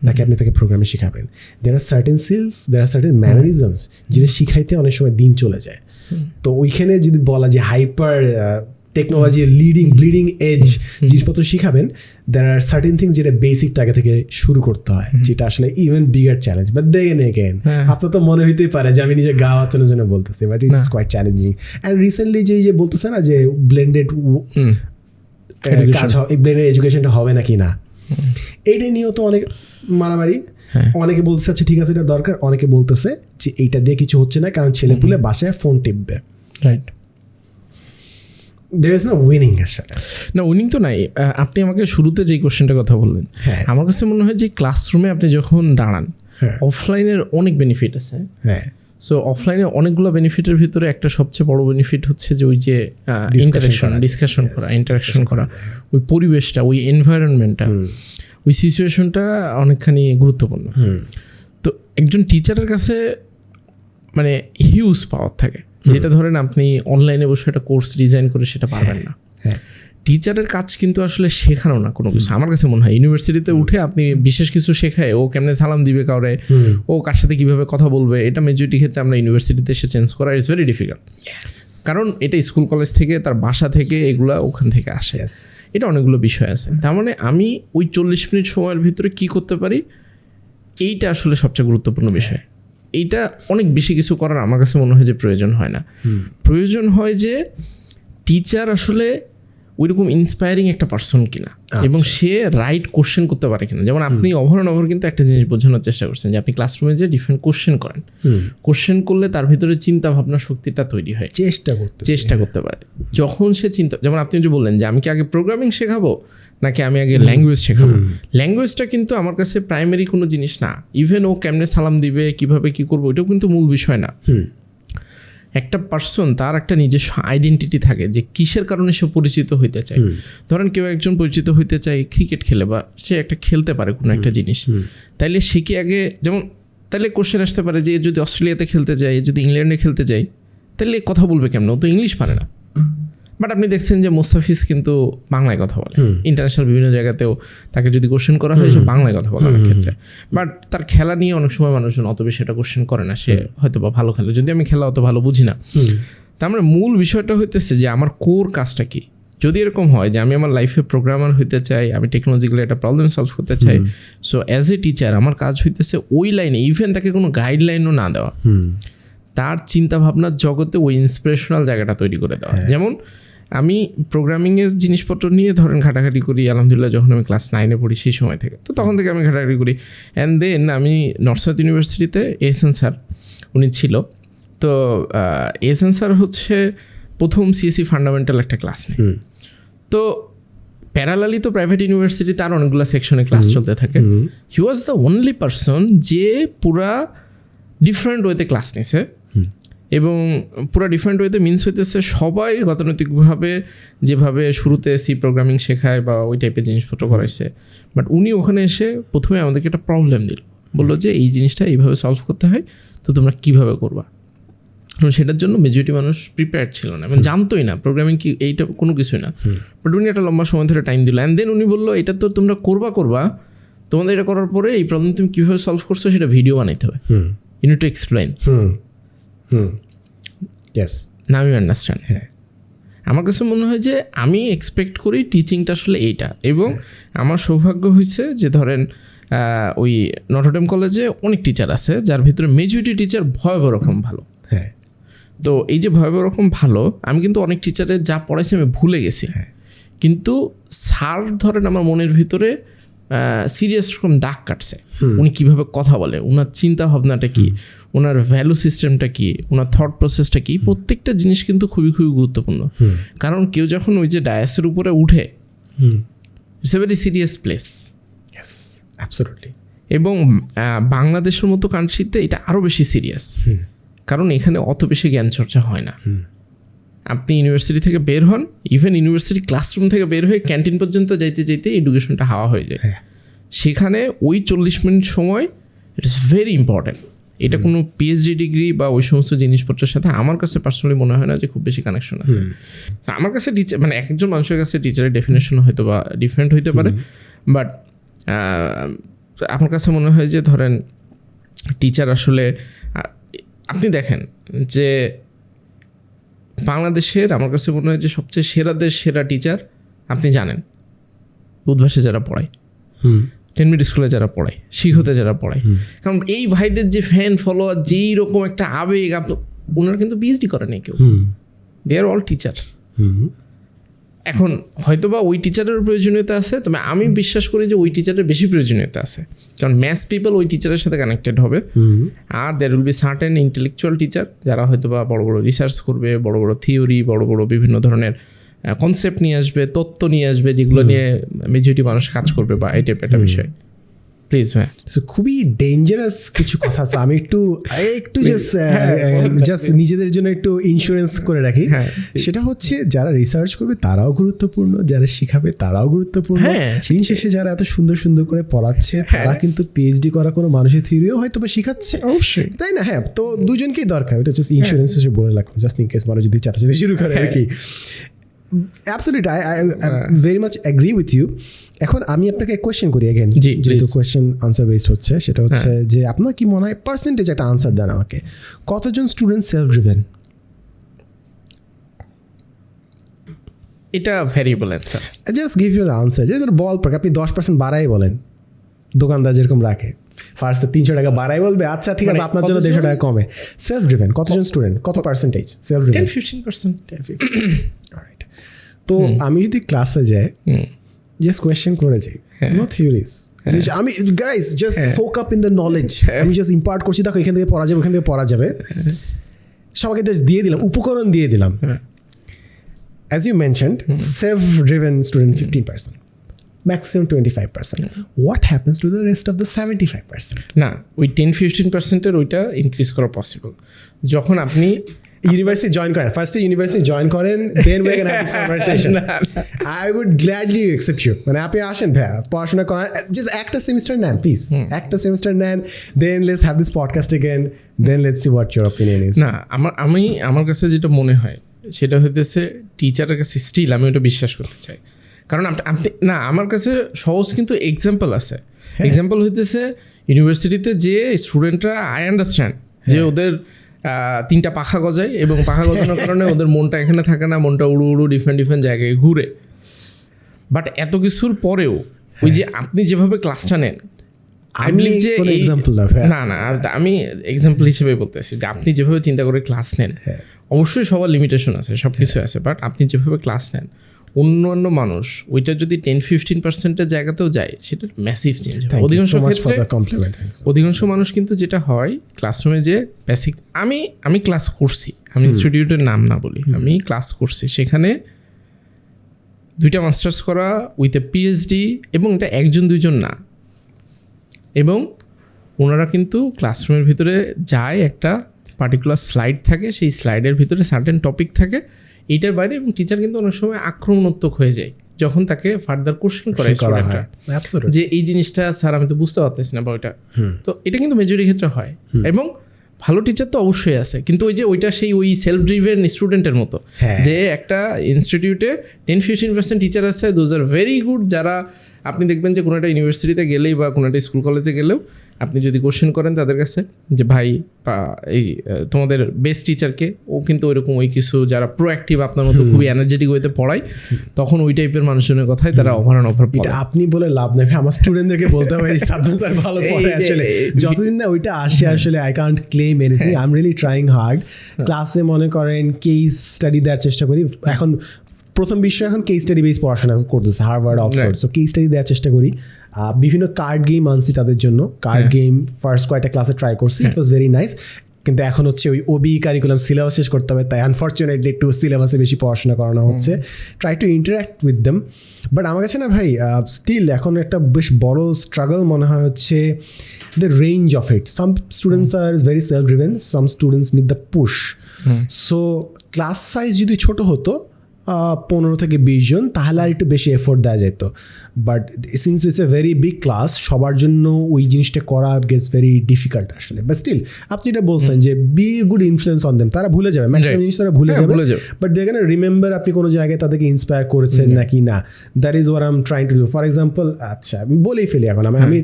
নাকি আপনি তাকে প্রোগ্রামে শিখাবেন? There are certain skills, there are certain mannerisms যেটা শিখাইতে অনেক সময় দিন চলে যায়। তো ওইখানে যদি বলা যে হাইপার টেকনোলজি ব্লিডিং এজ জিনিসপত্র শিখাবেন, দের আর সার্টেন থিংস যেটা বেসিক টাকা থেকে শুরু করতে হয়, যেটা আসলে even bigger challenge. But then again, আপনার তো মনে হইতেই পারে যে আমি নিজে গা বাঁচানোর জন্য বলতেছি, but it's quite challenging. And recently যে বলতেছে না যে ব্লেন্ডেড কাজ, ব্লেন্ডেড এডুকেশনটা হবে নাকি না, এইটা নিয়েও তো অনেক মারামারি। অনেকে বলতেছে আচ্ছা ঠিক আছে এটা দরকার, অনেকে বলতেছে যে এইটা দিয়ে কিছু হচ্ছে না কারণ ছেলেপুলে বাসায় ফোন টিপবে, right? There is no winning আসলে। না, উইনিং তো নাই। আপনি আমাকে শুরুতে যেই কোশ্চেনটার কথা বললেন, আমার কাছে মনে হয় যে ক্লাসরুমে আপনি যখন দাঁড়ান, অফলাইনের অনেক বেনিফিট আছে। হ্যাঁ, সো অফলাইনে অনেকগুলো বেনিফিটের ভিতরে একটা সবচেয়ে বড় বেনিফিট হচ্ছে যে ওই যে ডিসকাশন করা, ইন্টারাকশন করা, ওই পরিবেশটা, ওই এনভায়রনমেন্টটা, ওই সিচুয়েশনটা অনেকখানি গুরুত্বপূর্ণ। তো একজন টিচারের কাছে মানে হিউজ পাওয়ার থাকে, যেটা ধরেন আপনি অনলাইনে বসে একটা কোর্স ডিজাইন করে সেটা পারবেন না। টিচারের কাজ কিন্তু আসলে শেখানো না কোনো কিছু। আমার কাছে মনে হয় ইউনিভার্সিটিতে উঠে আপনি বিশেষ কিছু শেখায়, ও কেমনে সালাম দিবে কাউরে, ও কার সাথে কীভাবে কথা বলবে, এটা মেজরিটি ক্ষেত্রে আমরা ইউনিভার্সিটিতে এসে চেঞ্জ করা ইটস ভেরি ডিফিকাল্ট। কারণ এটা স্কুল কলেজ থেকে, তার বাসা থেকে, এগুলা ওখান থেকে আসে। এটা অনেকগুলো বিষয় আছে। তার মানে আমি ওই 40 মিনিট সময়ের ভিতরে কি করতে পারি, এইটা আসলে সবচেয়ে গুরুত্বপূর্ণ বিষয়। এইটা অনেক বেশি কিছু করার আমার কাছে মনে হয় যে প্রয়োজন হয় না। প্রয়োজন হয় যে টিচার আসলে ওইরকম ইন্সপায়ারিং একটা পার্সন কিনা এবং সে রাইট কোশ্চেন করতে পারে কিনা। যেমন আপনি ওভার অ্যান্ড ওভার কিন্তু একটা জিনিস বোঝানোর চেষ্টা করছেন যে আপনি ক্লাসরুমে যে ডিফারেন্ট কোশ্চেন করেন, কোশ্চেন করলে তার ভিতরে চিন্তা ভাবনা শক্তিটা তৈরি হয়, চেষ্টা করতে পারে। যখন সে চিন্তা, যেমন আপনি যে বললেন যে আমি কি আগে প্রোগ্রামিং শেখাবো নাকি আমি আগে ল্যাঙ্গুয়েজ শেখাবো, ল্যাঙ্গুয়েজটা কিন্তু আমার কাছে প্রাইমারি কোনো জিনিস না। ইভেন ও কেমনে সালাম দিবে, কিভাবে কি করবো, ওইটাও কিন্তু মূল বিষয় না। একটা পার্সন তার একটা নিজস্ব আইডেন্টিটি থাকে যে কিসের কারণে সে পরিচিত হইতে চায়। ধরেন কেউ একজন পরিচিত হইতে চায় ক্রিকেট খেলে, বা সে একটা খেলতে পারে কোনো একটা জিনিস, তাইলে সে কি আগে, যেমন তাহলে কোশ্চেন আসতে পারে যে যদি অস্ট্রেলিয়াতে খেলতে যায়, যদি ইংল্যান্ডে খেলতে যায়, তাহলে কথা বলবে কেমন? ও তো ইংলিশ পারে না। বাট আপনি দেখছেন যে মোস্তাফিজ কিন্তু বাংলায় কথা বলে, ইন্টারন্যাশনাল বিভিন্ন জায়গাতেও তাকে যদি কোশ্চেন করা হয় সে বাংলায় কথা বলে অনেক ক্ষেত্রে। বাট তার খেলা নিয়ে অনেক সময় মানুষজন অত বেশি এটা কোশ্চেন করে না, সে হয়তো বা ভালো খেলে, যদি আমি খেলা অত ভালো বুঝি না। তার মানে মূল বিষয়টা হইতেছে যে আমার কোর কাজটা কি। যদি এরকম হয় যে আমি আমার লাইফে প্রোগ্রামার হইতে চাই, আমি টেকনোলজিক্যালি একটা প্রবলেম সলভ করতে চাই, সো অ্যাজ এ টিচার আমার কাজ হইতেছে ওই লাইনে, ইভেন তাকে কোনো গাইডলাইনও না দেওয়া, তার চিন্তা ভাবনার জগতে ওই ইন্সপিরেশনাল জায়গাটা তৈরি করে দেওয়া। যেমন আমি প্রোগ্রামিংয়ের জিনিসপত্র নিয়ে ধরেন ঘাটাঘাটি করি আলহামদুলিল্লাহ, যখন আমি ক্লাস 9-এ পড়ি সেই সময় থেকে, তো তখন থেকে আমি ঘাটাঘাটি করি। অ্যান্ড দেন আমি নর্থ সাউথ ইউনিভার্সিটিতে এহসান স্যার উনি ছিল, তো এহসান স্যার হচ্ছে প্রথম সিএসসি ফান্ডামেন্টাল একটা ক্লাস নেই। তো প্যারালালি তো প্রাইভেট ইউনিভার্সিটি তার অনেকগুলো সেকশনে ক্লাস চলতে থাকে। হি ওয়াজ দ্য অনলি পার্সন যে পুরা ডিফারেন্ট ওয়েতে ক্লাস নিছে, এবং পুরো ডিফারেন্ট ওয়েতে মিনস হইতেছে সবাই গতানুগতিকভাবে যেভাবে শুরুতে সি প্রোগ্রামিং শেখায় বা ওই টাইপের জিনিসপত্র করাইছে, বাট উনি ওখানে এসে প্রথমে আমাদেরকে একটা প্রবলেম দিল, বললো যে এই জিনিসটা এইভাবে সলভ করতে হয়, তো তোমরা কীভাবে করবা। সেটার জন্য মেজরিটি মানুষ প্রিপেয়ার্ড ছিল না, মানে জানতোই না প্রোগ্রামিং কি, এইটা কোনো কিছুই না। বাট উনি একটা লম্বা সময় ধরে টাইম দিল, অ্যান্ড দেন উনি বললো এটা তো তোমরা করবা, তোমাদের এটা করার পরে এই প্রবলেম তুমি কীভাবে সলভ করছো সেটা ভিডিও বানাইতে হবে, you need to explain. Now you understand. হ্যাঁ, আমার কাছে মনে হয় যে আমি এক্সপেক্ট করি টিচিংটা আসলে এইটা, এবং আমার সৌভাগ্য হয়েছে যে ধরেন ওই নটরডেম কলেজে অনেক টিচার আছে যার ভিতরে মেজরিটি টিচার ভয়াবহ রকম ভালো। হ্যাঁ, তো এই যে ভয়াবহ রকম ভালো, আমি কিন্তু অনেক টিচারের যা পড়াইছি আমি ভুলে গেছি, কিন্তু স্যার ধরেন আমার মনের ভিতরে সিরিয়াস রকম দাগ কাটছে। উনি কীভাবে কথা বলে, ওনার চিন্তা ভাবনাটা কী, ওনার ভ্যালু সিস্টেমটা কী, ওনার থট প্রসেসটা কী, প্রত্যেকটা জিনিস কিন্তু খুবই খুবই গুরুত্বপূর্ণ। কারণ কেউ যখন ওই যে ডায়াসের উপরে উঠে, it's a very serious place. Absolutely. এবং বাংলাদেশের মতো কান্ট্রিতে এটা আরও বেশি সিরিয়াস, কারণ এখানে অত বেশি জ্ঞান চর্চা হয় না। আপনি ইউনিভার্সিটি থেকে বের হন, ইভেন ইউনিভার্সিটি ক্লাসরুম থেকে বের হয়ে ক্যান্টিন পর্যন্ত যাইতে যাইতে এডুকেশনটা হাওয়া হয়ে যায়। সেখানে ওই 40 মিনিট সময় ইট ইস ভেরি ইম্পর্ট্যান্ট। এটা কোনো পিএইচডি ডিগ্রি বা ওই সমস্ত জিনিসপত্রের সাথে আমার কাছে পার্সোনালি মনে হয় না যে খুব বেশি কানেকশন আছে। আমার কাছে টিচার, মানে একজন মানুষের কাছে টিচারের ডেফিনেশন হয়তো বা ডিফারেন্ট হইতে পারে, বাট আমার কাছে মনে হয় যে ধরেন টিচার আসলে আপনি দেখেন যে বাংলাদেশের আমার কাছে মনে হয় যে সবচেয়ে সেরাদের সেরা টিচার আপনি জানেন উদ্ভাসে যারা পড়ায়, 10 মিনিট স্কুলে যারা পড়ায়, শিক্ষতে যারা পড়ায়। কারণ এই ভাইদের যে ফ্যান ফলোয়ার, যেই রকম একটা আবেগ, ওনারা কিন্তু পিএইচডি করে নেই কেউ, দে আর অল টিচার। এখন হয়তোবা ওই টিচারের প্রয়োজনীয়তা আছে, তবে আমি বিশ্বাস করি যে ওই টিচারের বেশি প্রয়োজনীয়তা আছে, কারণ ম্যাথস পিপল ওই টিচারের সাথে কানেক্টেড হবে। আর there will be certain intellectual teacher যারা হয়তোবা বড় বড় রিসার্চ করবে, বড় বড় থিওরি, বড় বড় বিভিন্ন ধরনের কনসেপ্ট নিয়ে আসবে, তত্ত্ব নিয়ে আসবে, যেগুলো নিয়ে মেজরিটি মানুষ কাজ করবে, বা এই টাইপের একটা বিষয়। প্লিজ ভাই, খুবই ডেঞ্জারাস কিছু কথা আছে, আমি একটু জাস্ট নিজেদের জন্য একটু ইন্স্যুরেন্স করে রাখি। সেটা হচ্ছে যারা রিসার্চ করবে তারাও গুরুত্বপূর্ণ, যারা শিখাবে তারাও গুরুত্বপূর্ণ। দিন শেষে যারা এত সুন্দর সুন্দর করে পড়াচ্ছে তারা কিন্তু পিএইচডি করা কোনো মানুষের থিওরিও হয়তো বা শিখাচ্ছে, অবশ্যই, তাই না? হ্যাঁ, তো দুজনকেই দরকার, এটা জাস্ট ইন্স্যুরেন্স হিসেবে বলে রাখলাম, জাস্ট ইন কেস মানুষ যদি চাটাচাটি শুরু করে আর কি। Absolutely, I very much agree with you. এখন আমি আপনাকে কোয়েশ্চেন করি এগেন, যেহেতু কোয়েশ্চেন আনসার বেসড হচ্ছে, সেটা হচ্ছে যে আপনার কি মনে হয় পার্সেন্টেজ একটা আনসার দেন আমাকে, কতজন স্টুডেন্ট সেলফ ড্রিভেন? এটা variable answer, just give your answer, যে বল পাক আপনি 10% বাড়াই বলেন, দোকানদার যেরকম রাখে ফার্স্ট 300 টাকা বাড়াই বলবে, আচ্ছা ঠিক আছে আপনার জন্য 150 টাকা কমে। সেলফ ড্রিভেন কতজন স্টুডেন্ট, কত পার্সেন্টেজ সেলফ ড্রিভেন? 10-15%। অলরাইট, তো আমি যদি ক্লাসে যাই জাস্ট কোয়েশ্চেন করে যাই, নো থিওরিজ, আমি guys just soak up in the knowledge, আমি জাস্ট ইম্পার্ট করছি, দেখো এখান থেকে পড়া যাবে, ওখান থেকে পড়া যাবে, সবাইকে জাস্ট দিয়ে দিলাম, উপকরণ দিয়ে দিলাম। As you mentioned, self-driven student 15%, maximum 25%. What happens to the rest of the 75%? না, ওই 10-15%-এর ওইটা ইনক্রিজ করা পসিবল। যখন আপনি ইউনিভার্সিটি জয়েন করেন, ফার্স্টে ইউনিভার্সিটি জয়েন করেন, then we can have this conversation. I would gladly accept you, মানে আপনি আসেন ভাইয়া, পড়াশোনা করেন, জাস্ট একটা সেমিস্টার নেন প্লিজ, একটা সেমিস্টার নেন, then let's have this podcast again, then let's see what your opinion is. না, আমার কাছে যেটা মনে হয় সেটা হইতেছে টিচারের কাছে স্টিল আমি ওটা বিশ্বাস করতে চাই, কারণ আপনি না, আমার কাছে সহজ কিন্তু এক্সাম্পল আছে। এক্সাম্পল হইতেছে ইউনিভার্সিটিতে যে স্টুডেন্টরা আই আন্ডারস্ট্যান্ড যে ওদের 3টা পাখা গজায়, এবং পাখা গজানোর কারণে ওদের মনটা এখানে থাকে না, মনটা উড়ু উড়ু ডিফারেন্ট জায়গায় ঘুরে। বাট এত কিছুর পরেও ওই যে আপনি যেভাবে ক্লাসটা নেন, আমি যে না আমি এক্সাম্পল হিসেবে বলতেছি যে আপনি যেভাবে চিন্তা করে ক্লাস নেন, অবশ্যই সবার লিমিটেশন আছে, সব কিছু আছে, বাট আপনি যেভাবে ক্লাস নেন, অন্য মানুষ ওইটা যদি 10-15%-এর জায়গাতেও যায়, সেটা ম্যাসিভ চেঞ্জ হয়। অধিকাংশ মানুষ কিন্তু যেটা হয় ক্লাসরুমে যে বেসিক, আমি ক্লাস করছি, আমি ইনস্টিটিউটের নাম না বলি, আমি ক্লাস করছি, সেখানে 2টা মাস্টার্স করা উইথ এ পিএইচডি, এবং এটা 1-2 না, এবং ওনারা কিন্তু ক্লাসরুমের ভিতরে যায়, একটা পার্টিকুলার স্লাইড থাকে, সেই স্লাইডের ভিতরে সার্টেন টপিক থাকে, এইটার বাইরে, এবং টিচার কিন্তু অনেক সময় আক্রমণাত্মক হয়ে যায় যখন তাকে ফার্দার কোশ্চেন করে স্টুডেন্টরা যে এই জিনিসটা স্যার আমি তো বুঝতে পারতেছি না বা ওইটা। তো এটা কিন্তু মেজরিটি ক্ষেত্রে হয়, এবং ভালো টিচার তো অবশ্যই আছে, কিন্তু ওইটা সেই ওই সেলফ ড্রিভেন স্টুডেন্টের মতো, যে একটা ইনস্টিটিউটে 10-15% টিচার আছে, দোজ আর ভেরি গুড, যারা আপনি দেখবেন যে কোনো একটা ইউনিভার্সিটিতে গেলেই বা কোনো একটা স্কুল কলেজে গেলেও আপনি যদি কোশ্চেন করেন তাদের কাছে যে ভাই এই তোমাদের বেস্ট টিচারকে, ও কিন্তু ওইরকম ওই কিছু যারা প্রোঅ্যাক্টিভ আপনার মতো খুবই এনার্জেটিক ওয়েতে পড়ায়, তখন ওই টাইপের মানুষজনের কথাই তারা ওভার পড়ে। আপনি বলে লাভ নেই, আমার স্টুডেন্টদেরকে বলতে হবে সাদমান স্যার ভালো পড়ে, আসলে যতদিন না ওইটা আসে আসলে I can't claim anything, I am really trying hard. ক্লাসে মনে করেন কেস স্টাডি দেওয়ার চেষ্টা করি, এখন প্রথম বিষয় এখন কেস স্টাডি বেস পড়াশোনা করতেছে Harvard, Oxford, so case study দেওয়ার চেষ্টা করি। বিভিন্ন কার্ড গেম আনছি তাদের জন্য, কার্ড গেম ফার্স্ট কয়েকটা ক্লাসে ট্রাই করছি, ইট ওয়াজ ভেরি নাইস। কিন্তু এখন হচ্ছে ওই ওবি কারিকুলাম সিলেবাস শেষ করতে হবে, তাই আনফর্চুনেটলি একটু সিলেবাসে বেশি পড়াশোনা করানো হচ্ছে, try to interact with them. But আমার কাছে না ভাই স্টিল এখন একটা বেশ বড় স্ট্রাগল মনে হয় হচ্ছে the range of it. Some students are very self driven, some students need the push. So class size যদি ছোটো হতো 15 থেকে 20 জন, তাহলে আর একটু বেশি এফোর্ট দেওয়া যেত। But since it's a very big class, সবার জন্য ওই জিনিসটা করা গেটস ভেরি ডিফিকাল্ট আসলে। বাট স্টিল আপনি এটা বলছেন যে be good influence on them, তারা ভুলে যাবে ম্যাক্সিমাম জিনিস, তারা ভুলে যাবে, বাট দে ক্যান রিমেম্বার আপনি কোনো জায়গায় তাদেরকে ইন্সপায়ার করেছেন নাকি না। That is what I am trying to do. For example, আচ্ছা আমি বলেই ফেলি এখন, আমি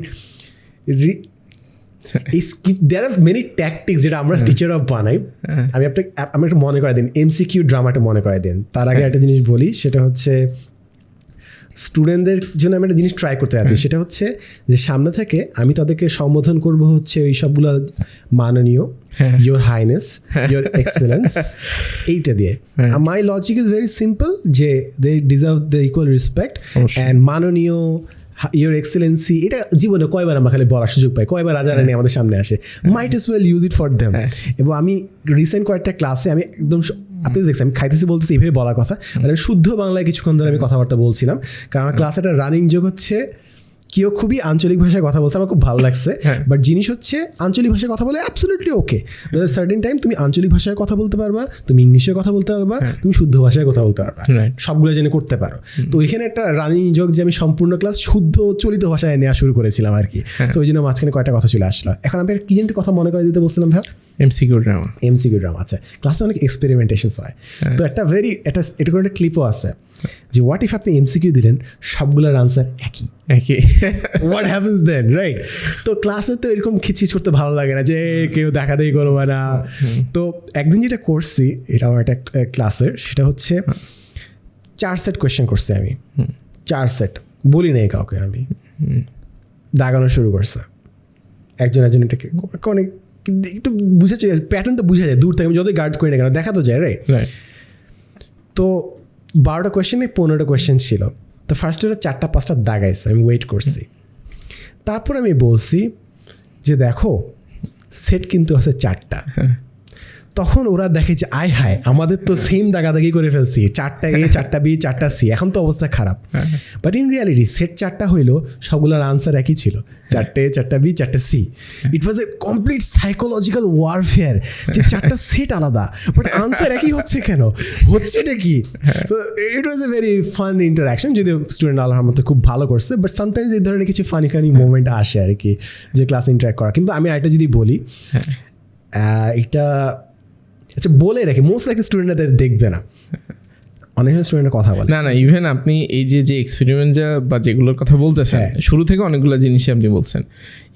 there are many tactics যেটা আমরা টিচাররা বানাই। আমি একটা মনে করাই দিন, এমসিকিউ ড্রামাটা মনে করাই দিন। তার আগে একটা জিনিস বলি, সেটা হচ্ছে স্টুডেন্টদের জন্য আমি একটা জিনিস ট্রাই করতে যাচ্ছি, সেটা হচ্ছে যে সামনে থেকে আমি তাদেরকে সম্বোধন করব হচ্ছে ওই সবগুলো মাননীয়, ইয়োর হাইনেস, ইয়োর এক্সেলেন্স, এইটা দিয়ে। My logic is very simple, যে they deserve the equal respect, and মাননীয়, ইয়োর এক্সেলেন্সি, এটা জীবনে কয়বার আমরা খালি বলার সুযোগ পাই, কয়বার রাজা রানী আমাদের সামনে আসে, might as well use it for them. এবং আমি রিসেন্ট কয়েকটা ক্লাসে আমি একদম, আপনি দেখছি আমি খাইতেছি বলতেছি এইভাবে বলার কথা, মানে শুদ্ধ বাংলায় কিছুক্ষণ ধরে আমি কথাবার্তা বলছিলাম, কারণ আমার ক্লাসে একটা রানিং যোগ হচ্ছে কেউ খুবই আঞ্চলিক ভাষায় কথা বলছে, আমার খুব ভালো লাগছে। বাট জিনিস হচ্ছে আঞ্চলিক ভাষায় কথা বলে অ্যাবসলিউটলি ওকে, সার্টেন টাইম তুমি আঞ্চলিক ভাষায় কথা বলতে পারবা, তুমি ইংলিশে কথা বলতে পারবা, তুমি শুদ্ধ ভাষায় কথা বলতে পারবা, সবগুলো জেনে করতে পারো। তো এখানে একটা রানিং যোগ যে আমি সম্পূর্ণ ক্লাস শুদ্ধ চলিত ভাষায় নেওয়া শুরু করেছিলাম আর কি। তো ওই জন্য মাঝখানে কয়েকটা কথা চলে আসলো। এখন আমি কি যেন কথা মনে করে দিতে বলছিলাম ভাই, এমসিকিউ ড্রামা। আচ্ছা, ক্লাসে অনেক এক্সপেরিমেন্টেশন হয়, তো এটা করে একটা ক্লিপও আছে যে হোয়াট ইফ আপনি এমসিকিউ দিলেন, সবগুলোর আনসার একই, হোয়াট হ্যাপেন্স দেন, রাইট? তো ক্লাসে তো এরকম খিচখিচ করতে ভালো লাগে না, যে কেউ দেখাদেখি করবো না। তো একদিন যেটা করছি, এটা আমার একটা ক্লাসের, সেটা হচ্ছে 4 সেট কোয়েশ্চেন করছি আমি, 4 সেট, বলি নাই কাউকে, আমি দাগানো শুরু করছে একজন এটাকে অনেক একটু বুঝেছে, প্যাটার্ন তো বুঝা যায় দূর থেকে, আমি যতই গার্ড করি না কেন দেখা তো যায়, রাইট? তো 12টা কোয়েশ্চেন 15টা কোয়েশ্চেন ছিল। তো ফার্স্ট ওরা 4টা-5টা দাগাইছে, আমি ওয়েট করছি। তারপর আমি বলছি যে দেখো সেট কিন্তু আছে 4টা। তখন ওরা দেখে যে আয় হায় আমাদের তো সেম দাগাদাগি করে ফেলছি, 4টা A 4টা B 4টা C, এখন তো অবস্থা খারাপ। বাট ইন রিয়ালিটি সেট 4টা হইলো সবগুলোর আনসার একই ছিল, 4টা A 4টা B 4টা C। ইট ওয়াজ এ কমপ্লিট সাইকোলজিক্যাল ওয়ারফেয়ার যে 4টা সেট আলাদা বাট আনসার একই হচ্ছে কেন, হচ্ছেটা কি? So it was a very fun interaction, যদিও স্টুডেন্ট আল্লাহর মতো খুব ভালো করছে, বাট সামটাইমস এই ধরনের কিছু ফানি মোমেন্ট আসে আর কি, যে ক্লাস ইন্টারাক্ট করা। কিন্তু আমি আরেকটা যদি বলি, এটা আচ্ছা বলে রাখি, মোস্ট লাইক স্টুডেন্টরা দেখবে না, অনেক স্টুডেন্টের কথা বলে না ইভেন আপনি এই যে এক্সপেরিমেন্ট বা যেগুলোর কথা বলতেছেন, শুরু থেকে অনেকগুলো জিনিসই আপনি বলছেন।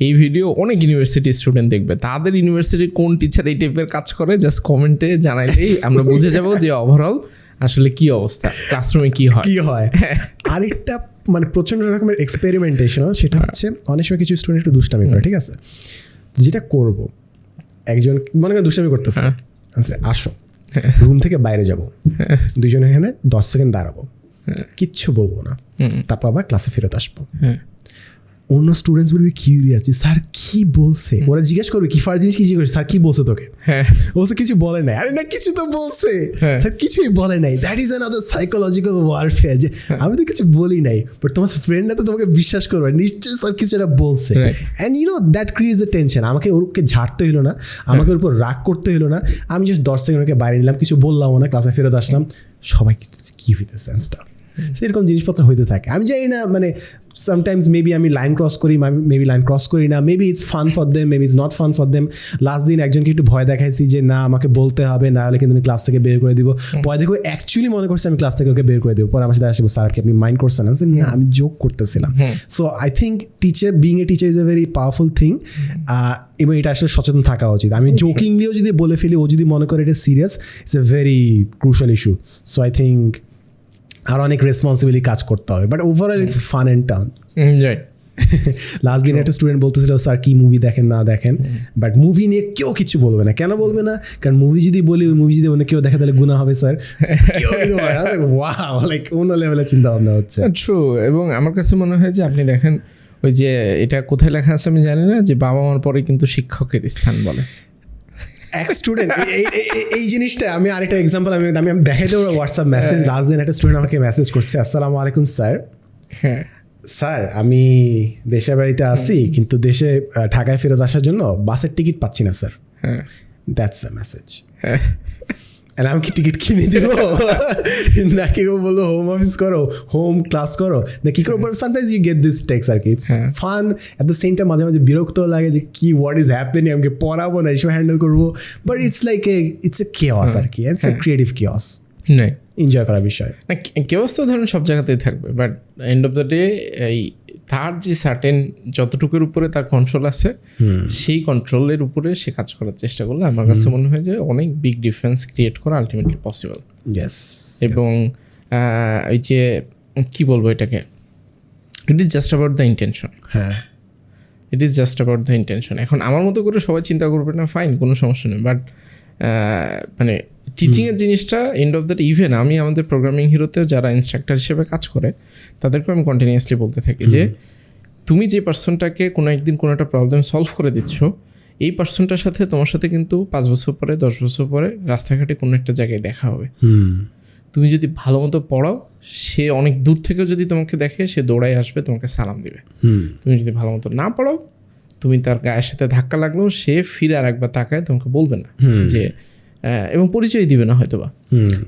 এই ভিডিও অনেক ইউনিভার্সিটি স্টুডেন্ট দেখবে, তাদের ইউনিভার্সিটির কোন টিচার এই টাইপের কাজ করে জাস্ট কমেন্টে জানাইলেই আমরা বুঝে যাব যে ওভারঅল আসলে কি অবস্থা, ক্লাসরুমে কি হয়। আরেকটা মানে প্রচণ্ড রকমের এক্সপেরিমেন্টেশনাল, সেটা হচ্ছে অনেক সময় কিছু স্টুডেন্ট একটু দুষ্টামি করে, ঠিক আছে? যেটা করব, একজন মনে করেন দুষ্টামি করতেছে, আসো রুম থেকে বাইরে যাব, দুইজন এখানে 10 সেকেন্ড দাঁড়াবো, কিচ্ছু বলবো না, তারপর আবার ক্লাসে ফেরত আসবো। অন্য স্টুডেন্টস বলবে কিউরিয়াস, স্যার কি বলছে? ওরা জিজ্ঞেস করবে কি ফার্স্ট জিনিস কি জিজ্ঞেস করছে, স্যার কি বলছে তোকে? বলছে কিছু বলে নাই। আরে না কিছু তো বলছে, স্যার কিছুই বলে নাই। That is another psychological warfare, যে আমি তো কিছু বলি নাই বাট তোমার ফ্রেন্ডরা তো তোমাকে বিশ্বাস করবে নিশ্চয়ই স্যার কিছু একটা বলছে। And you know that creates a tension. আমাকে ওরকে ঝাড়তে হলো না, আমাকে ওর উপর রাগ করতে হলো না, আমি জাস্ট 10 সেকেন্ড ওকে বাইরে নিলাম, কিছু বললামও না, ক্লাসে ফেরত আসলাম, সবাই কি হইতেছে স্টাফ। সেরকম জিনিসপত্র হইতে থাকে। আমি জানি না, মানে সামটাইমস মেবি আমি লাইন ক্রস করি, মেবি লাইন ক্রস করি না, maybe it's fun for them, maybe it's not fun for them. Last দিন একজনকে একটু ভয় দেখাইছি যে না আমাকে বলতে হবে, না হলে কিন্তু আমি ক্লাস থেকে বের করে দিব। ভয় দেখো অ্যাকচুয়ালি মনে করছি আমি ক্লাস থেকে ওকে বের করে দেবো। পরে আমার সাথে আসবো, স্যার কি আপনি মাইন্ড করছেন? না আমি জোক করতেছিলাম। So I think being a teacher is a very powerful thing, এবং এটা আসলে সচেতন থাকা উচিত। আমি জোকিংলিও যদি বলে ফেলি, ও যদি মনে করে এটা serious, it's a very crucial issue. So I think আর অনেক রেসপন্সিবিলিটি কাজ করতে হবে, but overall it's fun and town. Last দিন একটা স্টুডেন্ট বলতেছিল স্যার কি মুভি দেখেন না দেখেন, বাট মুভি নিয়ে কেউ কিছু বলবে না। কেন বলবে না? কারণ মুভি যদি বলি, ওই মুভি যদি অন্য কেউ দেখে তাহলে গুনাহ হবে স্যার। ওয়াও, লাইক অন্য লেভেলের চিন্তা ভাবনা হচ্ছে। ট্রু। এবং আমার কাছে মনে হয় যে আপনি দেখেন, ওই যে এটা কোথায় লেখা আছে আমি জানি না, যে বাবা মার পরে কিন্তু শিক্ষকের স্থান বলে এক স্টুডেন্ট। এই জিনিসটা আমি আরেকটা এক্সাম্পল আমি দেখাই দেবো। হোয়াটসঅ্যাপ মেসেজ, লাস্ট দিন একটা স্টুডেন্ট আমাকে মেসেজ করছে, আসসালামু আলাইকুম স্যার, স্যার আমি দেশের বাড়িতে আছি কিন্তু দেশে ঢাকায় ফেরত আসার জন্য বাসের টিকিট পাচ্ছি না স্যার। That's the message. আমি কি টিকিট কিনে দিব নাকি ও বললো হোম অফিস করো, হোম ক্লাস করো, না কি করো? But sometimes you get this text আর কি। It's fun at the same time, মাঝে মাঝে বিরক্ত লাগে যে কি হোয়াট ইজ হ্যাপেনিং, আমাকে পড়াবো না এইসব হ্যান্ডেল করবো। But it's like it's a chaos আর কি, it's a creative chaos, enjoy করার বিষয়। না কেওয়াস তো ধরেন সব জায়গাতেই থাকবে, but end of the day এই তার যে সার্টেন যতটুকুর উপরে তার কন্ট্রোল আছে, সেই কন্ট্রোলের উপরে সে কাজ করার চেষ্টা করলে আমার কাছে মনে হয় যে অনেক বিগ ডিফারেন্স ক্রিয়েট করা আলটিমেটলি পসিবল। এবং ওই যে কী বলবো এটাকে, it is just about the intention. It is just about the intention. এখন আমার মতো করে সবাই চিন্তা করবে না, ফাইন, কোনো সমস্যা নেই, বাট মানে টিচিংয়ের জিনিসটা এন্ড অফ দ্যাট, ইভেন আমি আমাদের প্রোগ্রামিং হিরোতেও যারা ইনস্ট্রাক্টর হিসেবে কাজ করে তাদেরকেও আমি কন্টিনিউয়াসলি বলতে থাকি যে তুমি যে পার্সনটাকে কোনো একদিন কোনো একটা প্রবলেম সলভ করে দিচ্ছ, এই পার্সনটার সাথে তোমার সাথে কিন্তু 5 বছর পরে 10 বছর পরে রাস্তাঘাটে কোনো একটা জায়গায় দেখা হবে। তুমি যদি ভালো মতো পড়াও, সে অনেক দূর থেকেও যদি তোমাকে দেখে সে দৌড়াই আসবে, তোমাকে সালাম দিবে। তুমি যদি ভালো মতো না পড়াও, তুমি তার গায়ের সাথে ধাক্কা লাগলেও সে ফিরে আর একবার তাকায় তোমাকে বলবে না যে, এবং পরিচয় দিবে না হয়তো বা।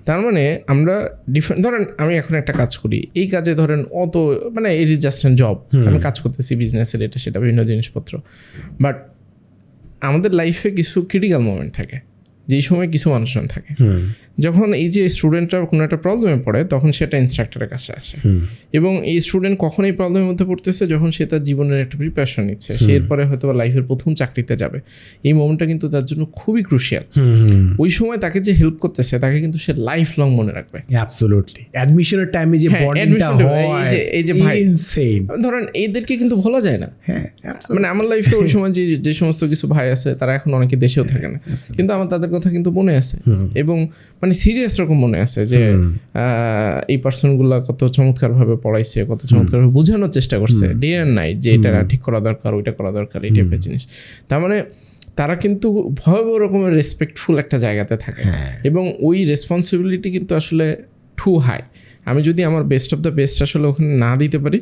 তার মানে আমরা ডিফারেন্ট, ধরেন আমি এখন একটা কাজ করি, এই কাজে ধরেন অত মানে it is just an job, আমি কাজ করতেছি বিজনেসের এটা সেটা বিভিন্ন জিনিসপত্র, বাট আমাদের লাইফে কিছু ক্রিটিক্যাল মোমেন্ট থাকে, যেই সময় কিছু মানুষজন থাকে, যখন এই যে স্টুডেন্টরা কোনো একটা প্রবলেমে পড়ে তখন সেটা ইনস্ট্রাক্টরের কাছে আসে, এবং এই স্টুডেন্ট কখন এই প্রবলেমের মধ্যে পড়তেছে, যখন সে তার জীবনের একটা প্রিপারেশন নিচ্ছে, সে এরপরে হয়তো লাইফের প্রথম চাকরিতে যাবে, এই মোমেন্টটা কিন্তু তার জন্য খুবই ক্রুশিয়াল। ওই সময় তাকে যে হেল্প করতেছে তাকে কিন্তু সে লাইফ লং মনে রাখবে। অ্যাবসলিউটলি। অ্যাডমিশনের টাইমে যে বন্ডিংটা হয়, এই যে ভাই ইনসেইন, ধরেন এদেরকে কিন্তু ভোলা যায় না। মানে আমার লাইফে ওই সময় যে সমস্ত কিছু ভাই আছে তারা এখন অনেকে দেশেও থাকে না, কিন্তু আমার তাদেরকে কথা কিন্তু মনে আছে, এবং মানে সিরিয়াস রকম মনে আছে যে এই পার্সনগুলো কত চমৎকারভাবে পড়াইছে, কত চমৎকারভাবে বোঝানোর চেষ্টা করছে ডে অ্যান্ড নাইট, যে এটা ঠিক করা দরকার, ওইটা করা দরকার, এই টাইপের জিনিস। তার মানে তারা কিন্তু ভয়াবহ রকমের রেসপেক্টফুল একটা জায়গাতে থাকে, এবং ওই রেসপন্সিবিলিটি কিন্তু আসলে টু হাই। আমি যদি আমার বেস্ট অফ দ্য বেস্ট আসলে ওখানে না দিতে পারি,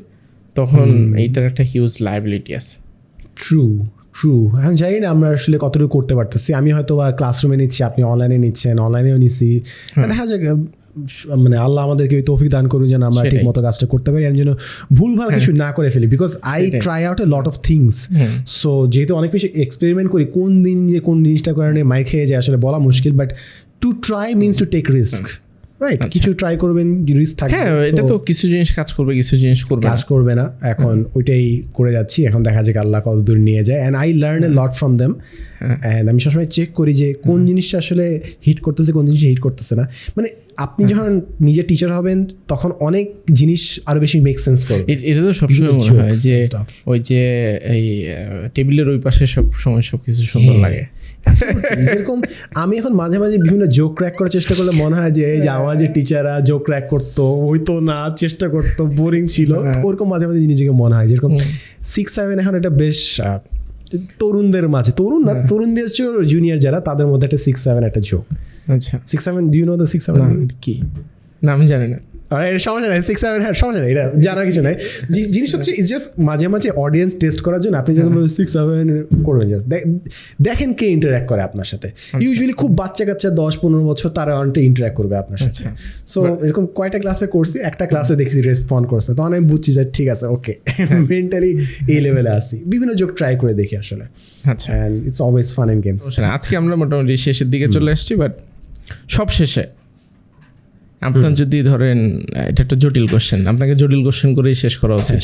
তখন এইটার একটা হিউজ লায়াবিলিটি আছে। ট্রু। আমি জানি না আমরা আসলে কতটুকু করতে পারতেছি। আমি হয়তো বা ক্লাসরুমে নিচ্ছি, আপনি অনলাইনে নিচ্ছেন, অনলাইনেও নিচ্ছি, দেখা যাক মানে আল্লাহ আমাদেরকে তৌফিক দান করুন যেন আমরা ঠিক মতো কাজটা করতে পারি, এর জন্য ভুলভাল কিছু না করে ফেলি। Because I try out A lot of things, so যেহেতু অনেক বেশি এক্সপেরিমেন্ট করি, কোন দিন যে কোন জিনিসটা কারণে মাই খেয়ে যায় আসলে বলা মুশকিল, but to try means to take risk, right? কিছু ট্রাই করবেন, রিস্ক থাকবে। হ্যাঁ, এটা তো কিছু জিনিস কাজ করবে, কিছু জিনিস করবে না। এখন ওইটাই করে যাচ্ছি, এখন দেখা যাক আল্লাহ কত দূর নিয়ে যায়, and I learn a lot from them. And আমি সবসময় চেক করি যে কোন জিনিসটা আসলে হিট করতেছে, কোন জিনিসটা হিট করতেছে না। মানে আপনি যখন নিজে টিচার হবেন তখন অনেক জিনিস আরো বেশি মেক সেন্স করবে। এটা তো সবসময় মনে হয় যে ওই যে এই টেবিলের ওই পাশে সব সময় সব কিছু সুন্দর লাগে। যেরকম আমি এখন মাঝে মাঝে বিভিন্ন জোক ক্র্যাক করার চেষ্টা করলে মনে হয় যে এই যে আমার যে টিচাররা জোক ক্র্যাক করতো, ওই তো না চেষ্টা করতো, বোরিং ছিল, ওরকম মাঝে মাঝে নিজেকে মনে হয়। যেরকম 6-7 এখন এটা বেশ তরুণদের মাঝে, তরুণ না, তরুণদের চেয়ে জুনিয়র যারা, তাদের মধ্যে একটা 6-7 একটা জোক। আচ্ছা, 6-7, ডু ইউ নো দ্য 6-7 কি? না, আমি জানি না। সমস্যা নাই, 6-7, হ্যাঁ সমস্যা নেই, এটা জানার কিছু নাই। জিনিস হচ্ছে ইটস জাস্ট মাঝে মাঝে অডিয়েন্স টেস্ট করার জন্য আপনি যখন 6-7 করবেন, জাস্ট দেখেন কে ইন্টারঅ্যাক্ট করে আপনার সাথে। ইউজুয়ালি খুব বাচ্চা কাচ্চা 10-15 বছর তারা অনেকটা ইন্টারঅ্যাক্ট করবে আপনার সাথে। সো এরকম কয়টা ক্লাসে করছি, একটা ক্লাসে দেখছি রেসপন্ড করছে, তখন আমি বুঝছি যে ঠিক আছে, ওকে, মেন্টালি এই লেভেলে আসি। বিভিন্ন জোক ট্রাই করে দেখি আসলে, and it's always fun and games. আজকে আমরা মোটামুটি শেষের দিকে চলে আসছি, বাট সব শেষে আপনার যদি ধরেন, এটা একটা জটিল কোশ্চেন, আপনাকে জটিল কোশ্চেন করেই শেষ করা উচিত।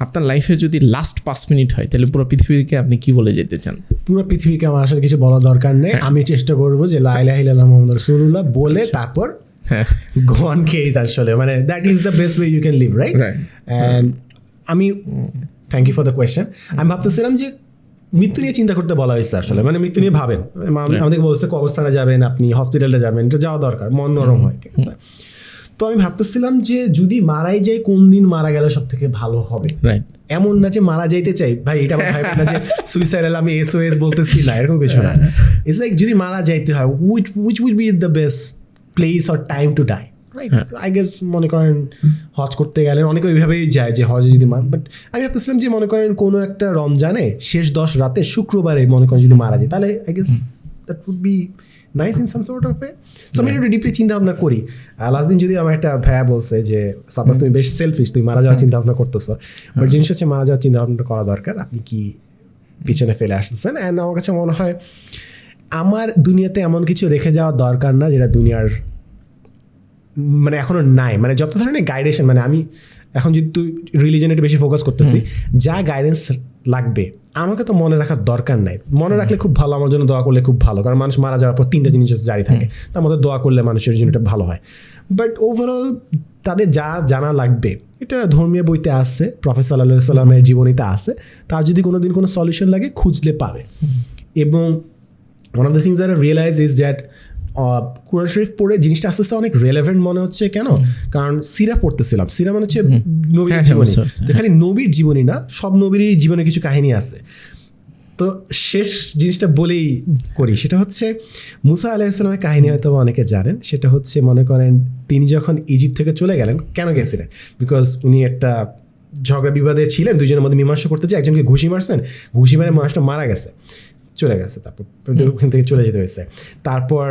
আপনার লাইফে যদি লাস্ট 5 মিনিট হয়, তাহলে পুরো পৃথিবীকে আপনি কি বলে যেতে চান? পুরো পৃথিবীকে আমার আসলে কিছু বলার দরকার নেই। আমি চেষ্টা করবো যে লা ইলাহা ইল্লাল্লাহ মুহাম্মাদুর রাসূলুল্লাহ বলে তারপর go on case আসলে, মানে that is the best way you can live, right? And আমি thank you for the question. আমি ভাবতেছিলাম যে মৃত্যু নিয়ে চিন্তা করতে বলা হয়েছে আসলে, মানে মৃত্যু নিয়ে ভাবেন, আমাদেরকে বলছে কবরস্থানে যাবেন, আপনি হসপিটালে যাবেন, এটা যাওয়া দরকার, মন নরম হয়, ঠিক আছে? তো আমি ভাবতেছিলাম যে যদি মারাই যায়, কোন দিন মারা গেলে সব থেকে ভালো হবে। এমন না যে মারা যাইতে চাই, ভাই এটা আমার ভাইবেন না যে সুইসাইডাল আমি SOS বলতেছি না, এরকম কিছু না। ইটস লাইক যদি মারা যাইতে হয়, which would be the best place or time to die, right? I guess মনে করেন হজ করতে গেলে অনেকে ওইভাবেই যায় যে হজে যদি বাট আমি ভাবতেছিলাম যে মনে করেন কোনো একটা রমজানে শেষ 10 রাতে শুক্রবারে মনে করেন যদি মারা যায়, তাহলে I guess that would be nice in some sort of way. So আমি একটু ডিপলি চিন্তা ভাবনা করি। লাস্ট দিন যদি আমার একটা ভাইয়া বলছে যে সাপোজ তুমি বেশ সেলফিশ, তুমি মারা যাওয়ার চিন্তা ভাবনা করতেছো, বাট জিনিস হচ্ছে মারা যাওয়ার চিন্তা ভাবনাটা করা দরকার, আপনি কি পিছনে ফেলে আসতেছেন। অ্যান্ড আমার কাছে মনে হয় আমার দুনিয়াতে এমন কিছু রেখে যাওয়া দরকার না যেটা দুনিয়ার মানে এখনো নাই, মানে যত ধরনের গাইডেশন, মানে আমি এখন যদি তুই রিলিজনে একটু বেশি ফোকাস করতেছি, যা গাইডেন্স লাগবে আমাকে তো মনে রাখার দরকার নাই। মনে রাখলে খুব ভালো, আমার জন্য দোয়া করলে খুব ভালো, কারণ মানুষ মারা যাওয়ার পর 3টা জিনিস জারি থাকে, তার মধ্যে দোয়া করলে মানুষের জন্য এটা ভালো হয়। বাট ওভারঅল তাদের যা জানা লাগবে এটা ধর্মীয় বইতে আসছে, প্রফেট সাল্লাল্লাহু আলাইহি সাল্লামের জীবনীতে আছে, তার যদি কোনো দিন কোনো সলিউশন লাগে খুঁজলে পাবে। এবং one of the things that I realise is that Quran Sharif পড়ে জিনিসটা আস্তে আস্তে অনেক রেলেভেন্ট মনে হচ্ছে। কেন? কারণ সিরা পড়তেছিলাম, সিরা মানে হচ্ছে নবীর জীবনী, তো খালি নবীর জীবনী না, সব নবীরই জীবনে কিছু কাহিনী আছে। তো শেষ জিনিসটা বলেই করি, সেটা হচ্ছে মুসা আলাইহিস সালামের কাহিনী হয়তো অনেকে জানেন। সেটা হচ্ছে মনে করেন তিনি যখন ইজিপ্ট থেকে চলে গেলেন, কেন গেছিলেন? বিকজ উনি একটা ঝগড়া বিবাদে ছিলেন, দুজনের মধ্যে মীমাংসা করতে চেয়ে একজনকে ঘুষি মারছেন, ঘুষি মারে মানুষটা মারা গেছে, চলে গেছে, তারপর ওখান থেকে চলে যেতে হয়েছে। তারপর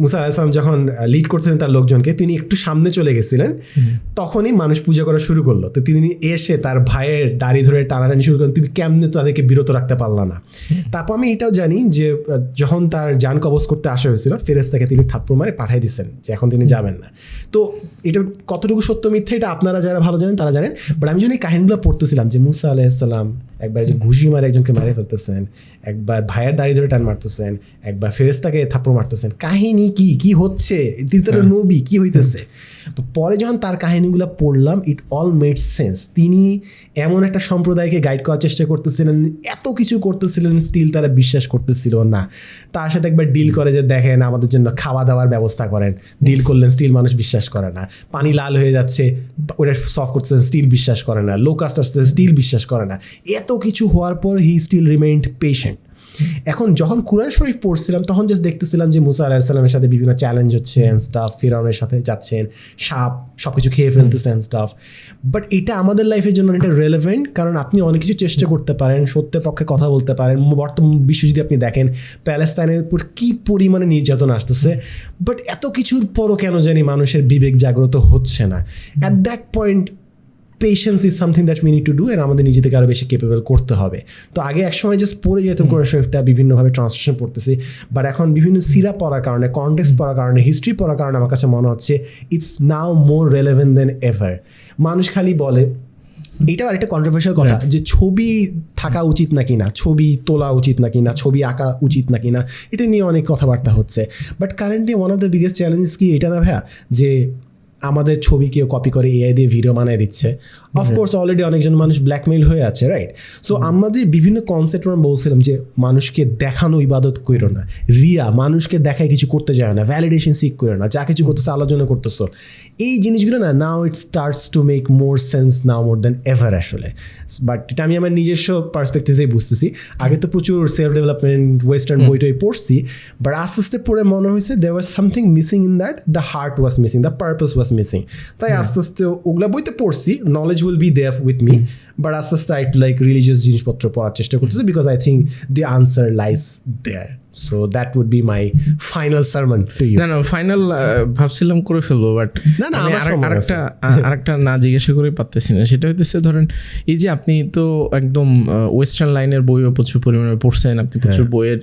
মুসা আলাইহিস সালাম যখন লিড করছিলেন তার লোকজনকে, তিনি একটু সামনে চলে গেছিলেন, তখনই মানুষ পূজা করা শুরু করলো। তো তিনি এসে তার ভাইয়ের দাড়ি ধরে টানাটানি শুরু করেন, তুমি কেমনে তাদেরকে বিরত রাখতে পারলা না? তারপর আমি এটাও জানি যে যখন তার জান কবজ করতে আসা হয়েছিল, ফেরেশতাকে তিনি থাপ্পড় মারে পাঠিয়ে দিচ্ছেন যে এখন তিনি যাবেন না। তো এটা কতটুকু সত্য মিথ্যা এটা আপনারা যারা ভালো জানেন তারা জানেন। বাট আমি যখন এই কাহিনীগুলো পড়তেছিলাম যে মুসা আলাইহিস সালাম একবার একজন ঘুষি মারে একজনকে মারে ফেলতেছেন, একবার ভাইয়ের দাড়ি ধরে টান মারতেছেন, একবার ফেরেশতাকে থাপ্পড় মারতেছেন। কাহিনী কি হচ্ছে, তিনি নবী, কি হইতেছে? পরে যখন তার কাহিনীগুলো পড়লাম, ইট অল মেড সেন্স। তিনি এমন একটা সম্প্রদায়কে গাইড করার চেষ্টা করতেছিলেন, এত কিছু করতেছিলেন, স্টিল তারা বিশ্বাস করতেছিল না। তার সাথে একবার ডিল করে যে দেখেন আমাদের জন্য খাওয়া দাওয়ার ব্যবস্থা করেন, ডিল করলেন, স্টিল মানুষ বিশ্বাস করে না। পানি লাল হয়ে যাচ্ছে, ওটা সলভ করতেছেন, স্টিল বিশ্বাস করে না। লোকাস্ট আসতেছে, স্টিল বিশ্বাস করে না। এত কিছু হওয়ার পর হি স্টিল রিমেইনড পেশেন্ট। এখন যখন কুরআন শরীফ পড়ছিলাম তখন জাস্ট দেখতেছিলাম যে মুসা আলাইহিস সালামের সাথে বিভিন্ন চ্যালেঞ্জ হচ্ছে অ্যান্ড স্টাফ, ফিরআউনের সাথে যাচ্ছেন, সাপ সব কিছু খেয়ে ফেলতেছে অ্যান্ড স্টাফ। বাট এটা আমাদের লাইফের জন্য এটা রেলেভেন্ট, কারণ আপনি অনেক কিছু চেষ্টা করতে পারেন, সত্যের পক্ষে কথা বলতে পারেন। বর্তমান বিশ্ব যদি আপনি দেখেন, প্যালেস্তাইনের উপর কী পরিমাণে নির্যাতন আসতেছে, বাট এত কিছুর পরও কেন জানি মানুষের বিবেক জাগ্রত হচ্ছে না। At that point patience is something that we need to do, and আমাদের নিজেদেরকে আরও বেশি কেপেবল করতে হবে। তো আগে একসময় জাস্ট পড়ে যেতাম কোরআন শরীফটা, বিভিন্নভাবে ট্রান্সলেশন পড়তেছি, বাট এখন বিভিন্ন সিরা পড়ার কারণে, কনটেক্সট পড়ার কারণে, হিস্ট্রি পড়ার কারণে আমার কাছে মনে হচ্ছে it's now more relevant than ever. মানুষ খালি বলে, এটাও আরেকটা কন্ট্রোভার্সিয়াল কথা, যে ছবি থাকা উচিত নাকি না, ছবি তোলা উচিত নাকি না, ছবি আঁকা উচিত নাকি না, এটা নিয়ে অনেক কথাবার্তা হচ্ছে। But currently one of the biggest challenges কি এটা না ভাইয়া, যে আমাদের ছবি কেউ কপি করে এআই দিয়ে ভিডিও বানিয়ে দিচ্ছে। অফকোর্স অলরেডি অনেকজন মানুষ ব্ল্যাকমেইল হয়ে আছে, রাইট? সো আমাদের বিভিন্ন কনসেপ্ট আমরা বলছিলাম যে মানুষকে দেখানো ইবাদত করো না, রিয়া, মানুষকে দেখায় কিছু করতে যায় না, ভ্যালিডেশন সিক করো না, যা কিছু করতেছো আলোচনা করতেছো, এই জিনিসগুলো না now it starts to make more sense now more than ever আসলে। বাট এটা আমি আমার নিজস্ব পার্সপেক্টিভেই বুঝতেছি। আগে তো প্রচুর সেলফ ডেভেলপমেন্ট ওয়েস্টার্ন বইটই পড়ছি, বাট আস্তে আস্তে পড়ে মনে হয়েছে there was something missing in that, the heart was missing, the purpose was missing. তাই আস্তে আস্তে ওগুলা বইতে পড়ছি, knowledge will be there with me, but আস্তে আস্তে আই লাইক রিলিজিয়াস জিনিসপত্র পড়ার চেষ্টা করতেছি, because I think the answer lies there. So that would be my final sermon to you. না ফাইনাল ভাবছিলাম করে ফেলবো, বাট আরেকটা না জিজ্ঞাসা করে পারতেছি না। সেটা হইতেছে ধরেন এই যে আপনি তো একদম ওয়েস্টার্ন লাইনের বইও প্রচুর পরিমাণে পড়ছেন, আপনি প্রচুর বইয়ের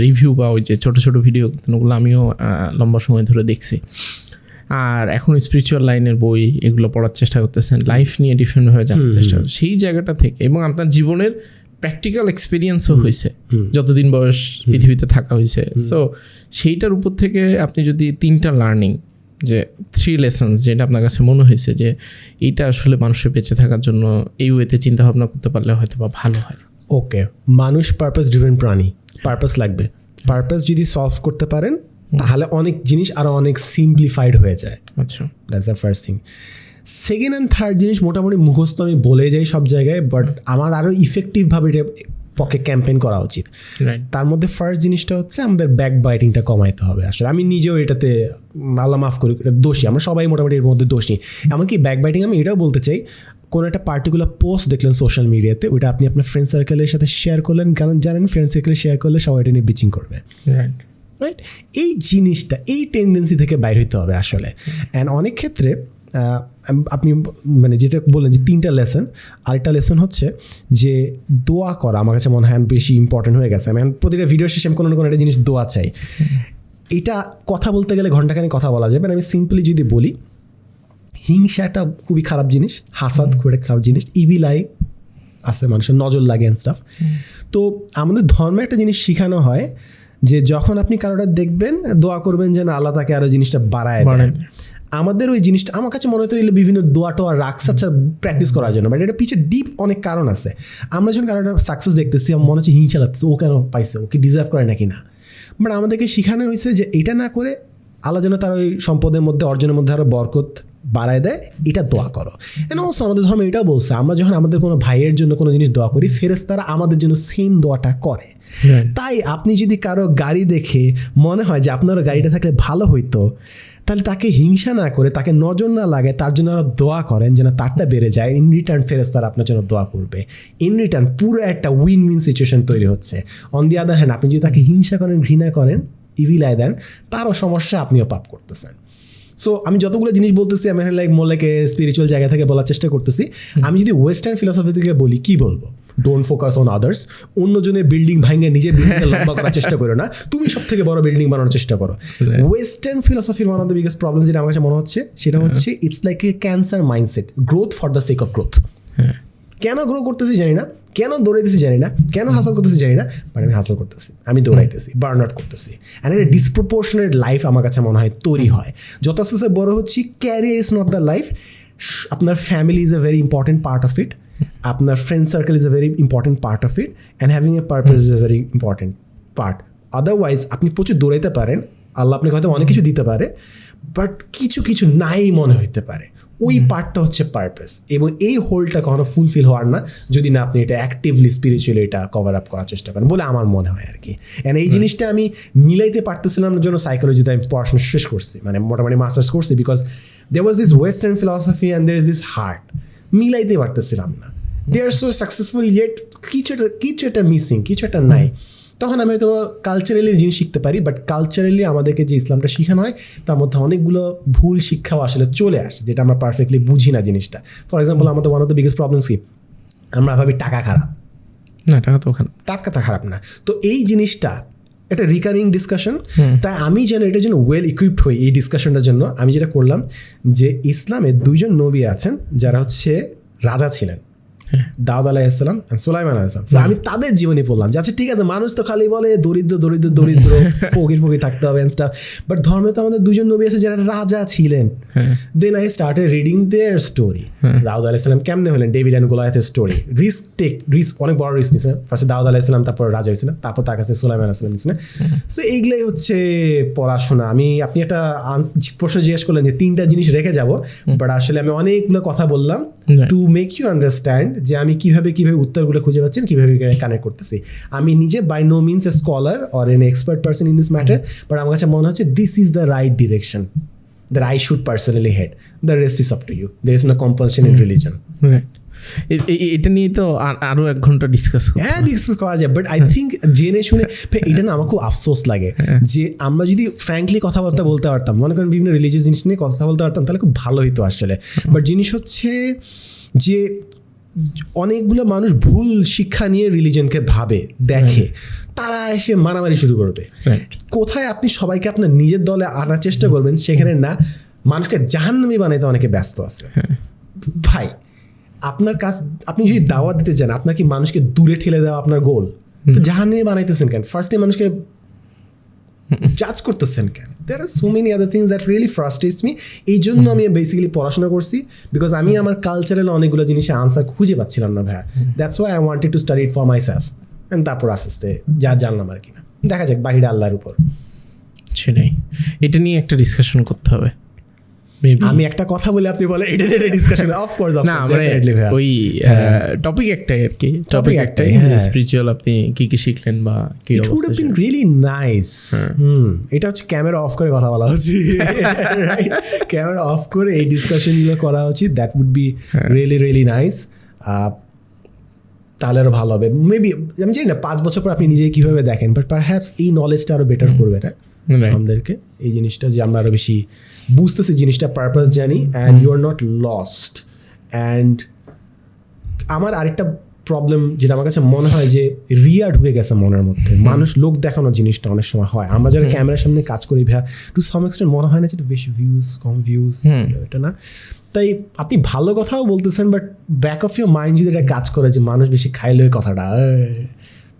রিভিউ বা ওই যে ছোটো ছোটো ভিডিও, ওগুলো আমিও লম্বা সময় ধরে দেখছি। আর এখন স্পিরিচুয়াল লাইনের বই এগুলো পড়ার চেষ্টা করতেছেন, লাইফ নিয়ে ডিফারেন্টভাবে জানার চেষ্টা করছেন সেই জায়গাটা থেকে, এবং আপনার জীবনের প্র্যাকটিক্যাল এক্সপিরিয়েন্সও হয়েছে যতদিন বয়স পৃথিবীতে থাকা হয়েছে। সো সেইটার উপর থেকে আপনি যদি 3টা লার্নিং, যে 3 লেসন্স যেটা আপনার কাছে মনে হয়েছে যে এইটা আসলে মানুষের বেঁচে থাকার জন্য এই ওয়েতে চিন্তা ভাবনা করতে পারলে হয়তো বা ভালো হয়। ওকে, মানুষ পারপাস ড্রিভেন প্রাণী, পারপাস লাগবে। পারপাস যদি সলভ করতে পারেন তাহলে অনেক জিনিস আরও অনেক সিম্পলিফাইড হয়ে যায়। আচ্ছা, that's the first thing. Second and third জিনিস মোটামুটি মুখস্থ আমি বলে যাই সব জায়গায়, বাট আমার আরও ইফেক্টিভভাবে এটা পক্ষে ক্যাম্পেইন করা উচিত। তার মধ্যে ফার্স্ট জিনিসটা হচ্ছে আমাদের ব্যাক বাইটিংটা কমাইতে হবে। আসলে আমি নিজেও এটাতে আল্লাহ মাফ করি, এটা দোষী, আমরা সবাই মোটামুটি এর মধ্যে দোষী। এমনকি ব্যাক বাইটিং আমি এটাও বলতে চাই, কোনো একটা পার্টিকুলার পোস্ট দেখলেন সোশ্যাল মিডিয়াতে, ওইটা আপনি আপনার ফ্রেন্ড সার্কেলের সাথে শেয়ার করলেন, কারণ জানেন ফ্রেন্ড সার্কেলে শেয়ার করলে সবাই এটা নিয়ে বিচিং করবে, রাইট? এই জিনিসটা, এই টেন্ডেন্সি থেকে বাইর হইতে হবে আসলে। অ্যান্ড অনেক ক্ষেত্রে আপনি মানে যেটা বললেন যে 3টা লেসন, আরেকটা লেসন হচ্ছে যে দোয়া করা আমার কাছে মনে হয় বেশি ইম্পর্টেন্ট হয়ে গেছে। আমি প্রতিটা ভিডিও শেষে আমি কোনো না কোনো একটা জিনিস দোয়া চাই। এটা কথা বলতে গেলে ঘন্টাখানি কথা বলা যাবে, আমি সিম্পলি যদি বলি, হিংসাটা খুবই খারাপ জিনিস, হাসাদ খুব একটা খারাপ জিনিস, ইভিল আই আছে, মানুষের নজর লাগে অ্যান্ড স্টাফ। তো আমাদের ধর্মে একটা জিনিস শেখানো হয় যে যখন আপনি কারোটা দেখবেন দোয়া করবেন যেন আল্লাহ তাকে আরও জিনিসটা বাড়ায় দেয়। আমাদের ওই জিনিসটা আমার কাছে মনে হতো বিভিন্ন দোয়া টোয়া রাখস আচ্ছা প্র্যাকটিস করার জন্য, বাট এটা পিছিয়ে ডিপ অনেক কারণ আছে। আমরা যখন কারোটা সাকসেস দেখতেছি আমার মনে হচ্ছে হিংসা লাগছে, ও কেন পাইছে, ও কি ডিজার্ভ করে নাকি না। বাট আমাদেরকে শেখানো হয়েছে যে এটা না করে আল্লাহ যেন তার ওই সম্পদের মধ্যে, অর্জনের মধ্যে আরও বরকত বাড়ায় দেয়, এটা দোয়া করো। এন্ড অলসো আমাদের ধর্ম এটাও বলছে, আমরা যখন আমাদের কোনো ভাইয়ের জন্য কোনো জিনিস দোয়া করি, ফেরেশতারা আমাদের জন্য সেম দোয়াটা করে। তাই আপনি যদি কারো গাড়ি দেখে মনে হয় যে আপনারও গাড়িটা থাকলে ভালো হইতো, তাহলে তাকে হিংসা না করে, তাকে নজর না লাগে, তার জন্য আরও দোয়া করেন যেন তারটা বেড়ে যায়। ইন রিটার্ন ফেরেশতারা আপনার জন্য দোয়া করবে। ইন রিটার্ন পুরো একটা উইন উইন সিচুয়েশন তৈরি হচ্ছে। অন দি আদার হ্যান্ড আপনি যদি তাকে হিংসা করেন, ঘৃণা করেন, ইভিলায় দেন, তারও সমস্যা, আপনিও পাপ করতেছেন। সো আমি যতগুলো জিনিস বলতেছি আমি লাইক মোলাকে স্পিরিচুয়াল জায়গা থেকে বলার চেষ্টা করতেছি। আমি যদি ওয়েস্টার্ন ফিলসফি থেকে বলি, কি বলবো? Don't focus on others. অন্যজনের বিল্ডিং ভাঙে নিজের বিল্ডিংটা লম্বা করার চেষ্টা করো না, তুমি সব থেকে বড় বিল্ডিং বানানোর চেষ্টা করো। ওয়েস্টার্ন ফিলসফির one of the biggest problem যেটা আমার কাছে মনে হচ্ছে সেটা হচ্ছে it's like a cancer mindset, growth for the sake of growth. কেন গ্রো করতেছি জানি না, কেন দৌড়াইতেছি জানি না, কেন হাসল করতেছি জানি না, বাট আমি হাসল করতেছি, আমি দৌড়াইতেছি, বার্ন আউট করতেছি। অ্যান্ড একটা ডিসপ্রপোর্শনেট লাইফ আমার কাছে মনে হয় তৈরি হয় যত আস্তে আস্তে বড় হচ্ছি। Career is not the life, আপনার family is a very important part of it, আপনার friend circle is a very important part of it, and having a purpose is a very important part. Otherwise আপনি প্রচুর দৌড়াইতে পারেন, আল্লাহ আপনাকে হয়তো অনেক কিছু দিতে পারে, বাট কিছু কিছু নাই মনে হইতে পারে, ওই পার্টটা হচ্ছে পারপাস। এবং এই হোলটা কখনো ফুলফিল হওয়ার না যদি না আপনি এটা অ্যাক্টিভলি স্পিরিচুয়ালি এটা কভার আপ করার চেষ্টা করেন বলে আমার মনে হয় আর কি। অ্যান্ড এই জিনিসটা আমি মিলাইতে পারতেছিলাম না জন্য সাইকোলজিতে আমি পড়াশোনা শেষ করছি, মানে মোটামুটি মাস্টার্স করছি, because there was this western philosophy and there is this heart, মিলাইতে পারতেছিলাম না। They are so successful yet কিছু একটা মিসিং, কিছু একটা নাই। তখন আমি হয়তো কালচারালি জিনিস শিখতে পারি, বাট কালচারালি আমাদেরকে যে ইসলামটা শেখানো হয় তার মধ্যে অনেকগুলো ভুল শিক্ষাও আসলে চলে আসে, যেটা আমরা পারফেক্টলি বুঝি না জিনিসটা। ফর এক্সাম্পল, আমাদের one of the biggest problems কি, আমরা ভাবি টাকা খারাপ, না টাকা তো খারাপ, টাকা তো খারাপ না। তো এই জিনিসটা একটা রিকারিং ডিসকাশন, তাই আমি যেন এটার জন্য ওয়েল ইকুইপড হই এই ডিসকাশনটার জন্য, আমি যেটা করলাম যে ইসলামে 2 জন নবী আছেন যারা হচ্ছে রাজা ছিলেন, দাউদ আলাইহিসসালাম এন্ড সুলাইমান আলাইহিসসালাম। So আমি তাদের জীবনী পড়লাম যে আচ্ছা ঠিক আছে, মানুষ তো খালি বলে দরিদ্র দরিদ্র দরিদ্র ফকির ফকির থাকতে হবে এন্ড স্টাফ, বাট ধর্মে তো আমাদের 2 জন নবী আছে যারা রাজা ছিলেন। Then I started reading their story. দাউদ আলাইহিসসালাম কেমনে হলেন, ডেভিড অ্যান্ড গোলায়াথের স্টোরি, রিস্ক অনেক বড় রিস্ক নিয়েছিলেন। ফার্স্টে দাউদ আলাইহিসসালাম, তারপর রাজা হয়েছিলেন, তারপর তার কাছে সুলাইমান আলাইহিসসালাম নিয়েছিলেন। সো এইগুলাই হচ্ছে পড়াশোনা। আপনি একটা প্রশ্ন জিজ্ঞেস করলেন যে 3টা জিনিস রেখে যাব, বাট আসলে আমি অনেকগুলো কথা বললাম টু মেক ইউ আন্ডারস্ট্যান্ড যে আমি কিভাবে উত্তরগুলো খুঁজে পাচ্ছি, কিভাবে কানেক্ট করতেছি। আমি নিজে by no means a scholar or an expert person in this matter, but আমার কাছে মনে হচ্ছে this is the right direction that I should personally head, the rest is up to you, there is no compulsion in religion. এটা নিয়ে তো আরো 1 ঘন্টা discuss করা যায়, বাট আই থিঙ্ক জেনে শুনে এটা না আমার খুব আফসোস লাগে যে আমরা যদি ফ্র্যাঙ্কলি কথাবার্তা বলতে পারতাম, মনে করেন বিভিন্ন রিলিজিয়াস জিনিস নিয়ে কথা বলতে পারতাম, তাহলে খুব ভালো হতো আসলে। বাট জিনিস হচ্ছে যে অনেকগুলো মানুষ ভুল শিক্ষা নিয়ে রিলিজনকে ভাবে দেখে, তারা এসে মারামারি শুরু করবে। কোথায় আপনি সবাইকে আপনার নিজের দলে আনার চেষ্টা করবেন, সেখানে না মানুষকে জাহান্নামী বানাইতে অনেকে ব্যস্ত আছে। ভাই আপনার কাজ, আপনি যদি দাওয়াত দিতে চান, আপনার কি মানুষকে দূরে ঠেলে দেওয়া আপনার গোল? জাহান্নামী বানাইতেছেন কেন? ফার্স্টে মানুষকে জাজ করতেছেন কেন? There are so many other things that really frustrates me. এই জন্য আমি বেসিক্যালি পড়াশোনা করছি, বিকজ আমি আমার কালচারাল অনেকগুলো জিনিসের আনসার খুঁজে পাচ্ছিলাম না ভাইয়া। That's why I wanted to study it for my self, and তারপর আস্তে আস্তে যা জানলাম আর কি না, দেখা যাক বাহিরে আল্লাহর উপর। সেটাই, এটা নিয়ে একটা ডিসকাশন করতে হবে। আমি একটা কথা বলে আপনি বলে এটা নিয়ে ডিসকাশন, অফ কোর্স না ওই টপিক একটাই আর কি, টপিক একটাই স্পিরিচুয়াল, আপনি কি কি শিখলেন বা কি অবস্থা। It would have been really nice. এটা হচ্ছে ক্যামেরা অফ করে কথা বলা উচিত, ক্যামেরা অফ করে এই ডিসকাশনগুলো করা উচিত। That would be really really nice. তাহলে আরো ভালো হবে। মেবি আমি জানি না 5 বছর পর আপনি নিজে কিভাবে দেখেন, বাট পারহ্যাপস এই নলেজটা আরো বেটার করবে না আমাদেরকে, এই জিনিসটা যে আমরা আরো বেশি বুঝতেছি জিনিসটা, পারপাস জানি, and you are not lost. And আমার আরেকটা প্রবলেম যেটা আমার কাছে মনে হয় যে রিয়া ঢুকে গেছে মনের মধ্যে, মানুষ লোক দেখানো জিনিসটা অনেক সময় হয়। আমরা যারা ক্যামেরার সামনে কাজ করি ভাইয়া, টু সাম এক্সটেন্ট মনে হয় না যেটা বেশি ভিউজ কম ভিউজ, এটা না। তাই আপনি ভালো কথাও বলতেছেন, but back of your mind যদি এটা কাজ করে যে মানুষ বেশি খাইলে ওই কথাটা,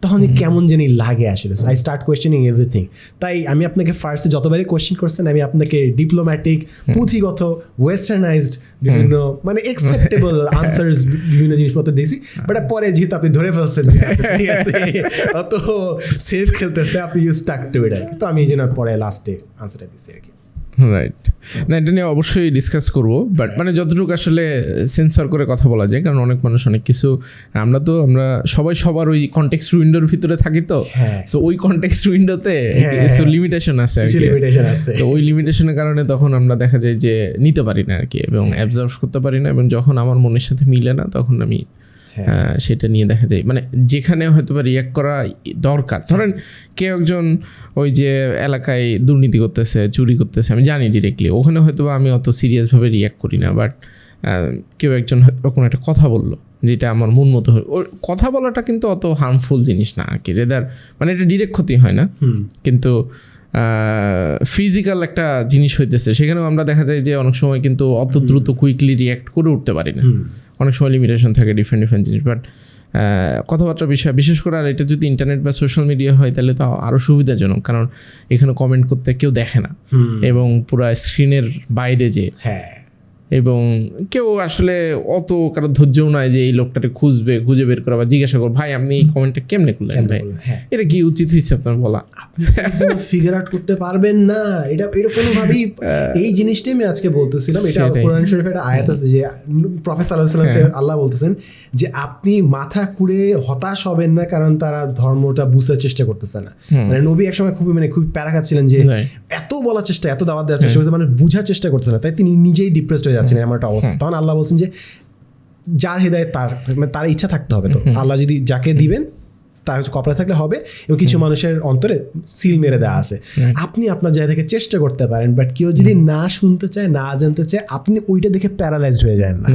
তখন কেমন জানি লাগে আসলে। I start questioning everything. তাই আমি আপনাকে ফার্স্টে যতবারই কোয়েশ্চেন করছেন, আমি আপনাকে ডিপ্লোম্যাটিক, পুঁথিগত, ওয়েস্টার্নাইজড বিভিন্ন মানে অ্যাকসেপ্টেবল আনসার্স বিভিন্ন জিনিসপত্র দিয়েছি। বাট পরে যেহেতু আপনি ধরে ফেলছেন যে ঠিক আছে অত সেফ খেলতেছে, আপনি ইউ স্টাক টু ইট আর কি। তো আমি এই জন্য পরে লাস্টে আনসারটা দিচ্ছি আর কি। রাইট, না এটা নিয়ে অবশ্যই ডিসকাস করবো, বাট মানে যতটুকু আসলে সেন্সর করে কথা বলা যায়, কারণ অনেক মানুষ অনেক কিছু, আমরা সবাই সবার ওই কনটেক্সট উইন্ডোর ভিতরে থাকি, তো সো ওই কনটেক্সট উইন্ডোতে লিমিটেশন আছে আর কি। তো ওই লিমিটেশনের কারণে তখন আমরা দেখা যায় যে নিতে পারি না আর কি, এবং অ্যাবজর্ভ করতে পারি না, এবং যখন আমার মনের সাথে মিলে না তখন আমি সেটা নিয়ে দেখা যায় মানে যেখানে হয়তো বা রিয়াক্ট করা দরকার। ধরেন কেউ একজন ওই যে এলাকায় দুর্নীতি করতেছে, চুরি করতেছে, আমি জানি ডিরেক্টলি, ওখানে হয়তো আমি অত সিরিয়াসভাবে রিয়াক্ট করি না। বাট কেউ একজন কোনো একটা কথা বললো যেটা আমার মন মতো হয়, ওর কথা বলাটা কিন্তু অত হার্মফুল জিনিস না আর কি, রেদার মানে এটা ডিরেক্ট ক্ষতি হয় না, কিন্তু ফিজিক্যাল একটা জিনিস হইতেছে, সেখানেও আমরা দেখা যায় যে অনেক সময় কিন্তু অত দ্রুত কুইকলি রিয়াক্ট করে উঠতে পারি না, অনেক সময় লিমিটেশন থাকে ডিফারেন্ট জিনিস। বাট কথাবার্তা বিষয়, বিশেষ করে আর এটা যদি ইন্টারনেট বা সোশ্যাল মিডিয়া হয় তাহলে তো আরও সুবিধাজনক, কারণ এখানে কমেন্ট করতে কেউ দেখে না এবং পুরা স্ক্রিনের বাইরে যে, হ্যাঁ এবং কেউ আসলে অত কারো ধৈর্যও নয় যে এই লোকটাকে খুঁজে বের করা বা জিজ্ঞাসা করো ভাই আপনি এই কমেন্টটা কেমনে করলেন ভাই, হ্যাঁ এটা কি উচিত হয়েছে আপনার বলা? ফিগার আউট করতে পারবেন না, এটা কোনোভাবেই এই জিনিসটাই আমি আজকে বলতেছিলাম। এটা সেটাই। কোরআন শরীফে একটা আয়াত আছে যে প্রফেসর সাল্লাল্লাহু আলাইহি ওয়াসাল্লামকে আল্লাহ বলতেছেন যে আপনি মাথা কুড়ে হতাশ হবেন না কারণ তারা ধর্মটা বুঝার চেষ্টা করতেছে না। মানে নবী একসময় খুবই প্যারা খাচ্ছিলেন যে এত বলার চেষ্টা, এত দাওয়াত দেওয়ার চেষ্টা করছে, মানে বুঝার চেষ্টা করছে না, তাই তিনি নিজেই ডিপ্রেসড হয়ে যাচ্ছেন এমন একটা অবস্থা। তখন আল্লাহ বলছেন যে যার হৃদয়ে তার ইচ্ছা থাকতে হবে, তো আল্লাহ যদি যাকে দিবেন তার কপালে থাকলে হবে, এবং কিছু মানুষের অন্তরে সিল মেরে দেওয়া আছে। আপনি আপনার জায়গা থেকে চেষ্টা করতে পারেন, বাট কেউ যদি না শুনতে চায়, না জানতে চায়, আপনি ওইটা দেখে প্যারালাইজড হয়ে যান না।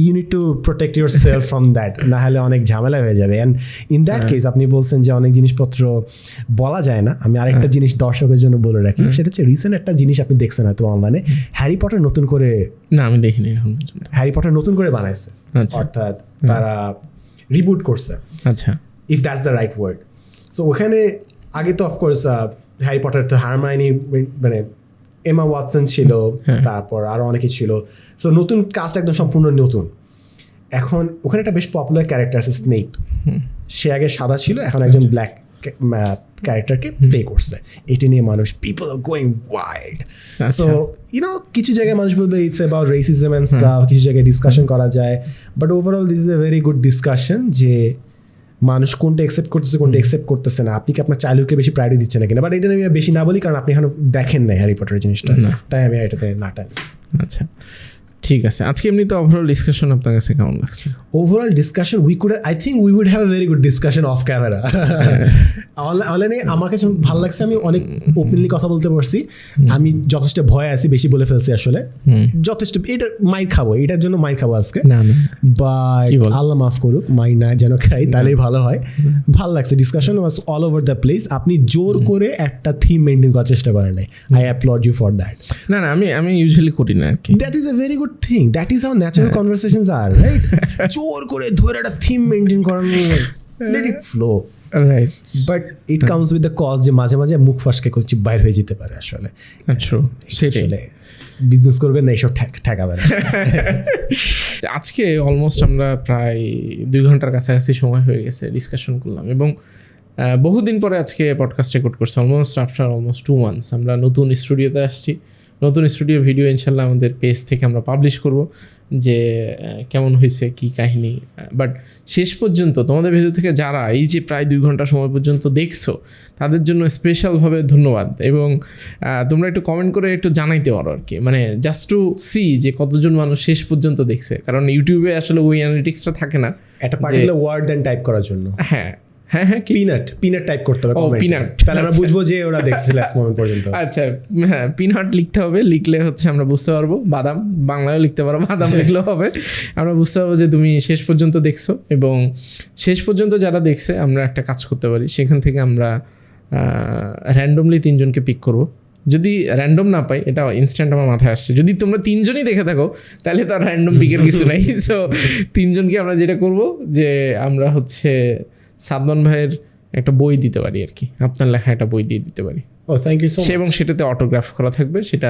You need to protect yourself from that, না হলে অনেক ঝামেলা হয়ে যাবে। অ্যান্ড ইন দ্যাট কেস আপনি বলছেন যে অনেক জিনিসপত্র বলা যায় না, আমি আরেকটা জিনিস দর্শকের জন্য বলে রাখি, সেটা হচ্ছে রিসেন্ট একটা জিনিস আপনি দেখছেন হয়তো অনলাইনে, হ্যারি পটার নতুন করে, না আমি দেখিনি এখন পর্যন্ত, হ্যারি পটার নতুন করে বানাইছে, অর্থাৎ তারা রিবুট করছে, আচ্ছা, if that's the right word. So ওখানে আগে তো অফকোর্স হ্যারি পটার তো হারমাইনি, মানে এমা ওয়াটসন ছিল, তারপর আরও অনেকে ছিল, তো নতুন কাস্ট একদম সম্পূর্ণ নতুন। এখন ওখানে একটা বেশ পপুলার ক্যারেক্টার আছে স্নেপ, সে আগে সাদা ছিল, এখন একজন ব্ল্যাক ক্যারেক্টারকে প্লে করছে। এটা নিয়ে মানুষ people are going wild. So YONO কিছু জায়গায় মানুষ বলবে it's about racism and staff, কিছু জায়গায় ডিসকাশন করা যায়, but overall this is a very good discussion যে মানুষ কোনটা অ্যাকসেপ্ট করতেছে, কোনটা অ্যাকসেপ্ট করতেছে না, আপনি কি আপনার চাইল্ডহুডকে বেশি প্রায়োরিটি দিচ্ছেন না কিনা। বাট এটা আমি বেশি না বলি কারণ আপনি এখনো দেখেন নাই হ্যারি পটার জিনিসটা, তাই আমি এটাতে না টানি। আচ্ছা ঠিক আছে, আজকে এমনি তো ওভারঅল ডিসকাশন আপনার কাছে কেমন লাগছে? Overall discussion I think we would have a very good discussion off camera. অনলাইনে আমার কাছে ভালো লাগছে, আমি অনেক ওপেনলি কথা বলতে পারছি, আমি যথেষ্ট ভয় আছি, বেশি বলে ফেলছি আসলে, যথেষ্ট এটা মাইর খাবো, এটার জন্য মাইর খাবো আজকে, বাট আল্লাহ মাফ করুক, মাইর না যেন খাই, তাহলেই ভালো হয়। ভালো লাগছে, discussion was all over the place. আপনি জোর করে একটা থিম মেনটেন করার চেষ্টা করেন নাই, I applaud you for that. না আমি ইউজুয়ালি করি না আর কি, that is a very good thing, that is how natural conversations are, right? জোর করে ধরে একটা থিম মেনটেন করার, let it flow, right? But it comes with the cause যে মাঝে মাঝে মুখ ফসকে করছি বাইর হয়ে যেতে পারে আসলে। সেটাই, বিজনেস করবেন না এইসব ঠেকাবেন। আজকে অলমোস্ট আমরা প্রায় 2 ঘন্টার কাছাকাছি সময় হয়ে গেছে ডিসকাশন করলাম, এবং বহুদিন পরে আজকে পডকাস্ট রেকর্ড করছি, আফটার অলমোস্ট 2 months। আমরা নতুন স্টুডিওতে আসছি, নতুন স্টুডিও ভিডিও ইনশাল্লাহ আমাদের পেজ থেকে আমরা পাবলিশ করব যে কেমন হয়েছে, কী কাহিনী। বাট শেষ পর্যন্ত তোমাদের ভেতর থেকে যারা এই যে প্রায় 2 ঘন্টা সময় পর্যন্ত দেখছো, তাদের জন্য স্পেশালভাবে ধন্যবাদ। এবং তোমরা একটু কমেন্ট করে একটু জানাইতে পারো আর কি, মানে জাস্ট টু সি যে কতজন মানুষ শেষ পর্যন্ত দেখছে, কারণ ইউটিউবে আসলে ওই অ্যানালিটিক্সটা থাকে না একটা পার্টিকুলার ওয়ার্ড দেন টাইপ করার জন্য। হ্যাঁ, পিনাট টাইপ করতে হবে, পিনাট, তাহলে আমরা বুঝবো যে ওরা দেখছে লাস্ট মোমেন্ট পর্যন্ত। আচ্ছা হ্যাঁ, পিনাট লিখতে হবে, লিখলে হচ্ছে আমরা বুঝতে পারবো। বাদাম বাংলায়ও লিখতে পারো, বাদাম লিখলেও হবে, আমরা বুঝতে পারবো যে তুমি শেষ পর্যন্ত দেখছো। এবং শেষ পর্যন্ত যারা দেখছে আমরা একটা কাজ করতে পারি, সেখান থেকে আমরা র্যান্ডমলি 3 জনকে পিক করবো। যদি র্যান্ডম না পাই, এটা ইনস্ট্যান্ট আমার মাথায় আসছে, যদি তোমরা 3 জনই দেখে থাকো তাহলে তো আর র্যান্ডম পিকের কিছু নাই। সো 3 জনকে আমরা যেটা করবো যে আমরা হচ্ছে সাদমান ভাইয়ের একটা বই দিতে পারি আর কি, আপনার লেখা একটা বই দিয়ে দিতে পারি। Thank you so much. এবং সেটাতে অটোগ্রাফ করা থাকবে, সেটা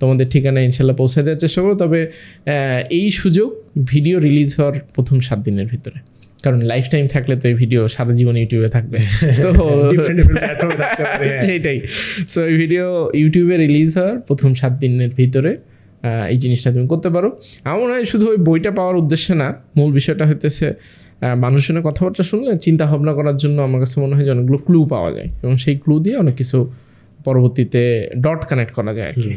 তোমাদের ঠিকানায় ইনশাল্লাহ পৌঁছে দেওয়ার চেষ্টা করবো। তবে এই সুযোগ ভিডিও রিলিজ হওয়ার প্রথম 7 দিনের ভিতরে, কারণ লাইফ টাইম থাকলে তো এই ভিডিও সারা জীবন ইউটিউবে থাকবে, তো সেইটাই। সো এই ভিডিও ইউটিউবে রিলিজ হওয়ার প্রথম 7 দিনের ভিতরে এই জিনিসটা তুমি করতে পারো। আমার মনে হয় শুধু ওই বইটা পাওয়ার উদ্দেশ্যে না, মূল বিষয়টা হইতেছে মানুষজনের কথাবার্তা শুনলে চিন্তা ভাবনা করার জন্য আমার কাছে মনে হয় যে অনেকগুলো ক্লু পাওয়া যায়, এবং সেই ক্লু দিয়ে অনেক কিছু পরবর্তীতে ডট কানেক্ট করা যায় আর কি।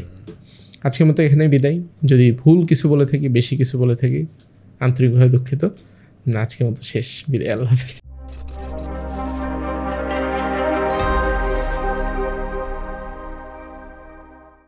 আজকের মতো এখানেই বিদায়। যদি ভুল কিছু বলে থাকি, বেশি কিছু বলে থাকি, আন্তরিকভাবে দুঃখিত। আজকের মতো শেষ, বিদায়, আল্লাহ হাফেজ।